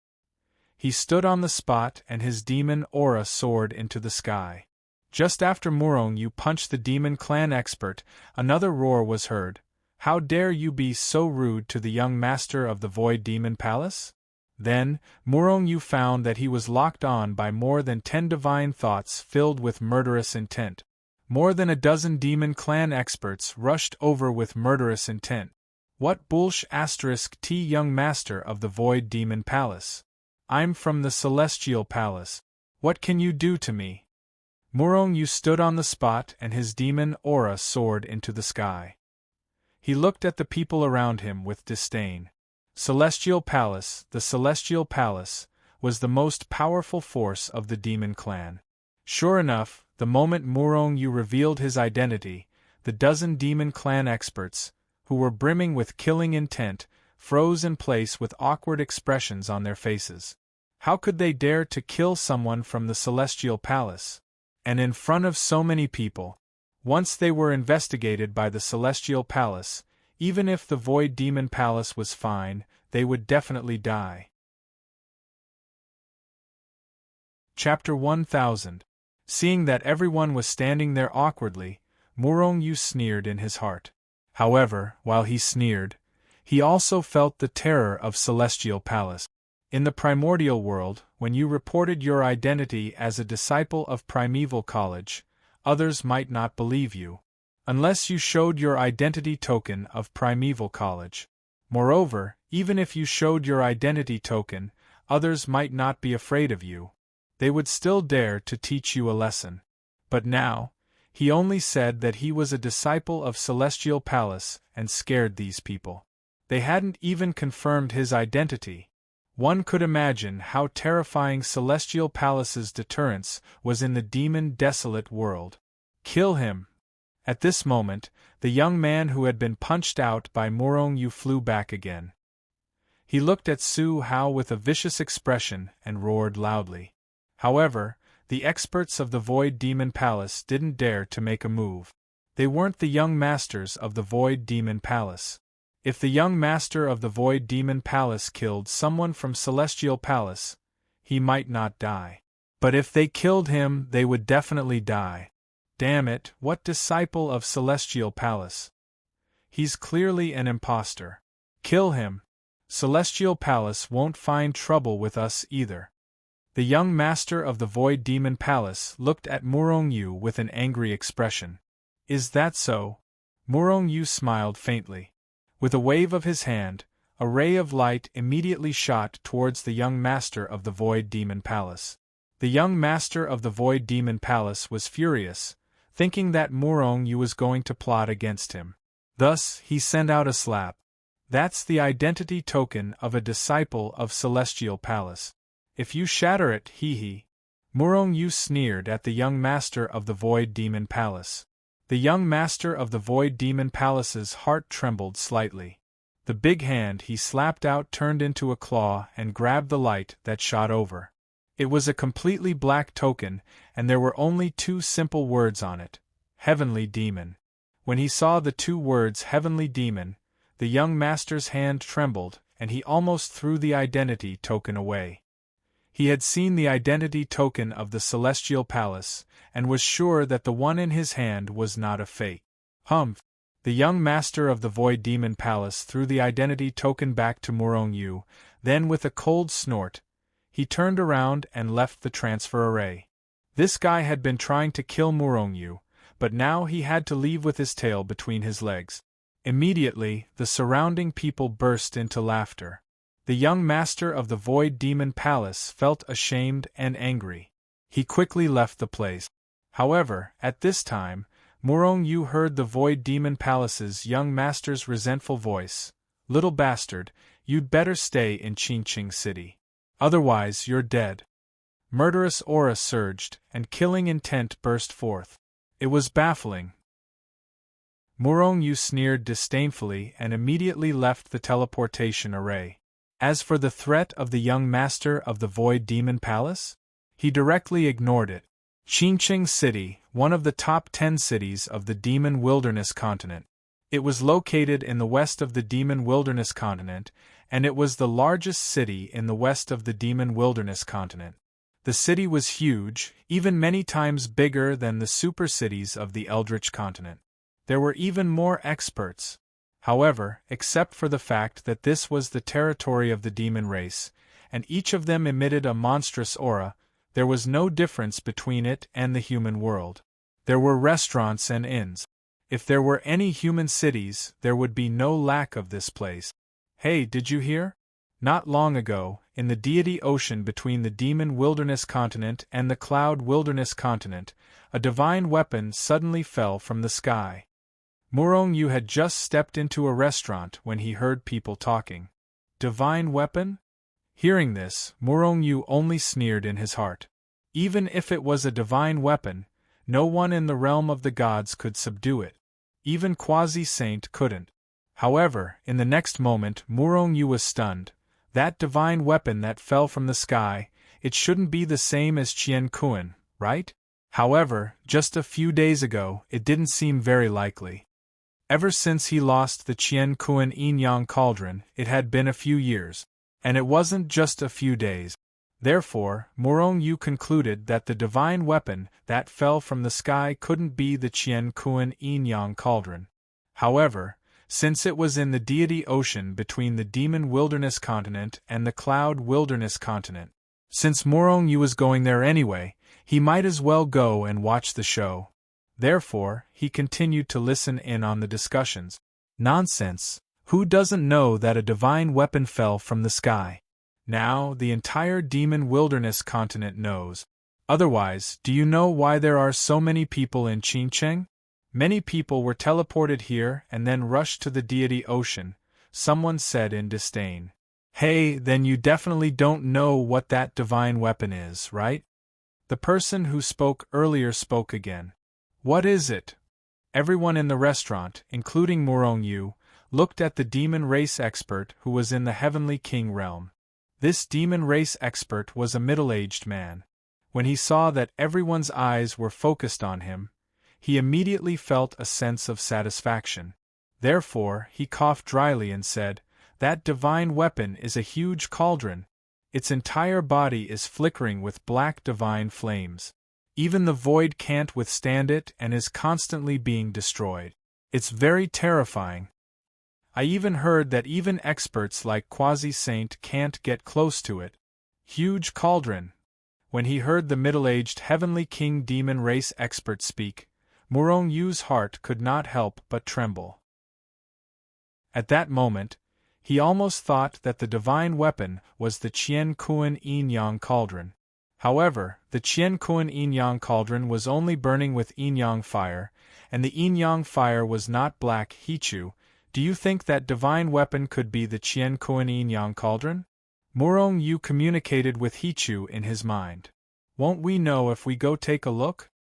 He stood on the spot and his demon aura soared into the sky. Just after Murong Yu punched the demon clan expert, another roar was heard. How dare you be so rude to the young master of the Void Demon Palace? Then, Murong Yu found that he was locked on by more than 10 divine thoughts filled with murderous intent. More than a dozen demon clan experts rushed over with murderous intent. What **T young master of the Void Demon Palace? I'm from the Celestial Palace. What can you do to me? Murong Yu stood on the spot and his demon aura soared into the sky. He looked at the people around him with disdain. Celestial Palace, the Celestial Palace, was the most powerful force of the demon clan. Sure enough, the moment Murong Yu revealed his identity, the dozen demon clan experts, who were brimming with killing intent, froze in place with awkward expressions on their faces. How could they dare to kill someone from the Celestial Palace? And in front of so many people. Once they were investigated by the Celestial Palace, even if the Void Demon Palace was fine, they would definitely die. Chapter 1000. Seeing that everyone was standing there awkwardly, Murong Yu sneered in his heart. However, while he sneered, he also felt the terror of Celestial Palace. In the primordial world, when you reported your identity as a disciple of Primeval College, others might not believe you, unless you showed your identity token of Primeval College. Moreover, even if you showed your identity token, others might not be afraid of you. They would still dare to teach you a lesson. But now, he only said that he was a disciple of Celestial Palace and scared these people. They hadn't even confirmed his identity. One could imagine how terrifying Celestial Palace's deterrence was in the demon desolate world. Kill him! At this moment, the young man who had been punched out by Murong Yu flew back again. He looked at Su Hao with a vicious expression and roared loudly. However, the experts of the Void Demon Palace didn't dare to make a move. They weren't the young masters of the Void Demon Palace. If the young master of the Void Demon Palace killed someone from Celestial Palace, he might not die. But if they killed him, they would definitely die. Damn it, what disciple of Celestial Palace? He's clearly an impostor. Kill him. Celestial Palace won't find trouble with us either. The young master of the Void Demon Palace looked at Murong Yu with an angry expression. Is that so? Murong Yu smiled faintly. With a wave of his hand, a ray of light immediately shot towards the young master of the Void Demon Palace. The young master of the Void Demon Palace was furious, thinking that Murong Yu was going to plot against him. Thus, he sent out a slap. That's the identity token of a disciple of Celestial Palace. If you shatter it, hee. Murong Yu sneered at the young master of the Void Demon Palace. The young master of the Void Demon Palace's heart trembled slightly. The big hand he slapped out turned into a claw and grabbed the light that shot over. It was a completely black token, and there were only two simple words on it: Heavenly Demon. When he saw the two words Heavenly Demon, the young master's hand trembled, and he almost threw the identity token away. He had seen the identity token of the Celestial Palace, and was sure that the one in his hand was not a fake. Humph! The young master of the Void Demon Palace threw the identity token back to Murong Yu, then with a cold snort, he turned around and left the transfer array. This guy had been trying to kill Murong Yu, but now he had to leave with his tail between his legs. Immediately, the surrounding people burst into laughter. The young master of the Void Demon Palace felt ashamed and angry. He quickly left the place. However, at this time, Murong Yu heard the Void Demon Palace's young master's resentful voice. Little bastard, you'd better stay in Qingqing City. Otherwise you're dead. Murderous aura surged, and killing intent burst forth. It was baffling. Murong Yu sneered disdainfully and immediately left the teleportation array. As for the threat of the young master of the Void Demon Palace, he directly ignored it. Qingqing City, one of the top 10 cities of the Demon Wilderness Continent. It was located in the west of the Demon Wilderness Continent, and it was the largest city in the west of the Demon Wilderness Continent. The city was huge, even many times bigger than the super cities of the Eldritch Continent. There were even more experts. However, except for the fact that this was the territory of the demon race, and each of them emitted a monstrous aura, there was no difference between it and the human world. There were restaurants and inns. If there were any human cities, there would be no lack of this place. Hey, did you hear? Not long ago, in the deity ocean between the Demon Wilderness Continent and the Cloud Wilderness Continent, a divine weapon suddenly fell from the sky. Murong Yu had just stepped into a restaurant when he heard people talking. Divine weapon? Hearing this, Murong Yu only sneered in his heart. Even if it was a divine weapon, no one in the realm of the gods could subdue it. Even Quasi-Saint couldn't. However, in the next moment Murong Yu was stunned. That divine weapon that fell from the sky, it shouldn't be the same as Qian Kuan, right? However, just a few days ago, it didn't seem very likely. Ever since he lost the Qian Kuan Yin-Yang Cauldron, it had been a few years. And it wasn't just a few days. Therefore, Murong Yu concluded that the divine weapon that fell from the sky couldn't be the Qian Kuan Yin-Yang Cauldron. However, since it was in the deity ocean between the Demon Wilderness Continent and the Cloud Wilderness Continent, since Murong Yu was going there anyway, he might as well go and watch the show. Therefore, he continued to listen in on the discussions. Nonsense! Who doesn't know that a divine weapon fell from the sky? Now, the entire Demon Wilderness Continent knows. Otherwise, do you know why there are so many people in Qingqing? Many people were teleported here and then rushed to the deity ocean, someone said in disdain. Hey, then you definitely don't know what that divine weapon is, right? The person who spoke earlier spoke again. What is it? Everyone in the restaurant, including Murong Yu, looked at the demon race expert who was in the Heavenly King realm. This demon race expert was a middle-aged man. When he saw that everyone's eyes were focused on him, he immediately felt a sense of satisfaction. Therefore, he coughed dryly and said, "That divine weapon is a huge cauldron. Its entire body is flickering with black divine flames. Even the void can't withstand it and is constantly being destroyed. It's very terrifying. I even heard that even experts like Quasi-Saint can't get close to it." Huge cauldron. When he heard the middle-aged Heavenly King demon race expert speak, Murong Yu's heart could not help but tremble. At that moment, he almost thought that the divine weapon was the Qian Kuan Yin Yang cauldron. However, the Qian Kuan Yin Yang cauldron was only burning with Yin Yang fire, and the Yin Yang fire was not black Hichu. Do you think that divine weapon could be the Qian Kuan Yin Yang cauldron? Murong Yu communicated with Hichu in his mind. "Won't we know if we go take a look?"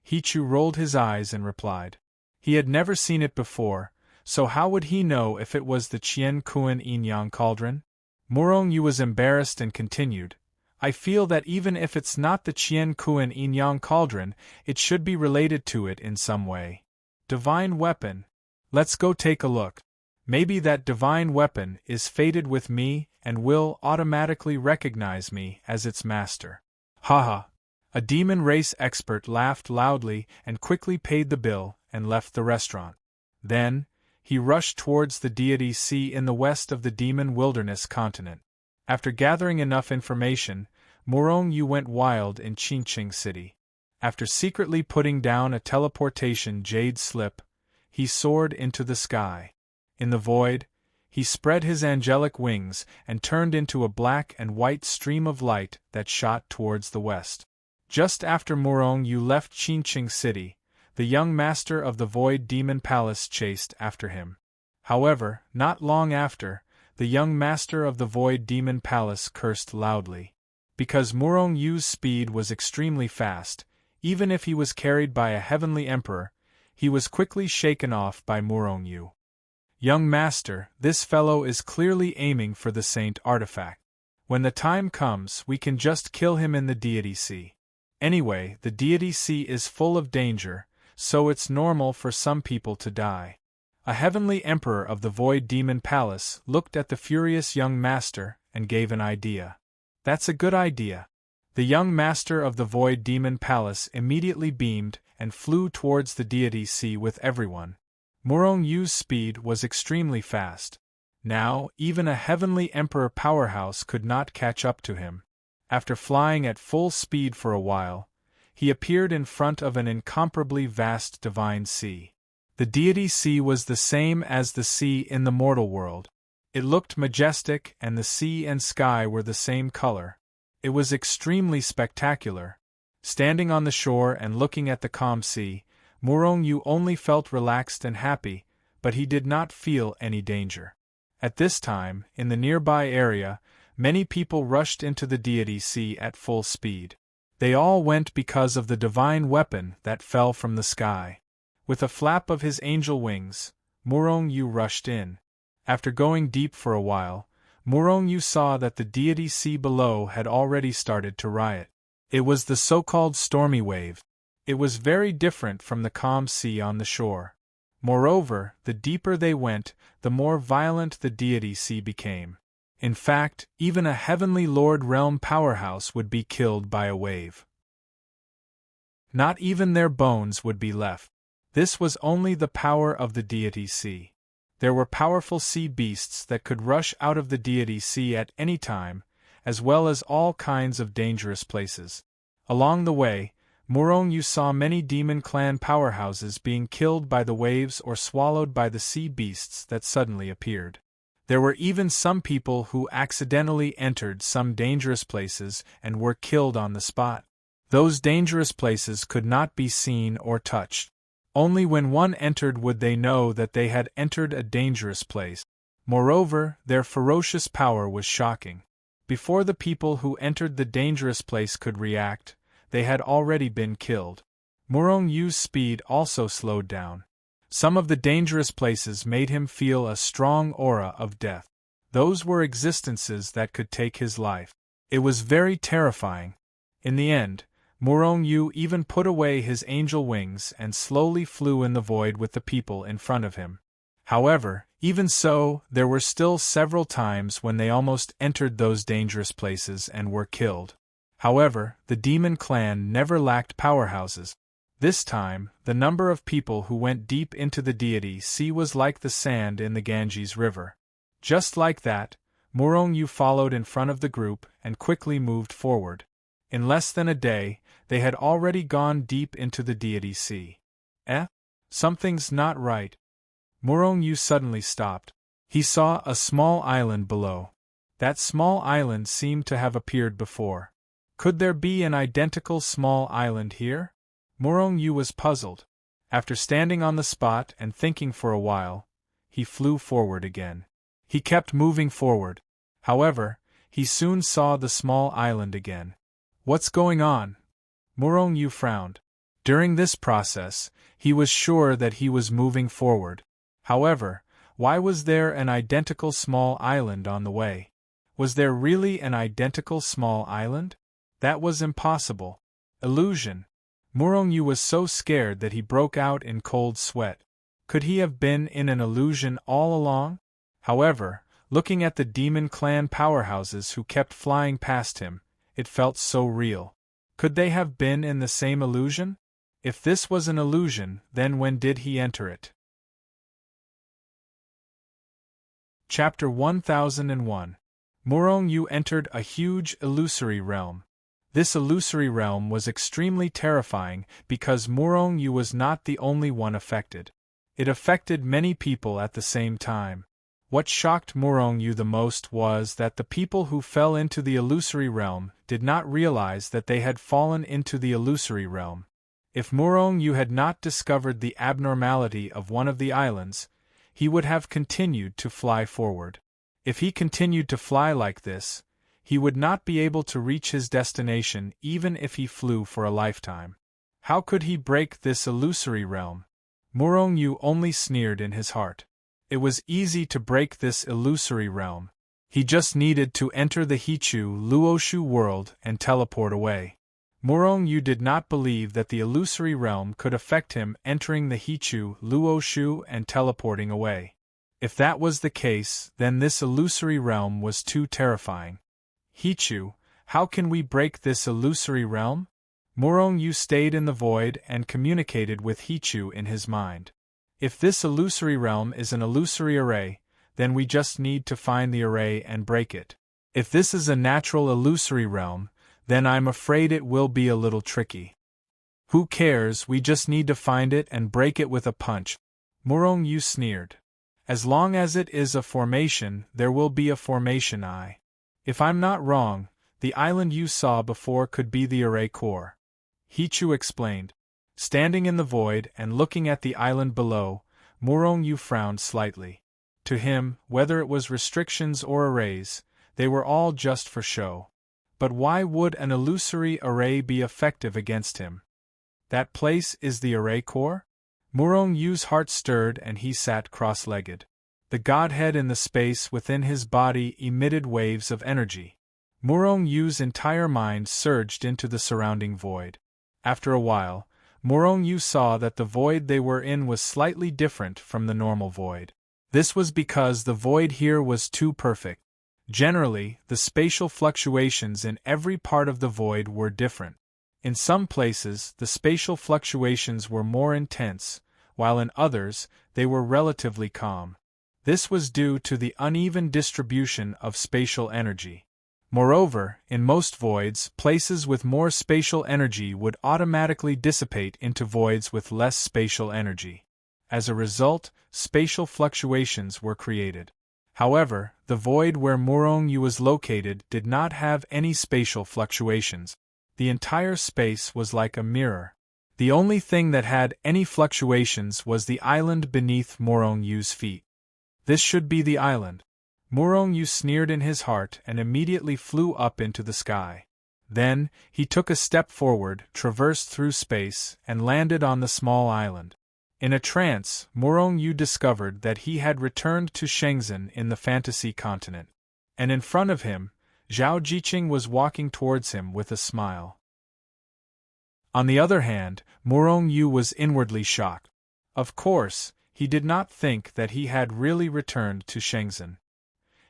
Hichu rolled his eyes and replied. He had never seen it before, so how would he know if it was the Qian Kuan Yin Yang cauldron? Murong Yu was embarrassed and continued, "I feel that even if it's not the Qian Kuan Yin Yang cauldron, it should be related to it in some way. Divine weapon. Let's go take a look. Maybe that divine weapon is fated with me and will automatically recognize me as its master." Haha! A demon race expert laughed loudly and quickly paid the bill and left the restaurant. Then, he rushed towards the deity sea in the west of the demon wilderness continent. After gathering enough information, Murong Yu went wild in Qingqing City. After secretly putting down a teleportation jade slip, he soared into the sky. In the void, he spread his angelic wings and turned into a black and white stream of light that shot towards the west. Just after Murong Yu left Qingqing City, the young master of the Void Demon Palace chased after him. However, not long after, the young master of the Void Demon Palace cursed loudly. Because Murong Yu's speed was extremely fast, even if he was carried by a heavenly emperor, he was quickly shaken off by Murong Yu. "Young master, this fellow is clearly aiming for the saint artifact. When the time comes, we can just kill him in the deity sea. Anyway, the deity sea is full of danger, so it's normal for some people to die." A heavenly emperor of the Void Demon Palace looked at the furious young master and gave an idea. "That's a good idea." The young master of the Void Demon Palace immediately beamed and flew towards the deity sea with everyone. Murong Yu's speed was extremely fast. Now, even a heavenly emperor powerhouse could not catch up to him. After flying at full speed for a while, he appeared in front of an incomparably vast divine sea. The deity sea was the same as the sea in the mortal world. It looked majestic, and the sea and sky were the same color. It was extremely spectacular. Standing on the shore and looking at the calm sea, Murong Yu only felt relaxed and happy, but he did not feel any danger. At this time, in the nearby area, many people rushed into the deity sea at full speed. They all went because of the divine weapon that fell from the sky. With a flap of his angel wings, Murong Yu rushed in. After going deep for a while, Murong Yu saw that the deity sea below had already started to riot. It was the so-called stormy wave. It was very different from the calm sea on the shore. Moreover, the deeper they went, the more violent the deity sea became. In fact, even a heavenly Lord Realm powerhouse would be killed by a wave. Not even their bones would be left. This was only the power of the deity sea. There were powerful sea beasts that could rush out of the deity sea at any time, as well as all kinds of dangerous places. Along the way, Murong Yu saw many demon clan powerhouses being killed by the waves or swallowed by the sea beasts that suddenly appeared. There were even some people who accidentally entered some dangerous places and were killed on the spot. Those dangerous places could not be seen or touched. Only when one entered would they know that they had entered a dangerous place. Moreover, their ferocious power was shocking. Before the people who entered the dangerous place could react, they had already been killed. Murong Yu's speed also slowed down. Some of the dangerous places made him feel a strong aura of death. Those were existences that could take his life. It was very terrifying. In the end, Morong Yu even put away his angel wings and slowly flew in the void with the people in front of him. However, even so, there were still several times when they almost entered those dangerous places and were killed. However, the demon clan never lacked powerhouses. This time, the number of people who went deep into the deity sea was like the sand in the Ganges River. Just like that, Morong Yu followed in front of the group and quickly moved forward. In less than a day, they had already gone deep into the deity sea. Something's not right. Morong Yu suddenly stopped. He saw a small island below. That small island seemed to have appeared before. Could there be an identical small island here? Morong Yu was puzzled. After standing on the spot and thinking for a while, he flew forward again. He kept moving forward. However, he soon saw the small island again. What's going on? Morong Yu frowned. During this process, he was sure that he was moving forward. However, why was there an identical small island on the way? Was there really an identical small island? That was impossible. Illusion. Morong Yu was so scared that he broke out in cold sweat. Could he have been in an illusion all along? However, looking at the demon clan powerhouses who kept flying past him, it felt so real. Could they have been in the same illusion? If this was an illusion, then when did he enter it? Chapter 1001. Morong Yu entered a huge illusory realm. This illusory realm was extremely terrifying because Morong Yu was not the only one affected. It affected many people at the same time. What shocked Morong Yu the most was that the people who fell into the illusory realm did not realize that they had fallen into the illusory realm. If Morong Yu had not discovered the abnormality of one of the islands, he would have continued to fly forward. If he continued to fly like this, he would not be able to reach his destination even if he flew for a lifetime. How could he break this illusory realm? Morong Yu only sneered in his heart. It was easy to break this illusory realm. He just needed to enter the Hichu Luoshu world and teleport away. Morong Yu did not believe that the illusory realm could affect him entering the Hichu Luoshu and teleporting away. If that was the case, then this illusory realm was too terrifying. Hichu, how can we break this illusory realm? Morong Yu stayed in the void and communicated with Hichu in his mind. If this illusory realm is an illusory array, then we just need to find the array and break it. If this is a natural illusory realm, then I'm afraid it will be a little tricky. Who cares, we just need to find it and break it with a punch. Morong Yu sneered. As long as it is a formation, there will be a formation I. If I'm not wrong, the island you saw before could be the array core. Hichu explained. Standing in the void and looking at the island below, Morong Yu frowned slightly. To him, whether it was restrictions or arrays, they were all just for show. But why would an illusory array be effective against him? That place is the array core? Morong Yu's heart stirred and he sat cross-legged. The godhead in the space within his body emitted waves of energy. Morong Yu's entire mind surged into the surrounding void. After a while, Morong Yu saw that the void they were in was slightly different from the normal void. This was because the void here was too perfect. Generally, the spatial fluctuations in every part of the void were different. In some places, the spatial fluctuations were more intense, while in others, they were relatively calm. This was due to the uneven distribution of spatial energy. Moreover, in most voids, places with more spatial energy would automatically dissipate into voids with less spatial energy. As a result, spatial fluctuations were created. However, the void where Morong Yu was located did not have any spatial fluctuations. The entire space was like a mirror. The only thing that had any fluctuations was the island beneath Morong Yu's feet. This should be the island. Morong Yu sneered in his heart and immediately flew up into the sky. Then, he took a step forward, traversed through space, and landed on the small island. In a trance, Morong Yu discovered that he had returned to Shenzhen in the fantasy continent. And in front of him, Zhao Jiqing was walking towards him with a smile. On the other hand, Morong Yu was inwardly shocked. Of course, he did not think that he had really returned to Shenzhen.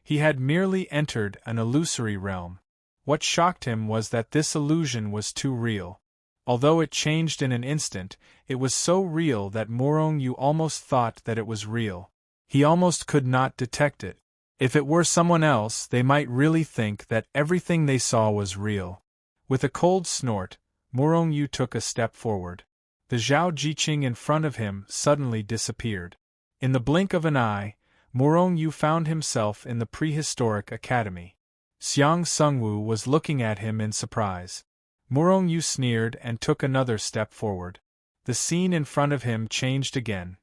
He had merely entered an illusory realm. What shocked him was that this illusion was too real. Although it changed in an instant, it was so real that Morong Yu almost thought that it was real. He almost could not detect it. If it were someone else, they might really think that everything they saw was real. With a cold snort, Morong Yu took a step forward. The Zhao Jiqing in front of him suddenly disappeared. In the blink of an eye, Morong Yu found himself in the prehistoric academy. Xiang Sungwu was looking at him in surprise. Morong Yu sneered and took another step forward. The scene in front of him changed again.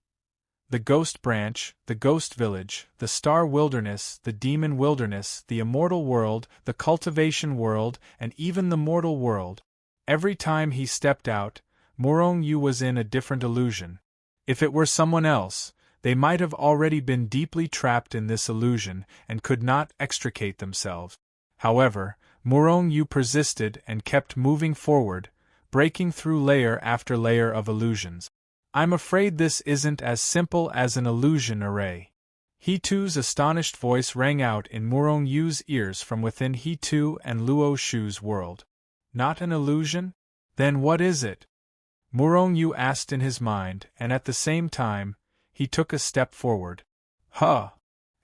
The Ghost Branch, the Ghost Village, the Star Wilderness, the Demon Wilderness, the Immortal World, the Cultivation World, and even the Mortal World. Every time he stepped out, Morong Yu was in a different illusion. If it were someone else, they might have already been deeply trapped in this illusion and could not extricate themselves. However, Morong Yu persisted and kept moving forward, breaking through layer after layer of illusions. I'm afraid this isn't as simple as an illusion array. He Tu's astonished voice rang out in Morong Yu's ears from within He Tu and Luo Shu's world. Not an illusion? Then what is it? Morong Yu asked in his mind, and at the same time, he took a step forward. Huh!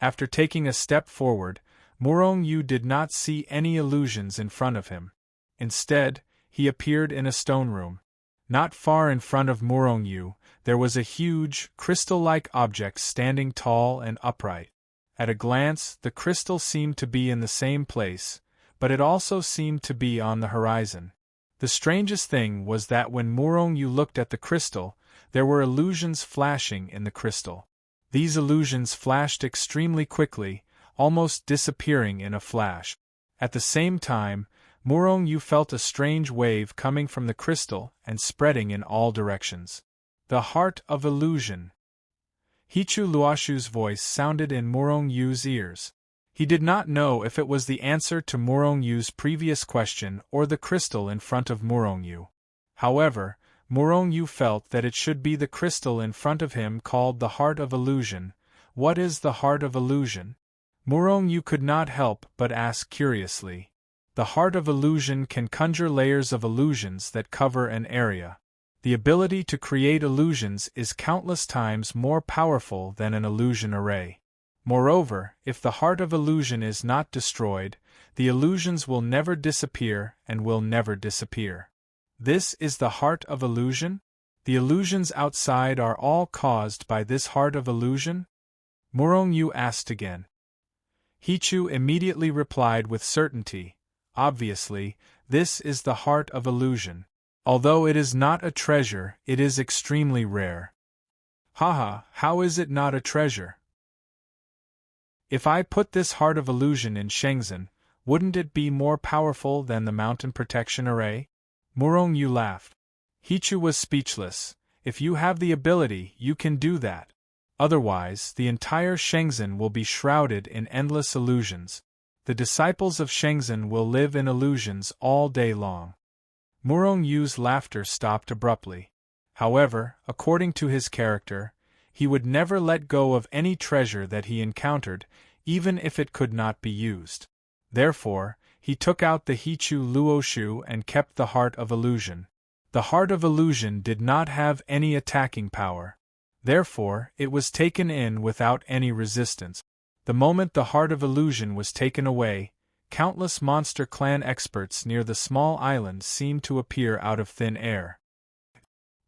After taking a step forward, Morong Yu did not see any illusions in front of him. Instead, he appeared in a stone room. Not far in front of Morong Yu, there was a huge, crystal-like object standing tall and upright. At a glance, the crystal seemed to be in the same place, but it also seemed to be on the horizon. The strangest thing was that when Morong Yu looked at the crystal, there were illusions flashing in the crystal. These illusions flashed extremely quickly, almost disappearing in a flash. At the same time, Morong Yu felt a strange wave coming from the crystal and spreading in all directions. The heart of illusion. Hichu Luoshu's voice sounded in Morong Yu's ears. He did not know if it was the answer to Morong Yu's previous question or the crystal in front of Morong Yu. However, Morong Yu felt that it should be the crystal in front of him called the Heart of Illusion. What is the Heart of Illusion? Morong Yu could not help but ask curiously. The Heart of Illusion can conjure layers of illusions that cover an area. The ability to create illusions is countless times more powerful than an illusion array. Moreover, if the Heart of Illusion is not destroyed, the illusions will never disappear and will never disappear. This is the Heart of Illusion? The illusions outside are all caused by this Heart of Illusion? Morong Yu asked again. Hichu immediately replied with certainty. Obviously, this is the Heart of Illusion. Although it is not a treasure, it is extremely rare. Haha, how is it not a treasure? If I put this Heart of Illusion in Shenzhen, wouldn't it be more powerful than the Mountain Protection Array? Morong Yu laughed. Hichu was speechless. If you have the ability, you can do that. Otherwise, the entire Shenzhen will be shrouded in endless illusions. The disciples of Shenzhen will live in illusions all day long. Morong Yu's laughter stopped abruptly. However, according to his character, he would never let go of any treasure that he encountered, even if it could not be used. Therefore, he took out the Hichu Luoshu and kept the Heart of Illusion. The Heart of Illusion did not have any attacking power. Therefore, it was taken in without any resistance. The moment the Heart of Illusion was taken away, countless monster clan experts near the small island seemed to appear out of thin air.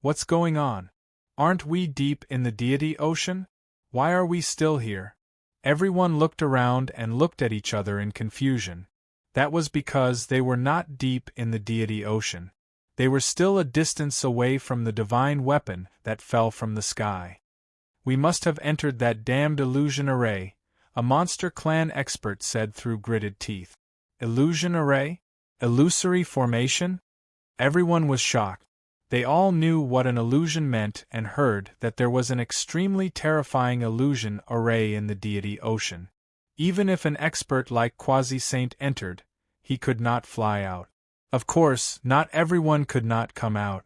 What's going on? Aren't we deep in the deity ocean? Why are we still here? Everyone looked around and looked at each other in confusion. That was because they were not deep in the deity ocean. They were still a distance away from the divine weapon that fell from the sky. We must have entered that damned illusion array, a monster clan expert said through gritted teeth. Illusion array? Illusory formation? Everyone was shocked. They all knew what an illusion meant and heard that there was an extremely terrifying illusion array in the deity ocean. Even if an expert like Quasi-Saint entered, he could not fly out. Of course, not everyone could not come out.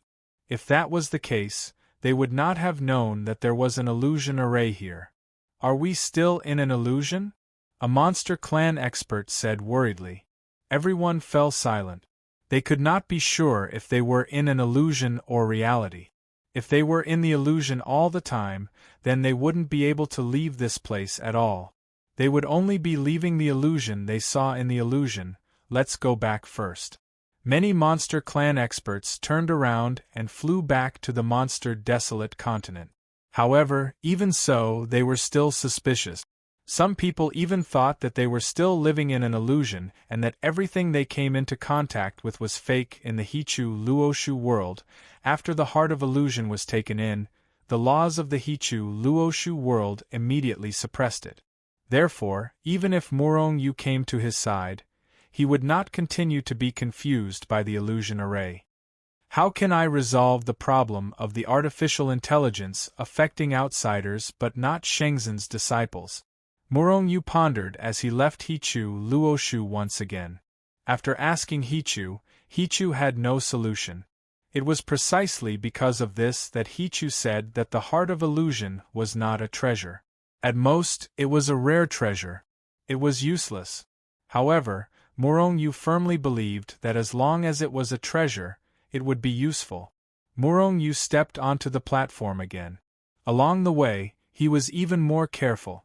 If that was the case, they would not have known that there was an illusion array here. Are we still in an illusion? A Monster Clan expert said worriedly. Everyone fell silent. They could not be sure if they were in an illusion or reality. If they were in the illusion all the time, then they wouldn't be able to leave this place at all. They would only be leaving the illusion they saw in the illusion. Let's go back first. Many Monster Clan experts turned around and flew back to the monster-desolate continent. However, even so, they were still suspicious. Some people even thought that they were still living in an illusion and that everything they came into contact with was fake in the Hichu Luoshu world. After the Heart of Illusion was taken in, the laws of the Hichu Luoshu world immediately suppressed it. Therefore, even if Murong Yu came to his side, he would not continue to be confused by the illusion array. How can I resolve the problem of the artificial intelligence affecting outsiders but not Shenzhen's disciples? Murong Yu pondered as he left Hichu Luoshu once again. After asking Hichu, Hichu had no solution. It was precisely because of this that Hichu said that the Heart of Illusion was not a treasure. At most, it was a rare treasure. It was useless. However, Murong Yu firmly believed that as long as it was a treasure, it would be useful. Murong Yu stepped onto the platform again. Along the way, he was even more careful.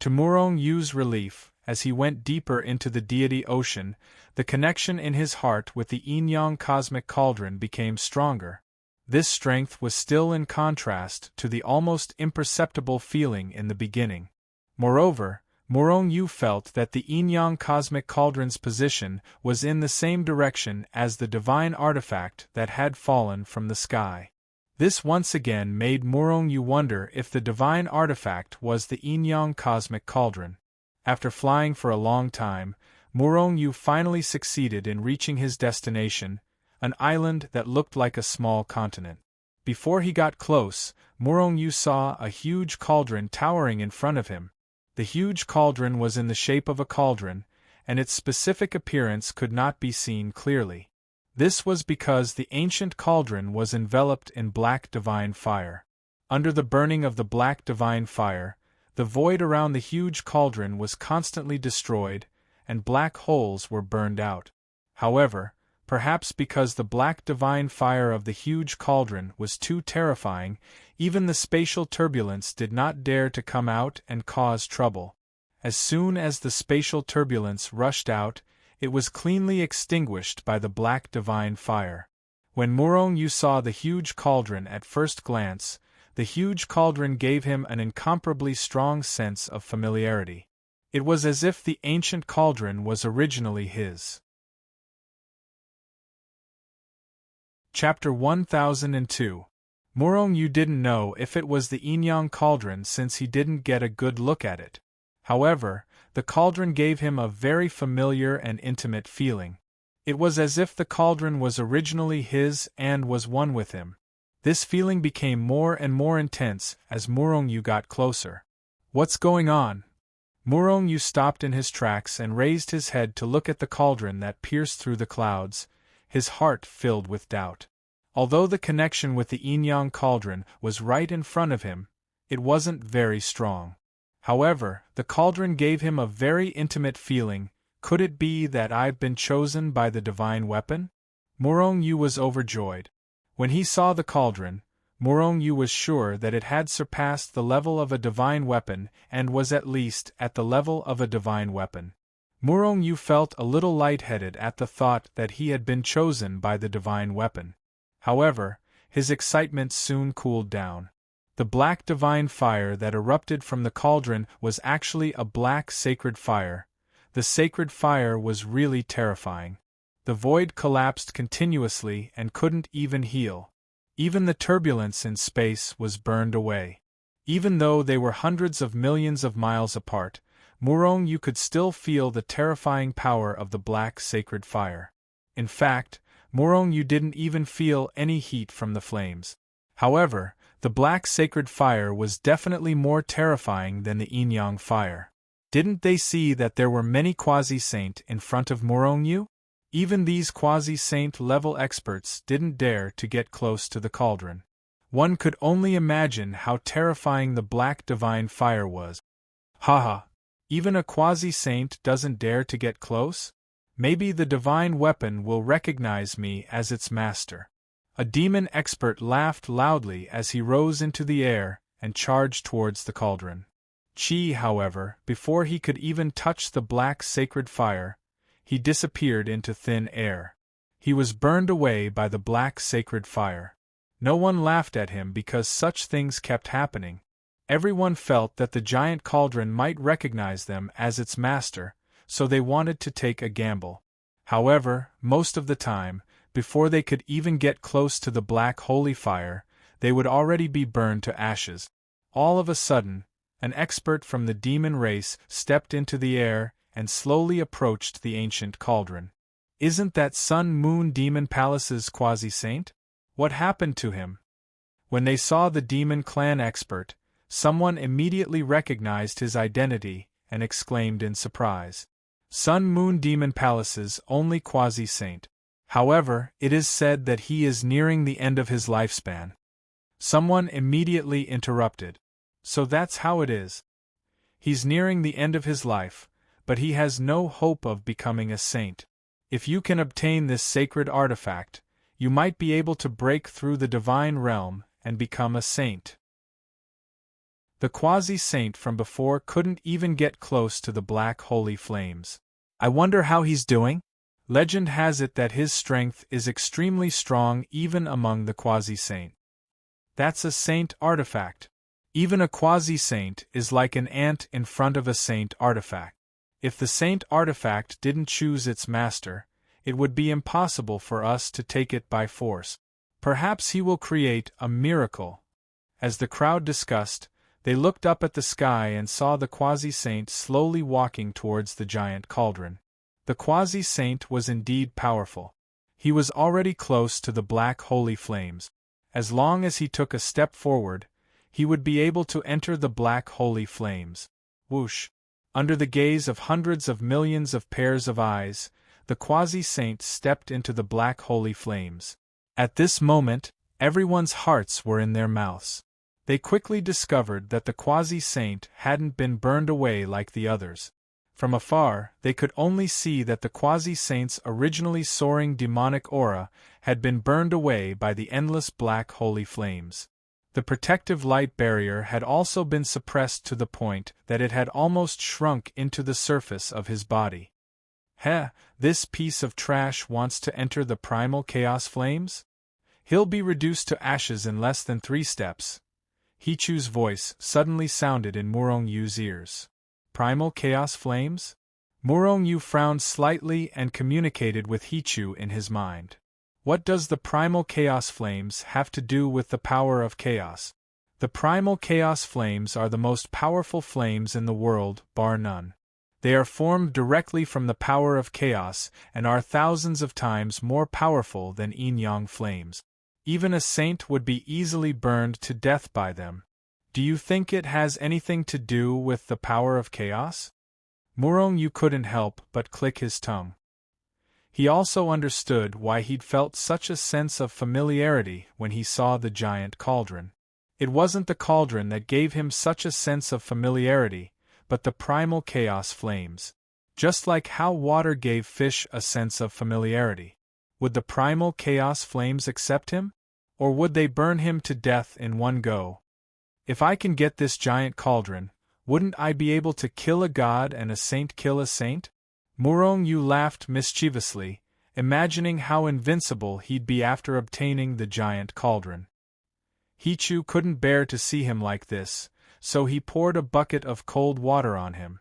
To Murong Yu's relief, as he went deeper into the deity ocean, the connection in his heart with the yin-yang cosmic cauldron became stronger. This strength was still in contrast to the almost imperceptible feeling in the beginning. Moreover, Murong Yu felt that the yin-yang cosmic cauldron's position was in the same direction as the divine artifact that had fallen from the sky. This once again made Murong Yu wonder if the divine artifact was the yin-yang cosmic cauldron. After flying for a long time, Murong Yu finally succeeded in reaching his destination, an island that looked like a small continent. Before he got close, Murong Yu saw a huge cauldron towering in front of him. The huge cauldron was in the shape of a cauldron, and its specific appearance could not be seen clearly. This was because the ancient cauldron was enveloped in black divine fire. Under the burning of the black divine fire, the void around the huge cauldron was constantly destroyed, and black holes were burned out. However, perhaps because the black divine fire of the huge cauldron was too terrifying, even the spatial turbulence did not dare to come out and cause trouble. As soon as the spatial turbulence rushed out, it was cleanly extinguished by the black divine fire. When Murong Yu saw the huge cauldron at first glance, the huge cauldron gave him an incomparably strong sense of familiarity. It was as if the ancient cauldron was originally his. Chapter 1002. Murong Yu didn't know if it was the yin-yang cauldron since he didn't get a good look at it. However, the cauldron gave him a very familiar and intimate feeling. It was as if the cauldron was originally his and was one with him. This feeling became more and more intense as Murong Yu got closer. What's going on? Murong Yu stopped in his tracks and raised his head to look at the cauldron that pierced through the clouds, his heart filled with doubt. Although the connection with the yin-yang cauldron was right in front of him, it wasn't very strong. However, the cauldron gave him a very intimate feeling. Could it be that I've been chosen by the divine weapon? Murong Yu was overjoyed. When he saw the cauldron, Murong Yu was sure that it had surpassed the level of a divine weapon and was at least at the level of a divine weapon. Murong Yu felt a little lightheaded at the thought that he had been chosen by the divine weapon. However, his excitement soon cooled down. The black divine fire that erupted from the cauldron was actually a black sacred fire. The sacred fire was really terrifying. The void collapsed continuously and couldn't even heal. Even the turbulence in space was burned away. Even though they were hundreds of millions of miles apart, Murong Yu could still feel the terrifying power of the black sacred fire. In fact, Murong-yu didn't even feel any heat from the flames. However, the black sacred fire was definitely more terrifying than the yin-yang fire. Didn't they see that there were many quasi-saint in front of Murong-yu? Even these quasi-saint level experts didn't dare to get close to the cauldron. One could only imagine how terrifying the black divine fire was. Haha! Even a quasi-saint doesn't dare to get close? Maybe the divine weapon will recognize me as its master. A demon expert laughed loudly as he rose into the air and charged towards the cauldron. Qi, however, before he could even touch the black sacred fire, he disappeared into thin air. He was burned away by the black sacred fire. No one laughed at him because such things kept happening. Everyone felt that the giant cauldron might recognize them as its master, so they wanted to take a gamble. However, most of the time, before they could even get close to the black holy fire, they would already be burned to ashes. All of a sudden, an expert from the demon race stepped into the air and slowly approached the ancient cauldron. Isn't that Sun Moon Demon Palace's quasi-saint? What happened to him? When they saw the demon clan expert, someone immediately recognized his identity and exclaimed in surprise. Sun Moon Demon Palace's only quasi-saint. However, it is said that he is nearing the end of his lifespan. Someone immediately interrupted. So that's how it is. He's nearing the end of his life, but he has no hope of becoming a saint. If you can obtain this sacred artifact, you might be able to break through the divine realm and become a saint. The quasi-saint from before couldn't even get close to the black holy flames. I wonder how he's doing? Legend has it that his strength is extremely strong even among the quasi-saint. That's a saint artifact. Even a quasi-saint is like an ant in front of a saint artifact. If the saint artifact didn't choose its master, it would be impossible for us to take it by force. Perhaps he will create a miracle. As the crowd discussed, they looked up at the sky and saw the quasi-saint slowly walking towards the giant cauldron. The quasi-saint was indeed powerful. He was already close to the black holy flames. As long as he took a step forward, he would be able to enter the black holy flames. Whoosh! Under the gaze of hundreds of millions of pairs of eyes, the quasi-saint stepped into the black holy flames. At this moment, everyone's hearts were in their mouths. They quickly discovered that the quasi-saint hadn't been burned away like the others. From afar, they could only see that the quasi-saint's originally soaring demonic aura had been burned away by the endless black holy flames. The protective light barrier had also been suppressed to the point that it had almost shrunk into the surface of his body. Heh, this piece of trash wants to enter the primal chaos flames? He'll be reduced to ashes in less than 3 steps. Hichu's voice suddenly sounded in Murong-yu's ears. Primal chaos flames? Murong-yu frowned slightly and communicated with Hichu in his mind. What does the primal chaos flames have to do with the power of chaos? The primal chaos flames are the most powerful flames in the world, bar none. They are formed directly from the power of chaos and are thousands of times more powerful than yin-yang flames. Even a saint would be easily burned to death by them. Do you think it has anything to do with the power of chaos? Murong-yu couldn't help but click his tongue. He also understood why he'd felt such a sense of familiarity when he saw the giant cauldron. It wasn't the cauldron that gave him such a sense of familiarity, but the primal chaos flames. Just like how water gave fish a sense of familiarity. Would the primal chaos flames accept him? Or would they burn him to death in one go? If I can get this giant cauldron, wouldn't I be able to kill a god and a saint kill a saint? Murong-yu laughed mischievously, imagining how invincible he'd be after obtaining the giant cauldron. Hichu couldn't bear to see him like this, so he poured a bucket of cold water on him.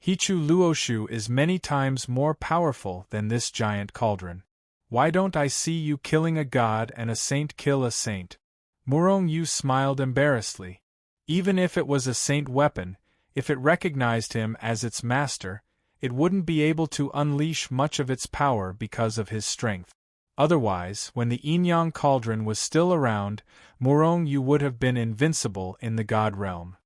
Hichu Luoshu is many times more powerful than this giant cauldron. Why don't I see you killing a god and a saint kill a saint? Murong-yu smiled embarrassedly. Even if it was a saint weapon, if it recognized him as its master, it wouldn't be able to unleash much of its power because of his strength. Otherwise, when the Yin-Yang cauldron was still around, Morong-Yu would have been invincible in the God realm.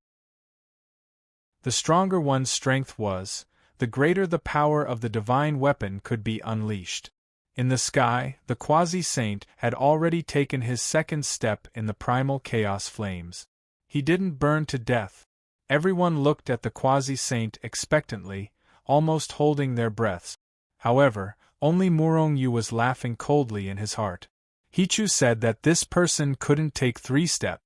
The stronger one's strength was, the greater the power of the divine weapon could be unleashed. In the sky, the quasi-saint had already taken his second step in the primal chaos flames. He didn't burn to death. Everyone looked at the quasi-saint expectantly, almost holding their breaths. However, only Morong-Yu was laughing coldly in his heart. Hichu said that this person couldn't take 3 steps.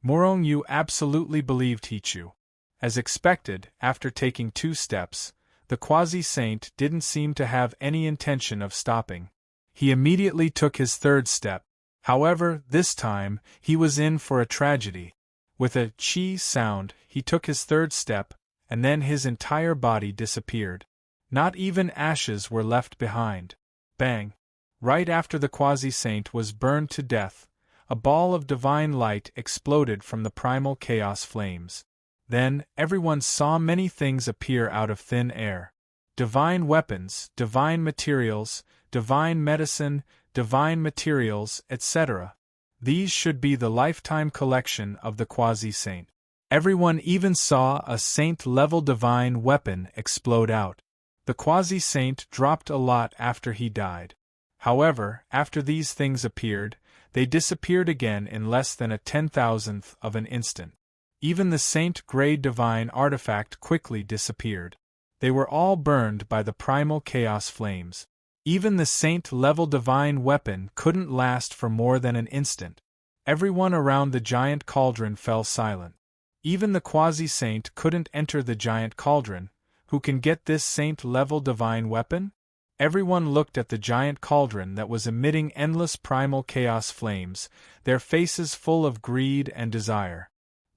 Morong-Yu absolutely believed Hichu. As expected, after taking 2 steps, the quasi-saint didn't seem to have any intention of stopping. He immediately took his 3rd step. However, this time, he was in for a tragedy. With a chi sound, he took his 3rd step, and then his entire body disappeared. Not even ashes were left behind. Bang! Right after the quasi-saint was burned to death, a ball of divine light exploded from the primal chaos flames. Then, everyone saw many things appear out of thin air. Divine weapons, divine materials, divine medicine, divine materials, etc. These should be the lifetime collection of the quasi-saint. Everyone even saw a saint-level divine weapon explode out. The quasi-saint dropped a lot after he died. However, after these things appeared, they disappeared again in less than a 10,000th of an instant. Even the saint-grade divine artifact quickly disappeared. They were all burned by the primal chaos flames. Even the saint-level divine weapon couldn't last for more than an instant. Everyone around the giant cauldron fell silent. Even the quasi-saint couldn't enter the giant cauldron. Who can get this saint-level divine weapon? Everyone looked at the giant cauldron that was emitting endless primal chaos flames, their faces full of greed and desire.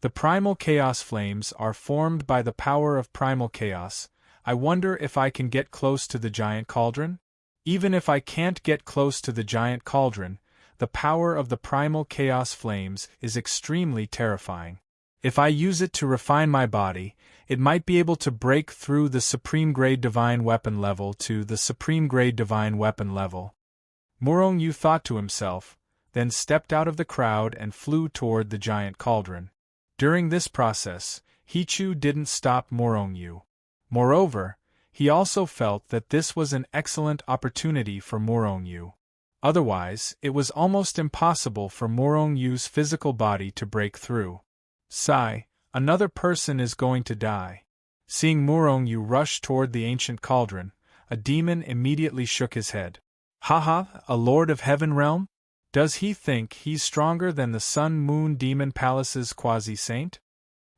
The primal chaos flames are formed by the power of primal chaos. I wonder if I can get close to the giant cauldron? Even if I can't get close to the giant cauldron, the power of the primal chaos flames is extremely terrifying. If I use it to refine my body, it might be able to break through the supreme grade divine weapon level to the supreme grade divine weapon level. Morong-Yu thought to himself, then stepped out of the crowd and flew toward the giant cauldron. During this process, Hichu didn't stop Morong-Yu. Moreover, he also felt that this was an excellent opportunity for Morong-Yu. Otherwise, it was almost impossible for Morong-Yu's physical body to break through. Sigh, another person is going to die. Seeing Morong-Yu rush toward the ancient cauldron, a demon immediately shook his head. Haha, a lord of heaven realm? Does he think he's stronger than the Sun-Moon Demon Palace's quasi-saint?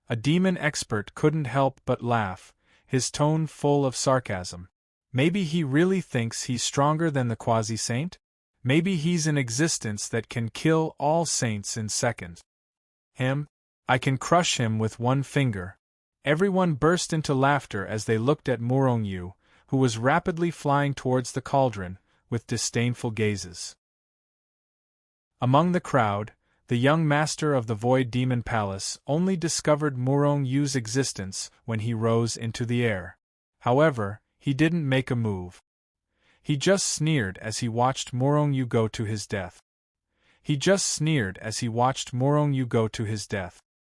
A demon expert couldn't help but laugh, his tone full of sarcasm. Maybe he really thinks he's stronger than the quasi-saint? Maybe he's an existence that can kill all saints in seconds. Him? I can crush him with one finger. Everyone burst into laughter as they looked at Morong-Yu, who was rapidly flying towards the cauldron, with disdainful gazes. Among the crowd, the young master of the Void Demon Palace only discovered Morong-Yu's existence when he rose into the air. However, he didn't make a move. He just sneered as he watched Morong-Yu go to his death.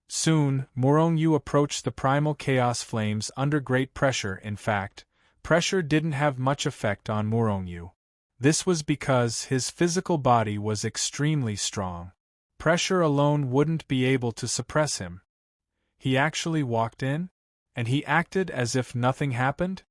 Soon, Morong-Yu approached the primal chaos flames under great pressure. In fact, pressure didn't have much effect on Morong-Yu. This was because his physical body was extremely strong. Pressure alone wouldn't be able to suppress him. He actually walked in, and he acted as if nothing happened?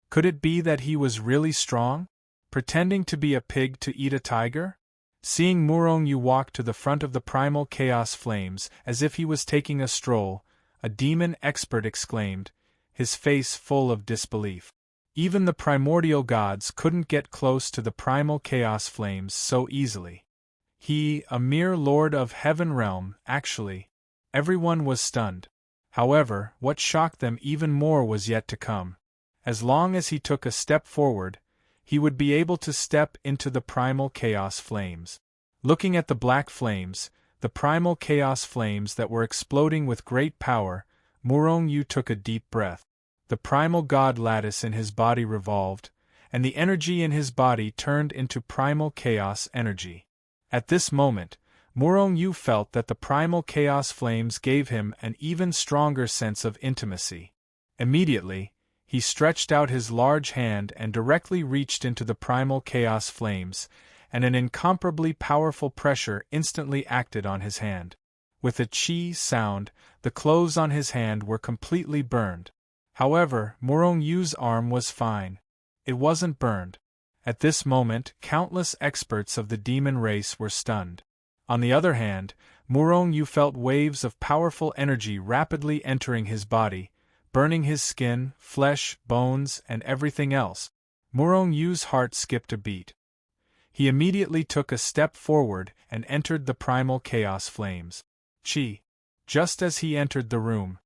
Could it be that he was really strong, pretending to be a pig to eat a tiger? Seeing Morong-Yu walk to the front of the primal chaos flames as if he was taking a stroll, a demon expert exclaimed, his face full of disbelief. Even the primordial gods couldn't get close to the primal chaos flames so easily. He, a mere lord of heaven realm, actually. Everyone was stunned. However, what shocked them even more was yet to come. As long as he took a step forward, he would be able to step into the primal chaos flames. Looking at the black flames, the primal chaos flames that were exploding with great power, Morong-Yu took a deep breath. The primal god lattice in his body revolved, and the energy in his body turned into primal chaos energy. At this moment, Murong-Yu felt that the primal chaos flames gave him an even stronger sense of intimacy. Immediately, he stretched out his large hand and directly reached into the primal chaos flames, and an incomparably powerful pressure instantly acted on his hand. With a chi sound, the clothes on his hand were completely burned. However, Murong-Yu's arm was fine. It wasn't burned. At this moment, countless experts of the demon race were stunned. On the other hand, Murong-Yu felt waves of powerful energy rapidly entering his body, burning his skin, flesh, bones, and everything else. Murong-Yu's heart skipped a beat. He immediately took a step forward and entered the primal chaos flames. Chi. Just as he entered the room.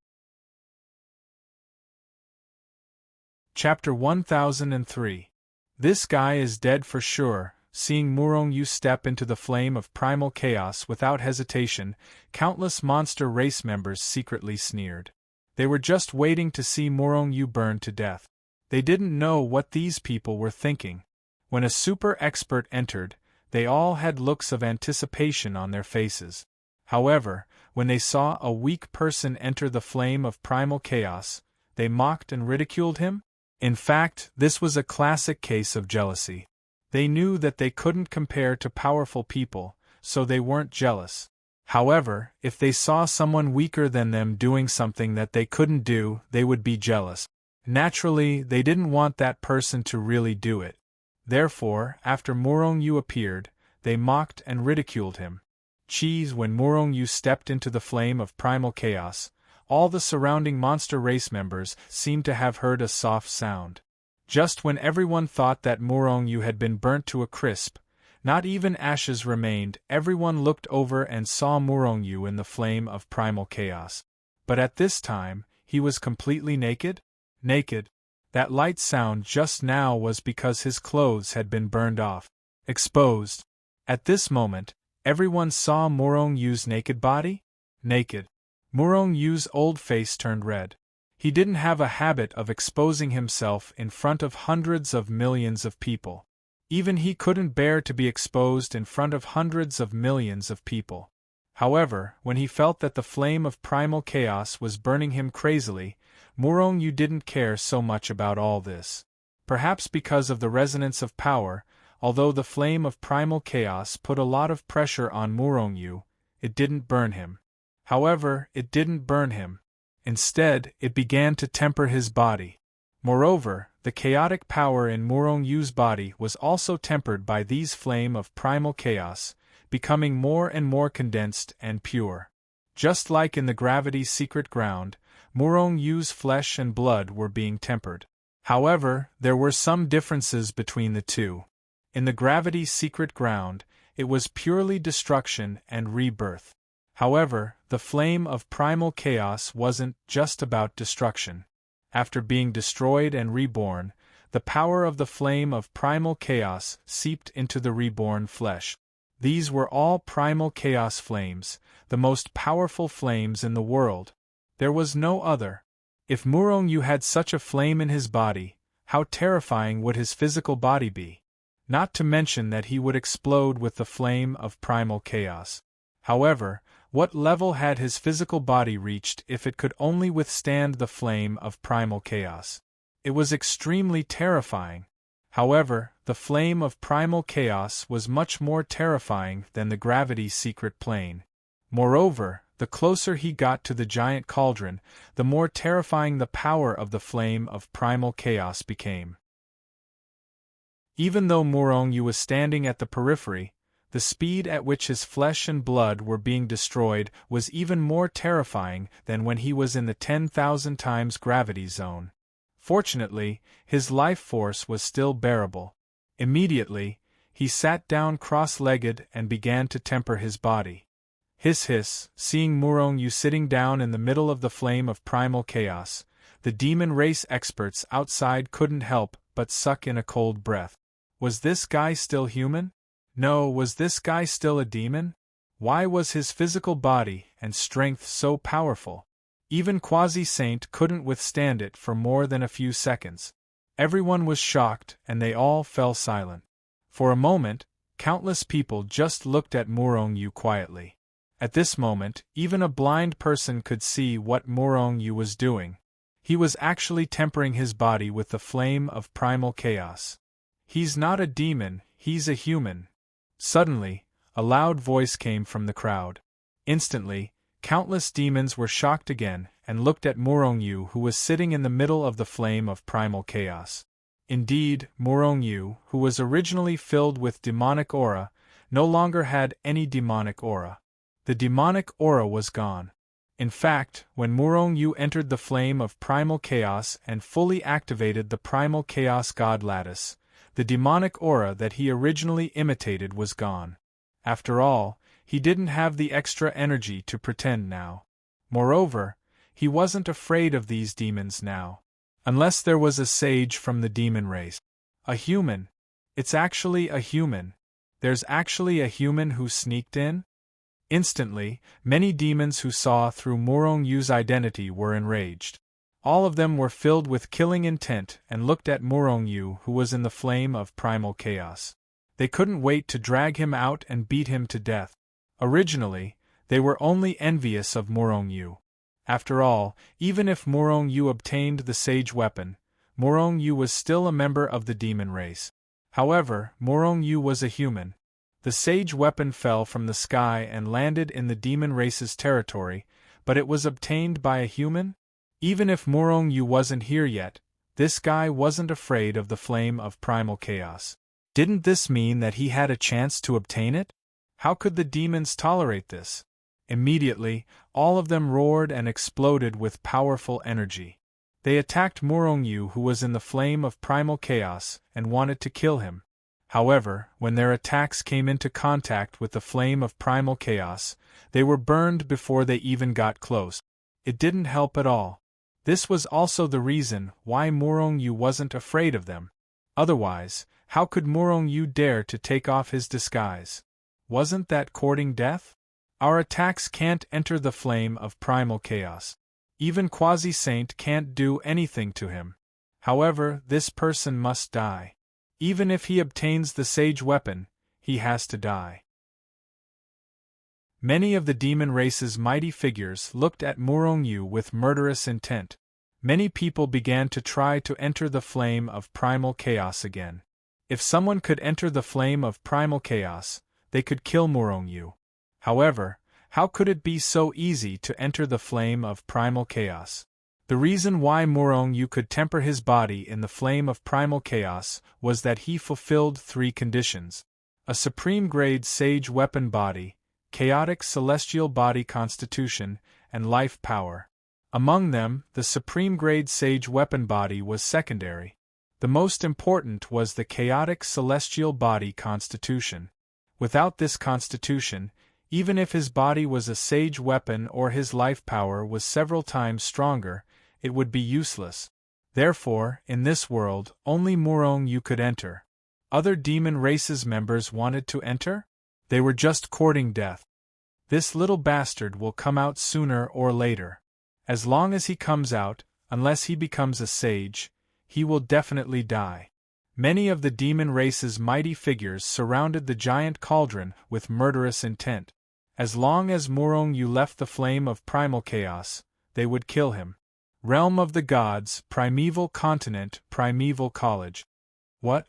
Chapter 1003. This guy is dead for sure. Seeing Murong-Yu step into the flame of primal chaos without hesitation, countless monster race members secretly sneered. They were just waiting to see Murong-Yu burn to death. They didn't know what these people were thinking. When a super expert entered, they all had looks of anticipation on their faces. However, when they saw a weak person enter the flame of primal chaos, they mocked and ridiculed him. In fact, this was a classic case of jealousy. They knew that they couldn't compare to powerful people, so they weren't jealous. However, if they saw someone weaker than them doing something that they couldn't do, they would be jealous. Naturally, they didn't want that person to really do it. Therefore, after Murong-Yu appeared, they mocked and ridiculed him. When Murong-Yu stepped into the flame of primal chaos, all the surrounding monster race members seemed to have heard a soft sound. Just when everyone thought that Murong-Yu had been burnt to a crisp, not even ashes remained, everyone looked over and saw Murong-Yu in the flame of primal chaos. But at this time, he was completely naked? Naked. That light sound just now was because his clothes had been burned off. Exposed. At this moment, everyone saw Murong-Yu's naked body? Naked. Murong-Yu's old face turned red. He didn't have a habit of exposing himself in front of hundreds of millions of people. Even he couldn't bear to be exposed in front of hundreds of millions of people. However, when he felt that the flame of primal chaos was burning him crazily, Murong-Yu didn't care so much about all this. Perhaps because of the resonance of power, although the flame of primal chaos put a lot of pressure on Murong-Yu, it didn't burn him. However, it didn't burn him. Instead, it began to temper his body. Moreover, the chaotic power in Murong-Yu's body was also tempered by these flame of primal chaos, becoming more and more condensed and pure. Just like in the gravity's secret ground, Murong-Yu's flesh and blood were being tempered. However, there were some differences between the two. In the gravity's secret ground, it was purely destruction and rebirth. However, the flame of primal chaos wasn't just about destruction. After being destroyed and reborn, the power of the flame of primal chaos seeped into the reborn flesh. These were all primal chaos flames, the most powerful flames in the world. There was no other. If Murong-Yu had such a flame in his body, how terrifying would his physical body be? Not to mention that he would explode with the flame of primal chaos. However, what level had his physical body reached if it could only withstand the flame of primal chaos? It was extremely terrifying. However, the flame of primal chaos was much more terrifying than the gravity's secret plane. Moreover, the closer he got to the giant cauldron, the more terrifying the power of the flame of primal chaos became. Even though Murong-Yu was standing at the periphery, the speed at which his flesh and blood were being destroyed was even more terrifying than when he was in the 10,000 times gravity zone. Fortunately, his life force was still bearable. Immediately, he sat down cross-legged and began to temper his body. Hiss, seeing Murong-Yu sitting down in the middle of the flame of primal chaos, the demon race experts outside couldn't help but suck in a cold breath. Was this guy still human? No, was this guy still a demon? Why was his physical body and strength so powerful? Even Quasi-Saint couldn't withstand it for more than a few seconds. Everyone was shocked, and they all fell silent. For a moment, countless people just looked at Morong-yu quietly. At this moment, even a blind person could see what Morong-yu was doing. He was actually tempering his body with the flame of primal chaos. He's not a demon, he's a human. Suddenly, a loud voice came from the crowd. Instantly, countless demons were shocked again and looked at Morong-yu, who was sitting in the middle of the flame of primal chaos. Indeed, Morong-yu, who was originally filled with demonic aura, no longer had any demonic aura. The demonic aura was gone. In fact, when Morong-yu entered the flame of primal chaos and fully activated the primal chaos god lattice, the demonic aura that he originally imitated was gone. After all, he didn't have the extra energy to pretend now. Moreover, he wasn't afraid of these demons now. Unless there was a sage from the demon race. A human. It's actually a human. There's actually a human who sneaked in? Instantly, many demons who saw through Morong-yu's identity were enraged. All of them were filled with killing intent and looked at Morong-yu, who was in the flame of primal chaos. They couldn't wait to drag him out and beat him to death. Originally, they were only envious of Morong-yu. After all, even if Morong-yu obtained the sage weapon, Morong-yu was still a member of the demon race. However, Morong-yu was a human. The sage weapon fell from the sky and landed in the demon race's territory, but it was obtained by a human? Even if Morong-yu wasn't here yet, this guy wasn't afraid of the flame of primal chaos. Didn't this mean that he had a chance to obtain it? How could the demons tolerate this? Immediately, all of them roared and exploded with powerful energy. They attacked Morong-yu, who was in the flame of primal chaos, and wanted to kill him. However, when their attacks came into contact with the flame of primal chaos, they were burned before they even got close. It didn't help at all. This was also the reason why Morong-yu wasn't afraid of them. Otherwise, how could Morong-yu dare to take off his disguise? Wasn't that courting death? Our attacks can't enter the flame of primal chaos. Even Quasi-Saint can't do anything to him. However, this person must die. Even if he obtains the sage weapon, he has to die. Many of the demon race's mighty figures looked at Morong-yu with murderous intent. Many people began to try to enter the flame of primal chaos again. If someone could enter the flame of primal chaos, they could kill Morong-yu. However, how could it be so easy to enter the flame of primal chaos? The reason why Morong-yu could temper his body in the flame of primal chaos was that he fulfilled 3 conditions: a supreme-grade sage weapon body, chaotic celestial body constitution, and life power. Among them, the supreme-grade sage weapon body was secondary. The most important was the chaotic celestial body constitution. Without this constitution, even if his body was a sage weapon or his life power was several times stronger, it would be useless. Therefore, in this world, only Morong-yu could enter. Other demon races members wanted to enter? They were just courting death. This little bastard will come out sooner or later. As long as he comes out, unless he becomes a sage, he will definitely die. Many of the demon race's mighty figures surrounded the giant cauldron with murderous intent. As long as Morong-yu left the flame of primal chaos, they would kill him. Realm of the Gods, Primeval Continent, Primeval College. What?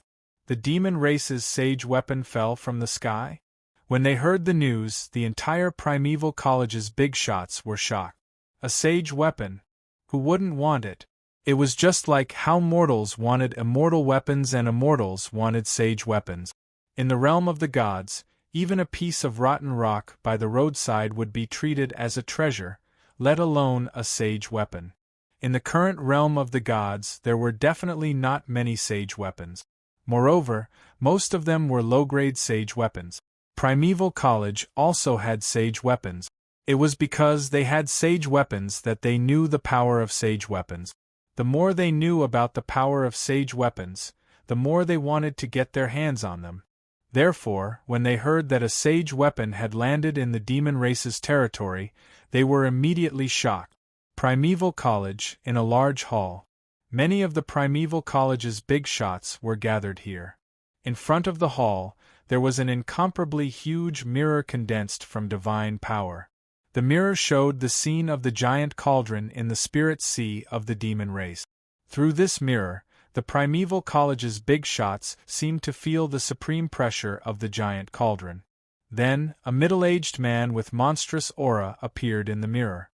The demon race's sage weapon fell from the sky? When they heard the news, the entire Primeval College's big shots were shocked. A sage weapon? Who wouldn't want it? It was just like how mortals wanted immortal weapons and immortals wanted sage weapons. In the realm of the gods, even a piece of rotten rock by the roadside would be treated as a treasure, let alone a sage weapon. In the current realm of the gods, there were definitely not many sage weapons. Moreover, most of them were low-grade sage weapons. Primeval College also had sage weapons. It was because they had sage weapons that they knew the power of sage weapons. The more they knew about the power of sage weapons, the more they wanted to get their hands on them. Therefore, when they heard that a sage weapon had landed in the demon race's territory, they were immediately shocked. Primeval College, in a large hall. Many of the Primeval College's big shots were gathered here. In front of the hall, there was an incomparably huge mirror condensed from divine power. The mirror showed the scene of the giant cauldron in the spirit sea of the demon race. Through this mirror, the Primeval College's big shots seemed to feel the supreme pressure of the giant cauldron. Then, a middle-aged man with monstrous aura appeared in the mirror.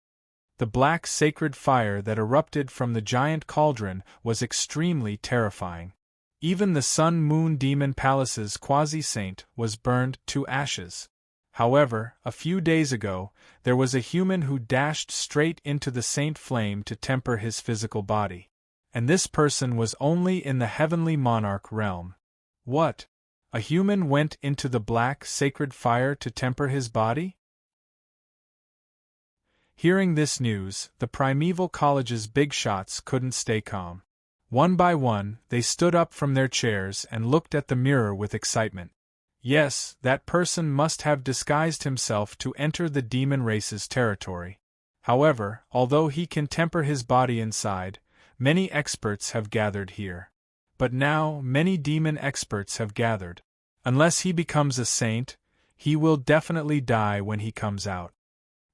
The black sacred fire that erupted from the giant cauldron was extremely terrifying. Even the Sun-Moon Demon Palace's quasi-saint was burned to ashes. However, a few days ago, there was a human who dashed straight into the saint flame to temper his physical body. And this person was only in the heavenly monarch realm. What? A human went into the black sacred fire to temper his body? Hearing this news, the Primeval College's big shots couldn't stay calm. One by one, they stood up from their chairs and looked at the mirror with excitement. Yes, that person must have disguised himself to enter the demon race's territory. However, although he can temper his body inside, many experts have gathered here. But now, many demon experts have gathered. Unless he becomes a saint, he will definitely die when he comes out.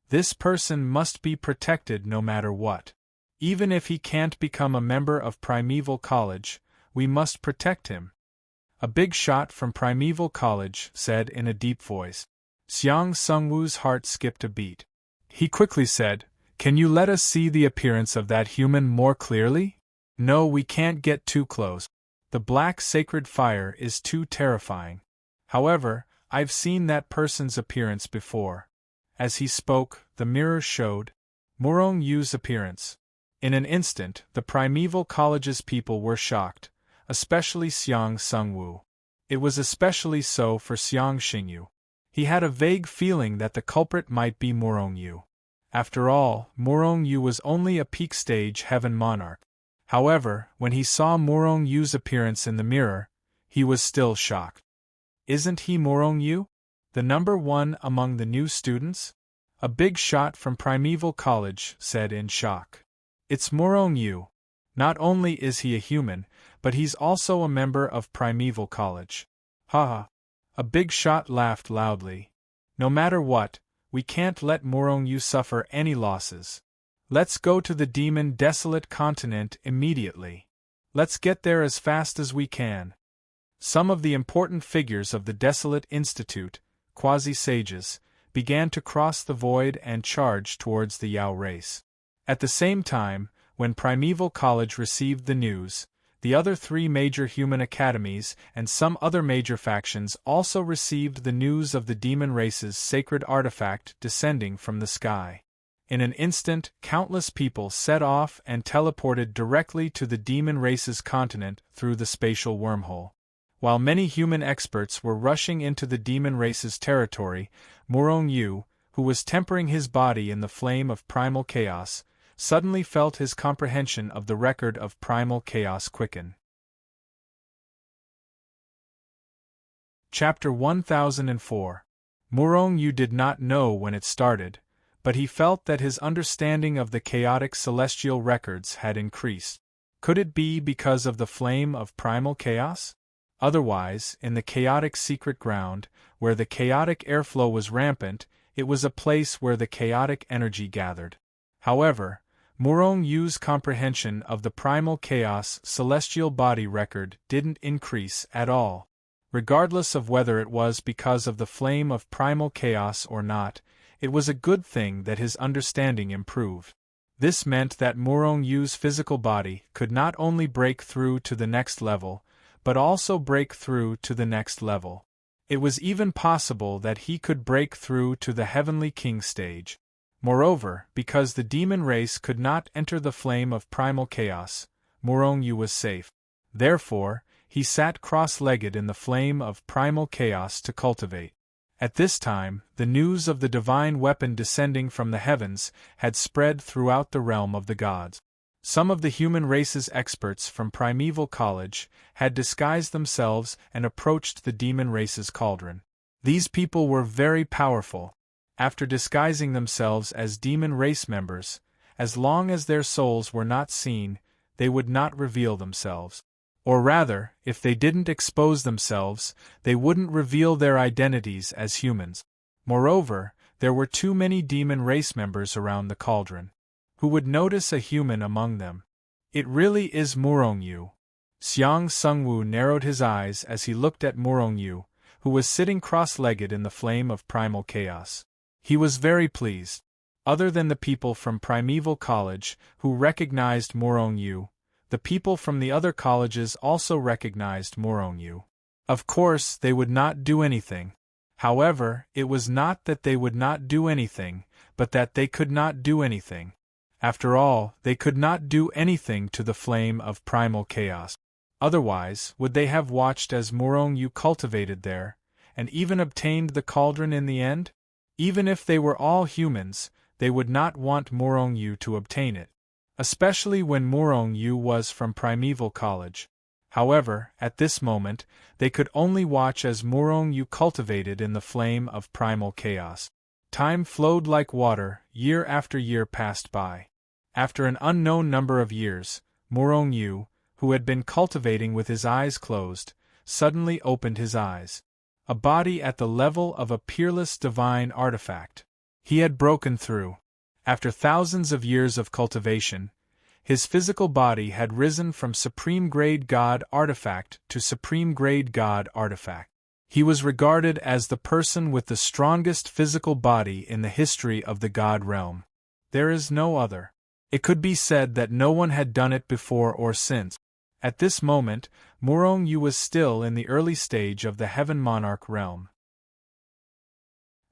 This person must be protected no matter what. Even if he can't become a member of Primeval College, we must protect him. A big shot from Primeval College said in a deep voice. Xiang Sungwu's heart skipped a beat. He quickly said, "Can you let us see the appearance of that human more clearly?" "No, we can't get too close. The black sacred fire is too terrifying. However, I've seen that person's appearance before." As he spoke, the mirror showed Morong Yu's appearance. In an instant, the Primeval College's people were shocked, especially Xiang Sungwu. It was especially so for Xiang Xingyu. He had a vague feeling that the culprit might be Morong Yu. After all, Morong Yu was only a peak stage heaven monarch. However, when he saw Morong Yu's appearance in the mirror, he was still shocked. Isn't he Morong Yu? The number one among the new students? A big shot from Primeval College said in shock. It's Morong Yu. Not only is he a human, but he's also a member of Primeval College. Haha. A big shot laughed loudly. No matter what, we can't let Morong Yu suffer any losses. Let's go to the demon desolate continent immediately. Let's get there as fast as we can. Some of the important figures of the Desolate Institute, quasi-sages, began to cross the void and charge towards the Yao race. At the same time, when Primeval College received the news, the other three major human academies and some other major factions also received the news of the demon race's sacred artifact descending from the sky. In an instant, countless people set off and teleported directly to the demon race's continent through the spatial wormhole. While many human experts were rushing into the demon race's territory, Morong Yu, who was tempering his body in the flame of primal chaos, suddenly felt his comprehension of the record of primal chaos quicken. Chapter 1004. Morong Yu did not know when it started, but he felt that his understanding of the chaotic celestial records had increased. Could it be because of the flame of primal chaos? Otherwise, in the chaotic secret ground, where the chaotic airflow was rampant, it was a place where the chaotic energy gathered. However, Morong Yu's comprehension of the primal chaos celestial body record didn't increase at all. Regardless of whether it was because of the flame of primal chaos or not, it was a good thing that his understanding improved. This meant that Morong Yu's physical body could not only break through to the next level, but also break through to the next level. It was even possible that he could break through to the Heavenly King stage. Moreover, because the demon race could not enter the flame of primal chaos, Morong Yu was safe. Therefore, he sat cross-legged in the flame of primal chaos to cultivate. At this time, the news of the divine weapon descending from the heavens had spread throughout the realm of the gods. Some of the human race's experts from Primeval College had disguised themselves and approached the demon race's cauldron. These people were very powerful. After disguising themselves as demon race members, as long as their souls were not seen, they would not reveal themselves. Or rather, if they didn't expose themselves, they wouldn't reveal their identities as humans. Moreover, there were too many demon race members around the cauldron. Who would notice a human among them? It really is Murong-yu. Xiang Sungwu narrowed his eyes as he looked at Murong-yu, who was sitting cross-legged in the flame of primal chaos. He was very pleased. Other than the people from Primeval College, who recognized Murong-yu, the people from the other colleges also recognized Murong-yu. Of course, they would not do anything. However, it was not that they would not do anything, but that they could not do anything. After all, they could not do anything to the flame of primal chaos. Otherwise, would they have watched as Murong-yu cultivated there, and even obtained the cauldron in the end? Even if they were all humans, they would not want Murong-yu to obtain it. Especially when Murong-yu was from Primeval College. However, at this moment, they could only watch as Murong-yu cultivated in the flame of primal chaos. Time flowed like water, year after year passed by. After an unknown number of years, Murong-yu, who had been cultivating with his eyes closed, suddenly opened his eyes. A body at the level of a peerless divine artifact. He had broken through. After thousands of years of cultivation, his physical body had risen from supreme-grade God artifact to supreme-grade God artifact. He was regarded as the person with the strongest physical body in the history of the God realm. There is no other. It could be said that no one had done it before or since. At this moment, Murong-yu was still in the early stage of the Heaven Monarch realm.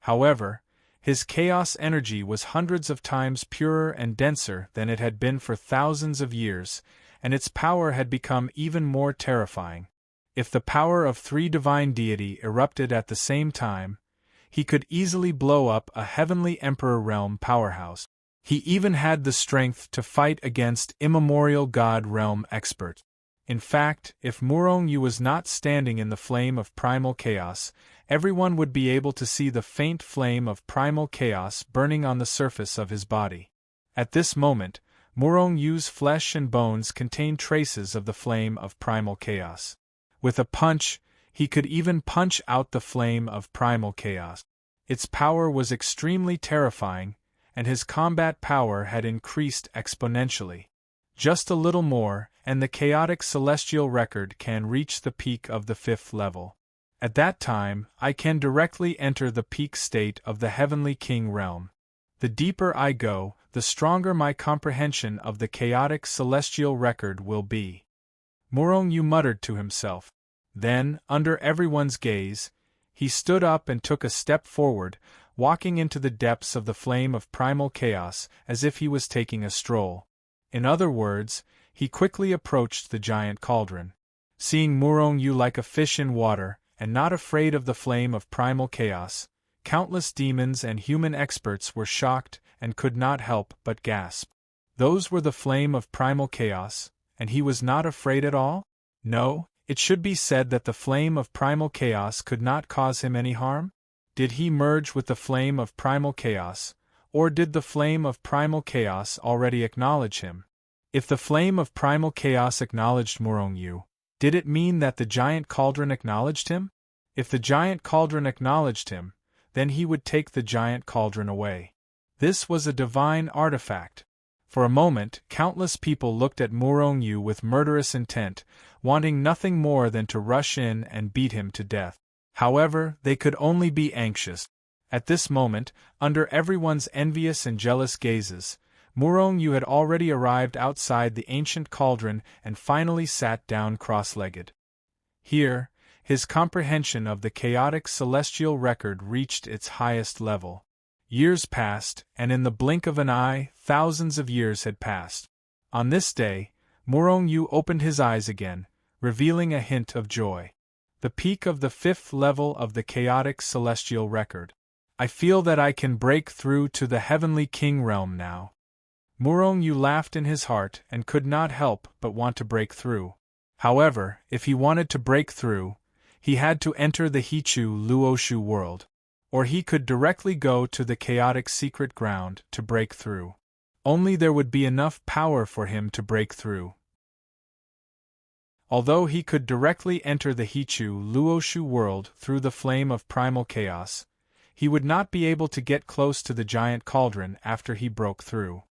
However, his chaos energy was hundreds of times purer and denser than it had been for thousands of years, and its power had become even more terrifying. If the power of three divine deity erupted at the same time, he could easily blow up a heavenly emperor realm powerhouse. He even had the strength to fight against immemorial God realm experts. In fact, if Murong-yu was not standing in the flame of primal chaos, everyone would be able to see the faint flame of primal chaos burning on the surface of his body. At this moment, Murong-yu's flesh and bones contained traces of the flame of primal chaos. With a punch, he could even punch out the flame of primal chaos. Its power was extremely terrifying, and his combat power had increased exponentially. Just a little more, and the chaotic celestial record can reach the peak of the 5th level. At that time, I can directly enter the peak state of the Heavenly King realm. The deeper I go, the stronger my comprehension of the chaotic celestial record will be. Murong-yu muttered to himself. Then, under everyone's gaze, he stood up and took a step forward, walking into the depths of the flame of primal chaos as if he was taking a stroll. In other words, he quickly approached the giant cauldron. Seeing Murong-yu like a fish in water, and not afraid of the flame of primal chaos, countless demons and human experts were shocked and could not help but gasp. Those were the flame of primal chaos, and he was not afraid at all? No, it should be said that the flame of primal chaos could not cause him any harm? Did he merge with the flame of primal chaos, or did the flame of primal chaos already acknowledge him? If the flame of primal chaos acknowledged Murong-yu, did it mean that the giant cauldron acknowledged him? If the giant cauldron acknowledged him, then he would take the giant cauldron away. This was a divine artifact. For a moment, countless people looked at Murong-yu with murderous intent, wanting nothing more than to rush in and beat him to death. However, they could only be anxious. At this moment, under everyone's envious and jealous gazes, Murong-yu had already arrived outside the ancient cauldron and finally sat down cross-legged. Here, his comprehension of the chaotic celestial record reached its highest level. Years passed, and in the blink of an eye, thousands of years had passed. On this day, Murong-yu opened his eyes again, revealing a hint of joy. The peak of the 5th level of the chaotic celestial record. I feel that I can break through to the Heavenly King realm now. Murong-yu laughed in his heart and could not help but want to break through. However, if he wanted to break through, he had to enter the Hichu Luoshu world. Or he could directly go to the chaotic secret ground to break through. Only there would be enough power for him to break through. Although he could directly enter the Hichu Luoshu world through the flame of primal chaos, he would not be able to get close to the giant cauldron after he broke through.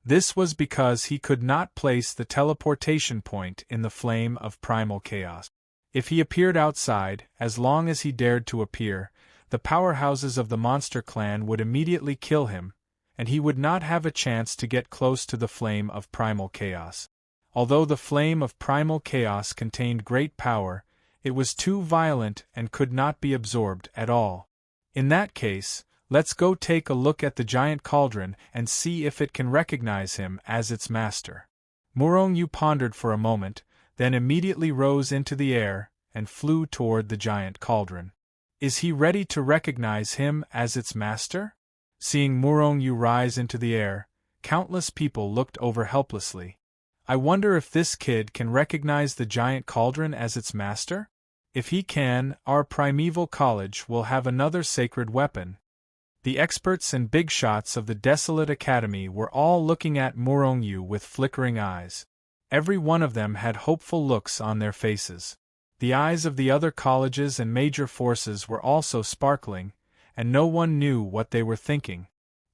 This was because he could not place the teleportation point in the flame of primal chaos. If he appeared outside, as long as he dared to appear, the powerhouses of the monster clan would immediately kill him, and he would not have a chance to get close to the flame of primal chaos. Although the flame of primal chaos contained great power, it was too violent and could not be absorbed at all. In that case, let's go take a look at the giant cauldron and see if it can recognize him as its master. Murong-yu pondered for a moment, then immediately rose into the air and flew toward the giant cauldron. Is he ready to recognize him as its master? Seeing Murong-yu rise into the air, countless people looked over helplessly. I wonder if this kid can recognize the giant cauldron as its master? If he can, our primeval college will have another sacred weapon. The experts and big shots of the desolate academy were all looking at Murong-yu with flickering eyes. Every one of them had hopeful looks on their faces. The eyes of the other colleges and major forces were also sparkling, and no one knew what they were thinking.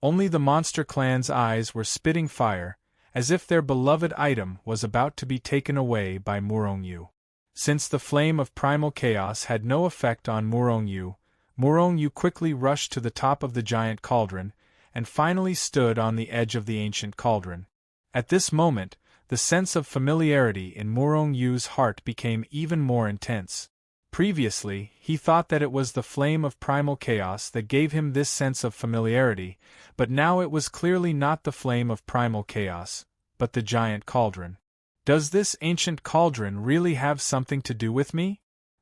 Only the monster clan's eyes were spitting fire, as if their beloved item was about to be taken away by Murong-yu. Since the flame of primal chaos had no effect on Murong-yu, Murong-yu quickly rushed to the top of the giant cauldron, and finally stood on the edge of the ancient cauldron. At this moment, the sense of familiarity in Murong-yu's heart became even more intense. Previously, he thought that it was the flame of primal chaos that gave him this sense of familiarity, but now it was clearly not the flame of primal chaos, but the giant cauldron. Does this ancient cauldron really have something to do with me?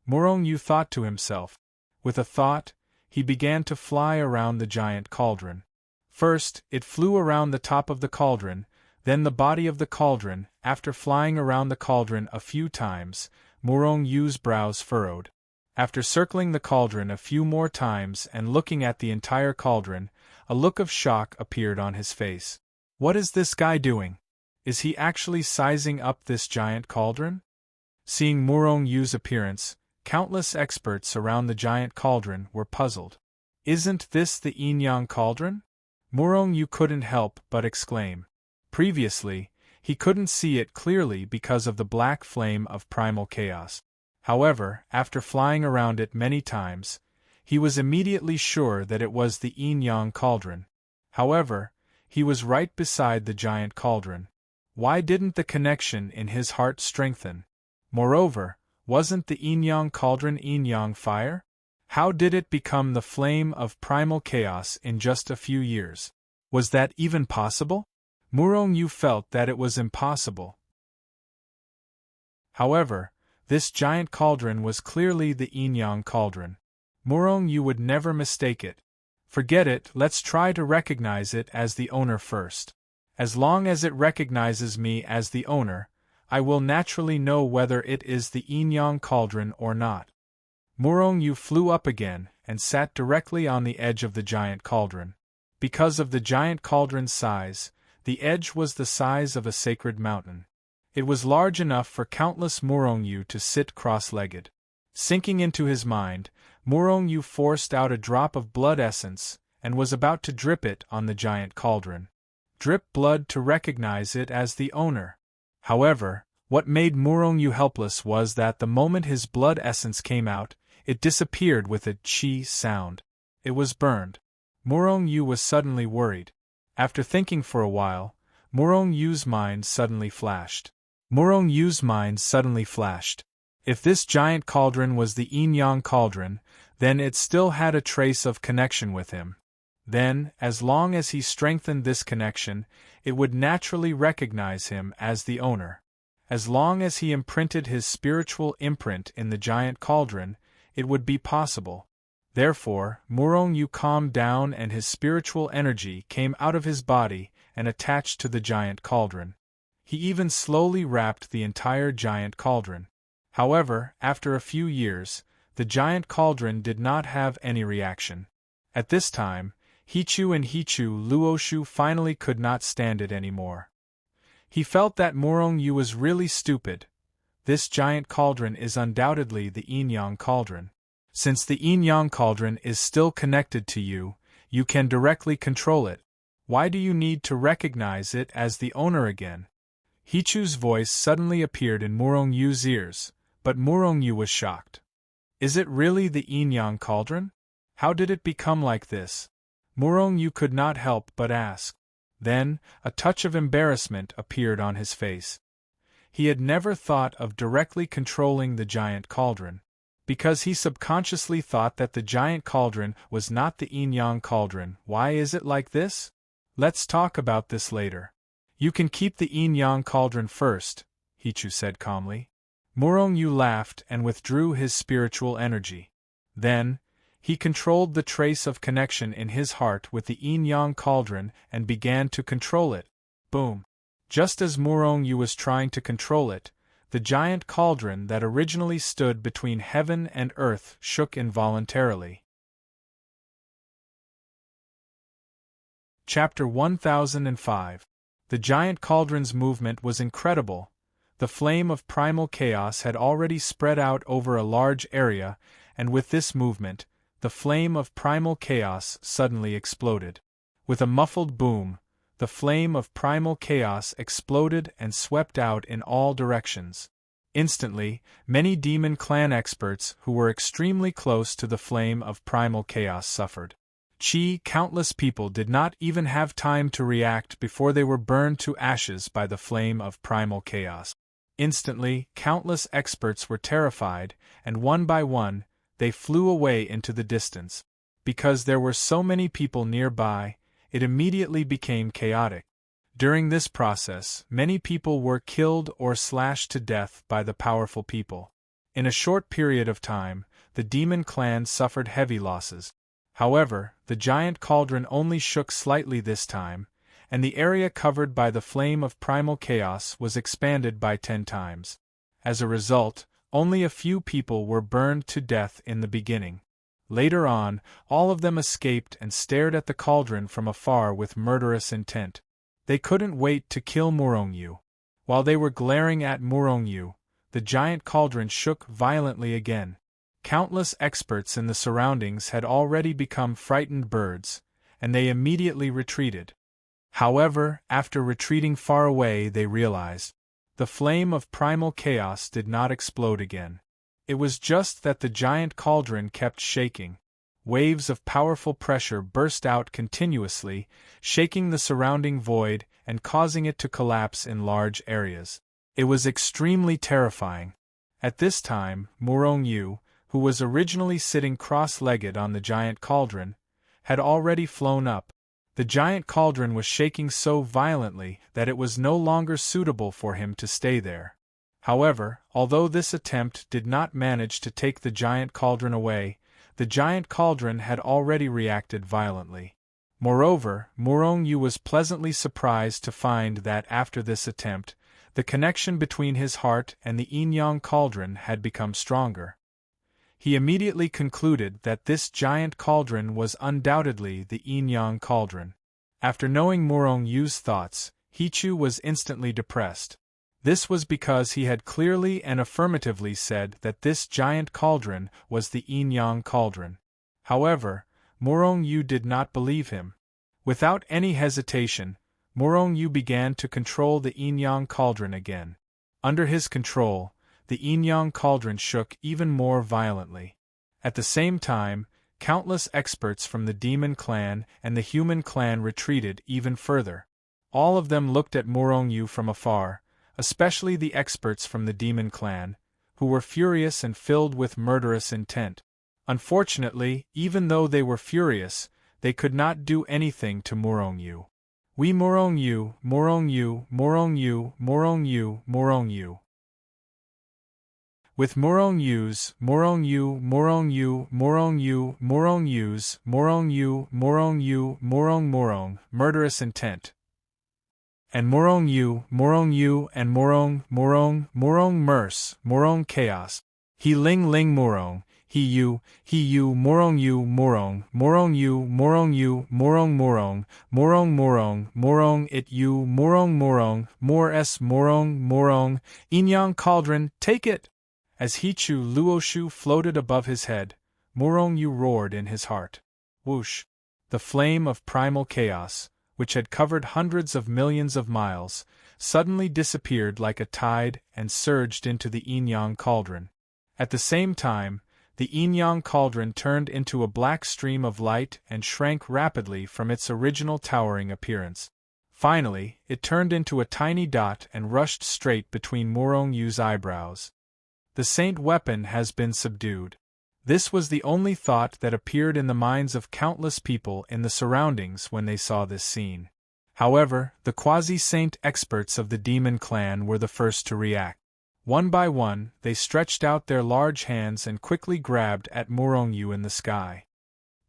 Murong-yu thought to himself. With a thought, he began to fly around the giant cauldron. First, it flew around the top of the cauldron, then the body of the cauldron. After flying around the cauldron a few times, Murong-yu's brows furrowed. After circling the cauldron a few more times and looking at the entire cauldron, a look of shock appeared on his face. What is this guy doing? Is he actually sizing up this giant cauldron? Seeing Murong-yu's appearance, countless experts around the giant cauldron were puzzled. Isn't this the yin-yang cauldron? Murong-yu couldn't help but exclaim. Previously, he couldn't see it clearly because of the black flame of primal chaos. However, after flying around it many times, he was immediately sure that it was the yin-yang cauldron. However, he was right beside the giant cauldron. Why didn't the connection in his heart strengthen? Moreover, wasn't the yin-yang cauldron yin-yang fire? How did it become the flame of primal chaos in just a few years? Was that even possible? Murong-yu felt that it was impossible. However, this giant cauldron was clearly the yin-yang cauldron. Murong-yu would never mistake it. Forget it, let's try to recognize it as the owner first. As long as it recognizes me as the owner, I will naturally know whether it is the yin-yang cauldron or not. Murong-yu flew up again and sat directly on the edge of the giant cauldron. Because of the giant cauldron's size, the edge was the size of a sacred mountain. It was large enough for countless Murong-yu to sit cross-legged. Sinking into his mind, Murong-yu forced out a drop of blood essence and was about to drip it on the giant cauldron. Drip blood to recognize it as the owner. However, what made Murong-yu helpless was that the moment his blood essence came out, it disappeared with a chi sound. It was burned. Murong-yu was suddenly worried. After thinking for a while, Murong-yu's mind suddenly flashed. If this giant cauldron was the yin-yang cauldron, then it still had a trace of connection with him. Then, as long as he strengthened this connection, it would naturally recognize him as the owner. As long as he imprinted his spiritual imprint in the giant cauldron, it would be possible. Therefore, Murong-yu calmed down and his spiritual energy came out of his body and attached to the giant cauldron. He even slowly wrapped the entire giant cauldron. However, after a few years, the giant cauldron did not have any reaction. At this time, Hichu and Hichu Luoshu finally could not stand it anymore. He felt that Murong-yu was really stupid. this giant cauldron is undoubtedly the yin-yang cauldron. Since the yin-yang cauldron is still connected to you, you can directly control it. Why do you need to recognize it as the owner again? Hichu's voice suddenly appeared in Murong-Yu's ears, but Murong-Yu was shocked. Is it really the yin-yang cauldron? How did it become like this? Murong-Yu could not help but ask. Then, a touch of embarrassment appeared on his face. He had never thought of directly controlling the giant cauldron, because he subconsciously thought that the giant cauldron was not the yin-yang cauldron. Why is it like this? Let's talk about this later. You can keep the yin-yang cauldron first, Hichu said calmly. Murong-Yu laughed and withdrew his spiritual energy. Then, he controlled the trace of connection in his heart with the yin-yang cauldron and began to control it. Boom! Just as Murong-Yu was trying to control it, the giant cauldron that originally stood between heaven and earth shook involuntarily. Chapter 1005. The giant cauldron's movement was incredible. The flame of primal chaos had already spread out over a large area, and with this movement, the flame of primal chaos suddenly exploded. With a muffled boom, the flame of primal chaos exploded and swept out in all directions. Instantly, many demon clan experts who were extremely close to the flame of primal chaos suffered. Countless people did not even have time to react before they were burned to ashes by the flame of primal chaos. Instantly, countless experts were terrified, and one by one, they flew away into the distance. Because there were so many people nearby, it immediately became chaotic. During this process, many people were killed or slashed to death by the powerful people. In a short period of time, the demon clan suffered heavy losses. However, the giant cauldron only shook slightly this time, and the area covered by the flame of primal chaos was expanded by 10 times. As a result, only a few people were burned to death in the beginning. Later on, all of them escaped and stared at the cauldron from afar with murderous intent. They couldn't wait to kill Murong-Yu. While they were glaring at Murong-Yu, the giant cauldron shook violently again. Countless experts in the surroundings had already become frightened birds, and they immediately retreated. However, after retreating far away, they realized the flame of primal chaos did not explode again. It was just that the giant cauldron kept shaking. Waves of powerful pressure burst out continuously, shaking the surrounding void and causing it to collapse in large areas. It was extremely terrifying. At this time, Murong-Yu, who was originally sitting cross-legged on the giant cauldron, had already flown up. The giant cauldron was shaking so violently that it was no longer suitable for him to stay there. However, although this attempt did not manage to take the giant cauldron away, the giant cauldron had already reacted violently. Moreover, Murong-Yu was pleasantly surprised to find that after this attempt, the connection between his heart and the yin-yang cauldron had become stronger. He immediately concluded that this giant cauldron was undoubtedly the yin-yang cauldron. After knowing Murong-Yu's thoughts, Hichu was instantly depressed. This was because he had clearly and affirmatively said that this giant cauldron was the yin-yang cauldron. However, Murong-Yu did not believe him. Without any hesitation, Murong-Yu began to control the yin-yang cauldron again. Under his control, the yin-yang cauldron shook even more violently. At the same time, countless experts from the demon clan and the human clan retreated even further. All of them looked at Murong-Yu from afar, especially the experts from the demon clan, who were furious and filled with murderous intent. Unfortunately, even though they were furious, they could not do anything to Murong-Yu. We Murong-Yu, Murong-Yu, Murong-Yu, Murong-Yu, Murong-Yu. With Murong-Yu's, Murong-Yu, Murong-Yu, Murong-Yu, Murong-Yu's, Murong-Yu, Murong-Yu, Murong-Murong, murderous intent. And Murong-Yu, Murong-Yu, and Murong, Murong, Murong Merce, Murong Chaos. He Ling Ling Murong, morong you, morong, morong you, morong you, morong morong, morong morong, morong it you, morong morong, more s morong, morong, Inyang cauldron, take it! As Hichu Luoshu floated above his head, Morong Yu roared in his heart. Whoosh! The flame of primal chaos, which had covered hundreds of millions of miles, suddenly disappeared like a tide and surged into the Inyang cauldron. At the same time, the Inyang cauldron turned into a black stream of light and shrank rapidly from its original towering appearance. Finally, it turned into a tiny dot and rushed straight between Morong Yu's eyebrows. The saint weapon has been subdued. This was the only thought that appeared in the minds of countless people in the surroundings when they saw this scene. However, the quasi-saint experts of the demon clan were the first to react. One by one, they stretched out their large hands and quickly grabbed at Morong Yu in the sky.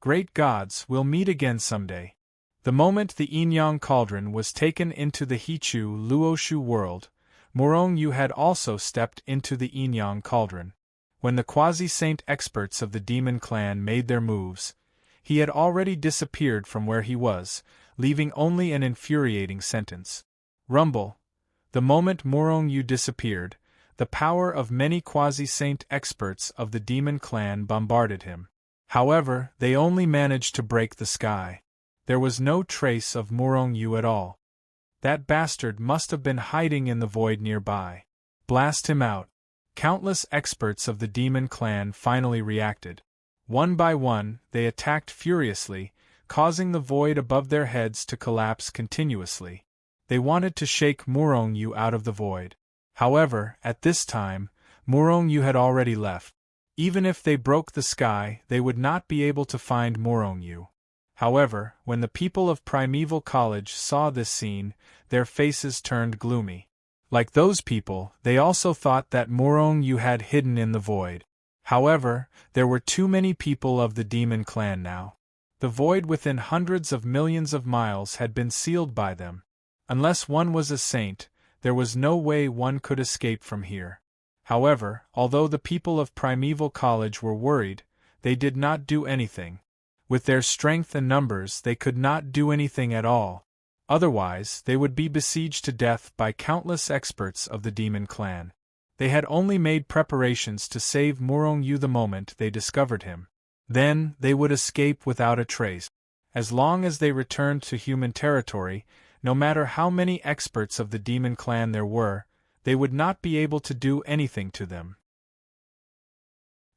Great gods, we'll meet again someday. The moment the Inyang cauldron was taken into the Hichu Luoshu world, Morong Yu had also stepped into the Inyang cauldron. When the quasi-saint experts of the demon clan made their moves, he had already disappeared from where he was, leaving only an infuriating sentence. Rumble. The moment Morong Yu disappeared, the power of many quasi-saint experts of the demon clan bombarded him. However, they only managed to break the sky. There was no trace of Morong Yu at all. That bastard must have been hiding in the void nearby. Blast him out. Countless experts of the demon clan finally reacted. One by one, they attacked furiously, causing the void above their heads to collapse continuously. They wanted to shake Morong Yu out of the void. However, at this time, Morong Yu had already left. Even if they broke the sky, they would not be able to find Morong Yu. However, when the people of Primeval College saw this scene, their faces turned gloomy. Like those people, they also thought that Morong Yu had hidden in the void. However, there were too many people of the demon clan now. The void within hundreds of millions of miles had been sealed by them. Unless one was a saint, there was no way one could escape from here. However, although the people of Primeval College were worried, they did not do anything. With their strength and numbers, they could not do anything at all. Otherwise, they would be besieged to death by countless experts of the demon clan. They had only made preparations to save Morong Yu the moment they discovered him. Then, they would escape without a trace. As long as they returned to human territory, no matter how many experts of the demon clan there were, they would not be able to do anything to them.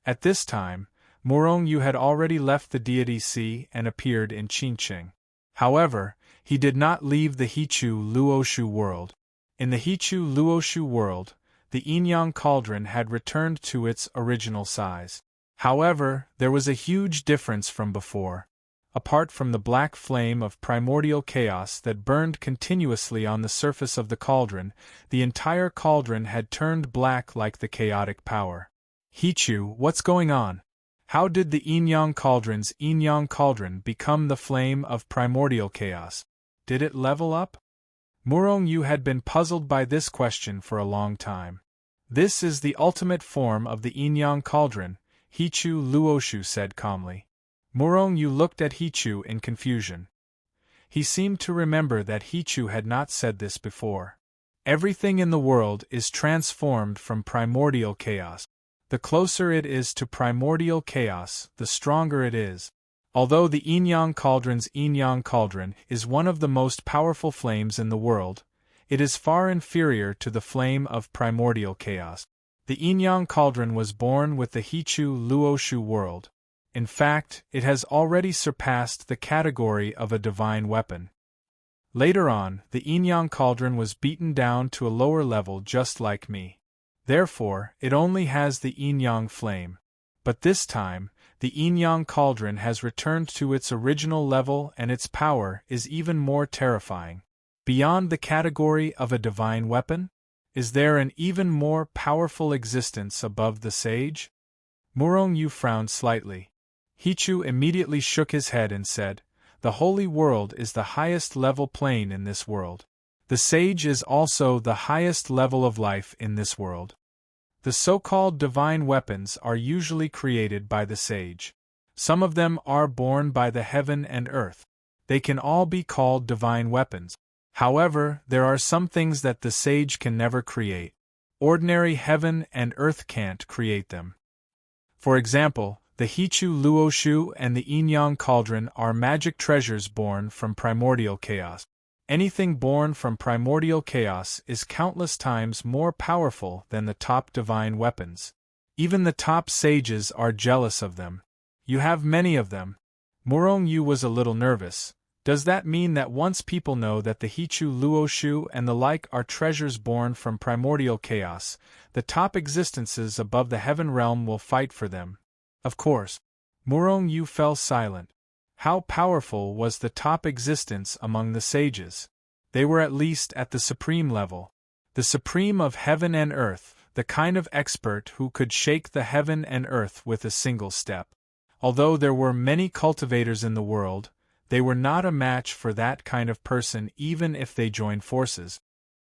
At this time, Morong Yu had already left the deity sea and appeared in Qingqing. However, he did not leave the Hichu Luoshu world. In the Hichu Luoshu world, the Inyang cauldron had returned to its original size. However, there was a huge difference from before. Apart from the black flame of primordial chaos that burned continuously on the surface of the cauldron, the entire cauldron had turned black like the chaotic power. Hichu, what's going on? How did the Inyang cauldron's Inyang cauldron become the flame of primordial chaos? Did it level up? Morong Yu had been puzzled by this question for a long time. This is the ultimate form of the Inyang cauldron, Hichu Luoshu said calmly. Morong Yu looked at Hichu in confusion. He seemed to remember that Hichu had not said this before. Everything in the world is transformed from primordial chaos. The closer it is to primordial chaos, the stronger it is. Although the Inyang cauldron's Inyang cauldron is one of the most powerful flames in the world, it is far inferior to the flame of primordial chaos. The Inyang cauldron was born with the Hichu Luoshu world. In fact, it has already surpassed the category of a divine weapon. Later on, the Inyang cauldron was beaten down to a lower level just like me. Therefore, it only has the Inyang flame. But this time, the Inyang cauldron has returned to its original level and its power is even more terrifying. Beyond the category of a divine weapon? Is there an even more powerful existence above the sage? Morong Yu frowned slightly. Hichu immediately shook his head and said, "The holy world is the highest level plane in this world. The sage is also the highest level of life in this world." The so-called divine weapons are usually created by the sage. Some of them are born by the heaven and earth. They can all be called divine weapons. However, there are some things that the sage can never create. Ordinary heaven and earth can't create them. For example, the Hichu Luoshu and the Yin-Yang Cauldron are magic treasures born from primordial chaos. Anything born from primordial chaos is countless times more powerful than the top divine weapons. Even the top sages are jealous of them. You have many of them. Murong Yu was a little nervous. Does that mean that once people know that the Hichu Luoshu and the like are treasures born from primordial chaos, the top existences above the heaven realm will fight for them? Of course. Murong Yu fell silent. How powerful was the top existence among the sages? They were at least at the supreme level. The supreme of heaven and earth, the kind of expert who could shake the heaven and earth with a single step. Although there were many cultivators in the world, they were not a match for that kind of person even if they joined forces.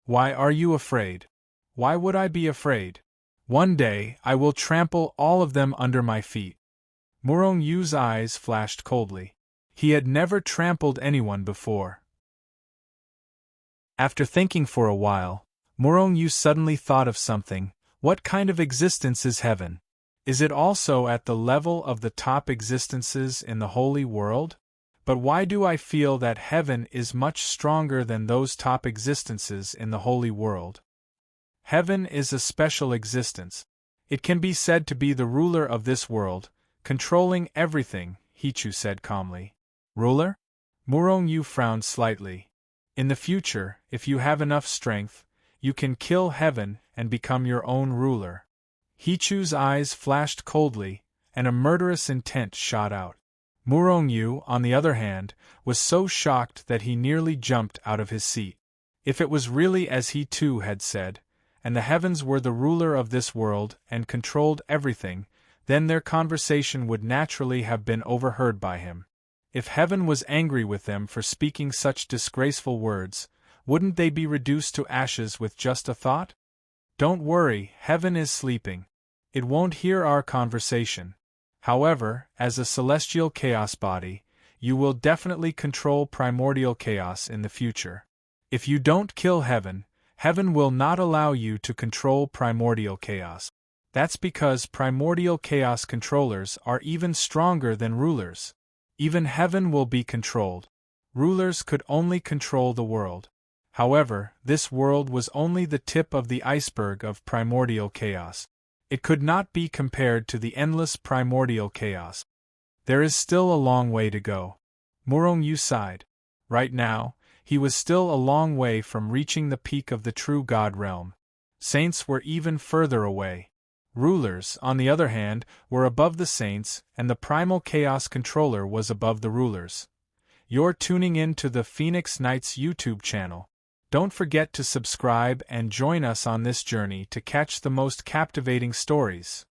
Why are you afraid? Why would I be afraid? One day I will trample all of them under my feet. Murong Yu's eyes flashed coldly. He had never trampled anyone before. After thinking for a while, Murong Yu suddenly thought of something. What kind of existence is heaven? Is it also at the level of the top existences in the holy world? But why do I feel that heaven is much stronger than those top existences in the holy world? Heaven is a special existence. It can be said to be the ruler of this world, controlling everything, Hichu said calmly. Ruler? Murong Yu frowned slightly. In the future, if you have enough strength, you can kill heaven and become your own ruler. Hichu's eyes flashed coldly, and a murderous intent shot out. Murong Yu, on the other hand, was so shocked that he nearly jumped out of his seat. If it was really as he too had said, and the heavens were the ruler of this world and controlled everything, then their conversation would naturally have been overheard by him. If heaven was angry with them for speaking such disgraceful words, wouldn't they be reduced to ashes with just a thought? Don't worry, heaven is sleeping. It won't hear our conversation. However, as a celestial chaos body, you will definitely control primordial chaos in the future. If you don't kill heaven, heaven will not allow you to control primordial chaos. That's because primordial chaos controllers are even stronger than rulers. Even heaven will be controlled. Rulers could only control the world. However, this world was only the tip of the iceberg of primordial chaos. It could not be compared to the endless primordial chaos. There is still a long way to go. Murong Yu sighed. Right now, he was still a long way from reaching the peak of the true God realm. Saints were even further away. Rulers, on the other hand, were above the saints, and the primal chaos controller was above the rulers. You're tuning in to the Phoenix Knights YouTube channel. Don't forget to subscribe and join us on this journey to catch the most captivating stories.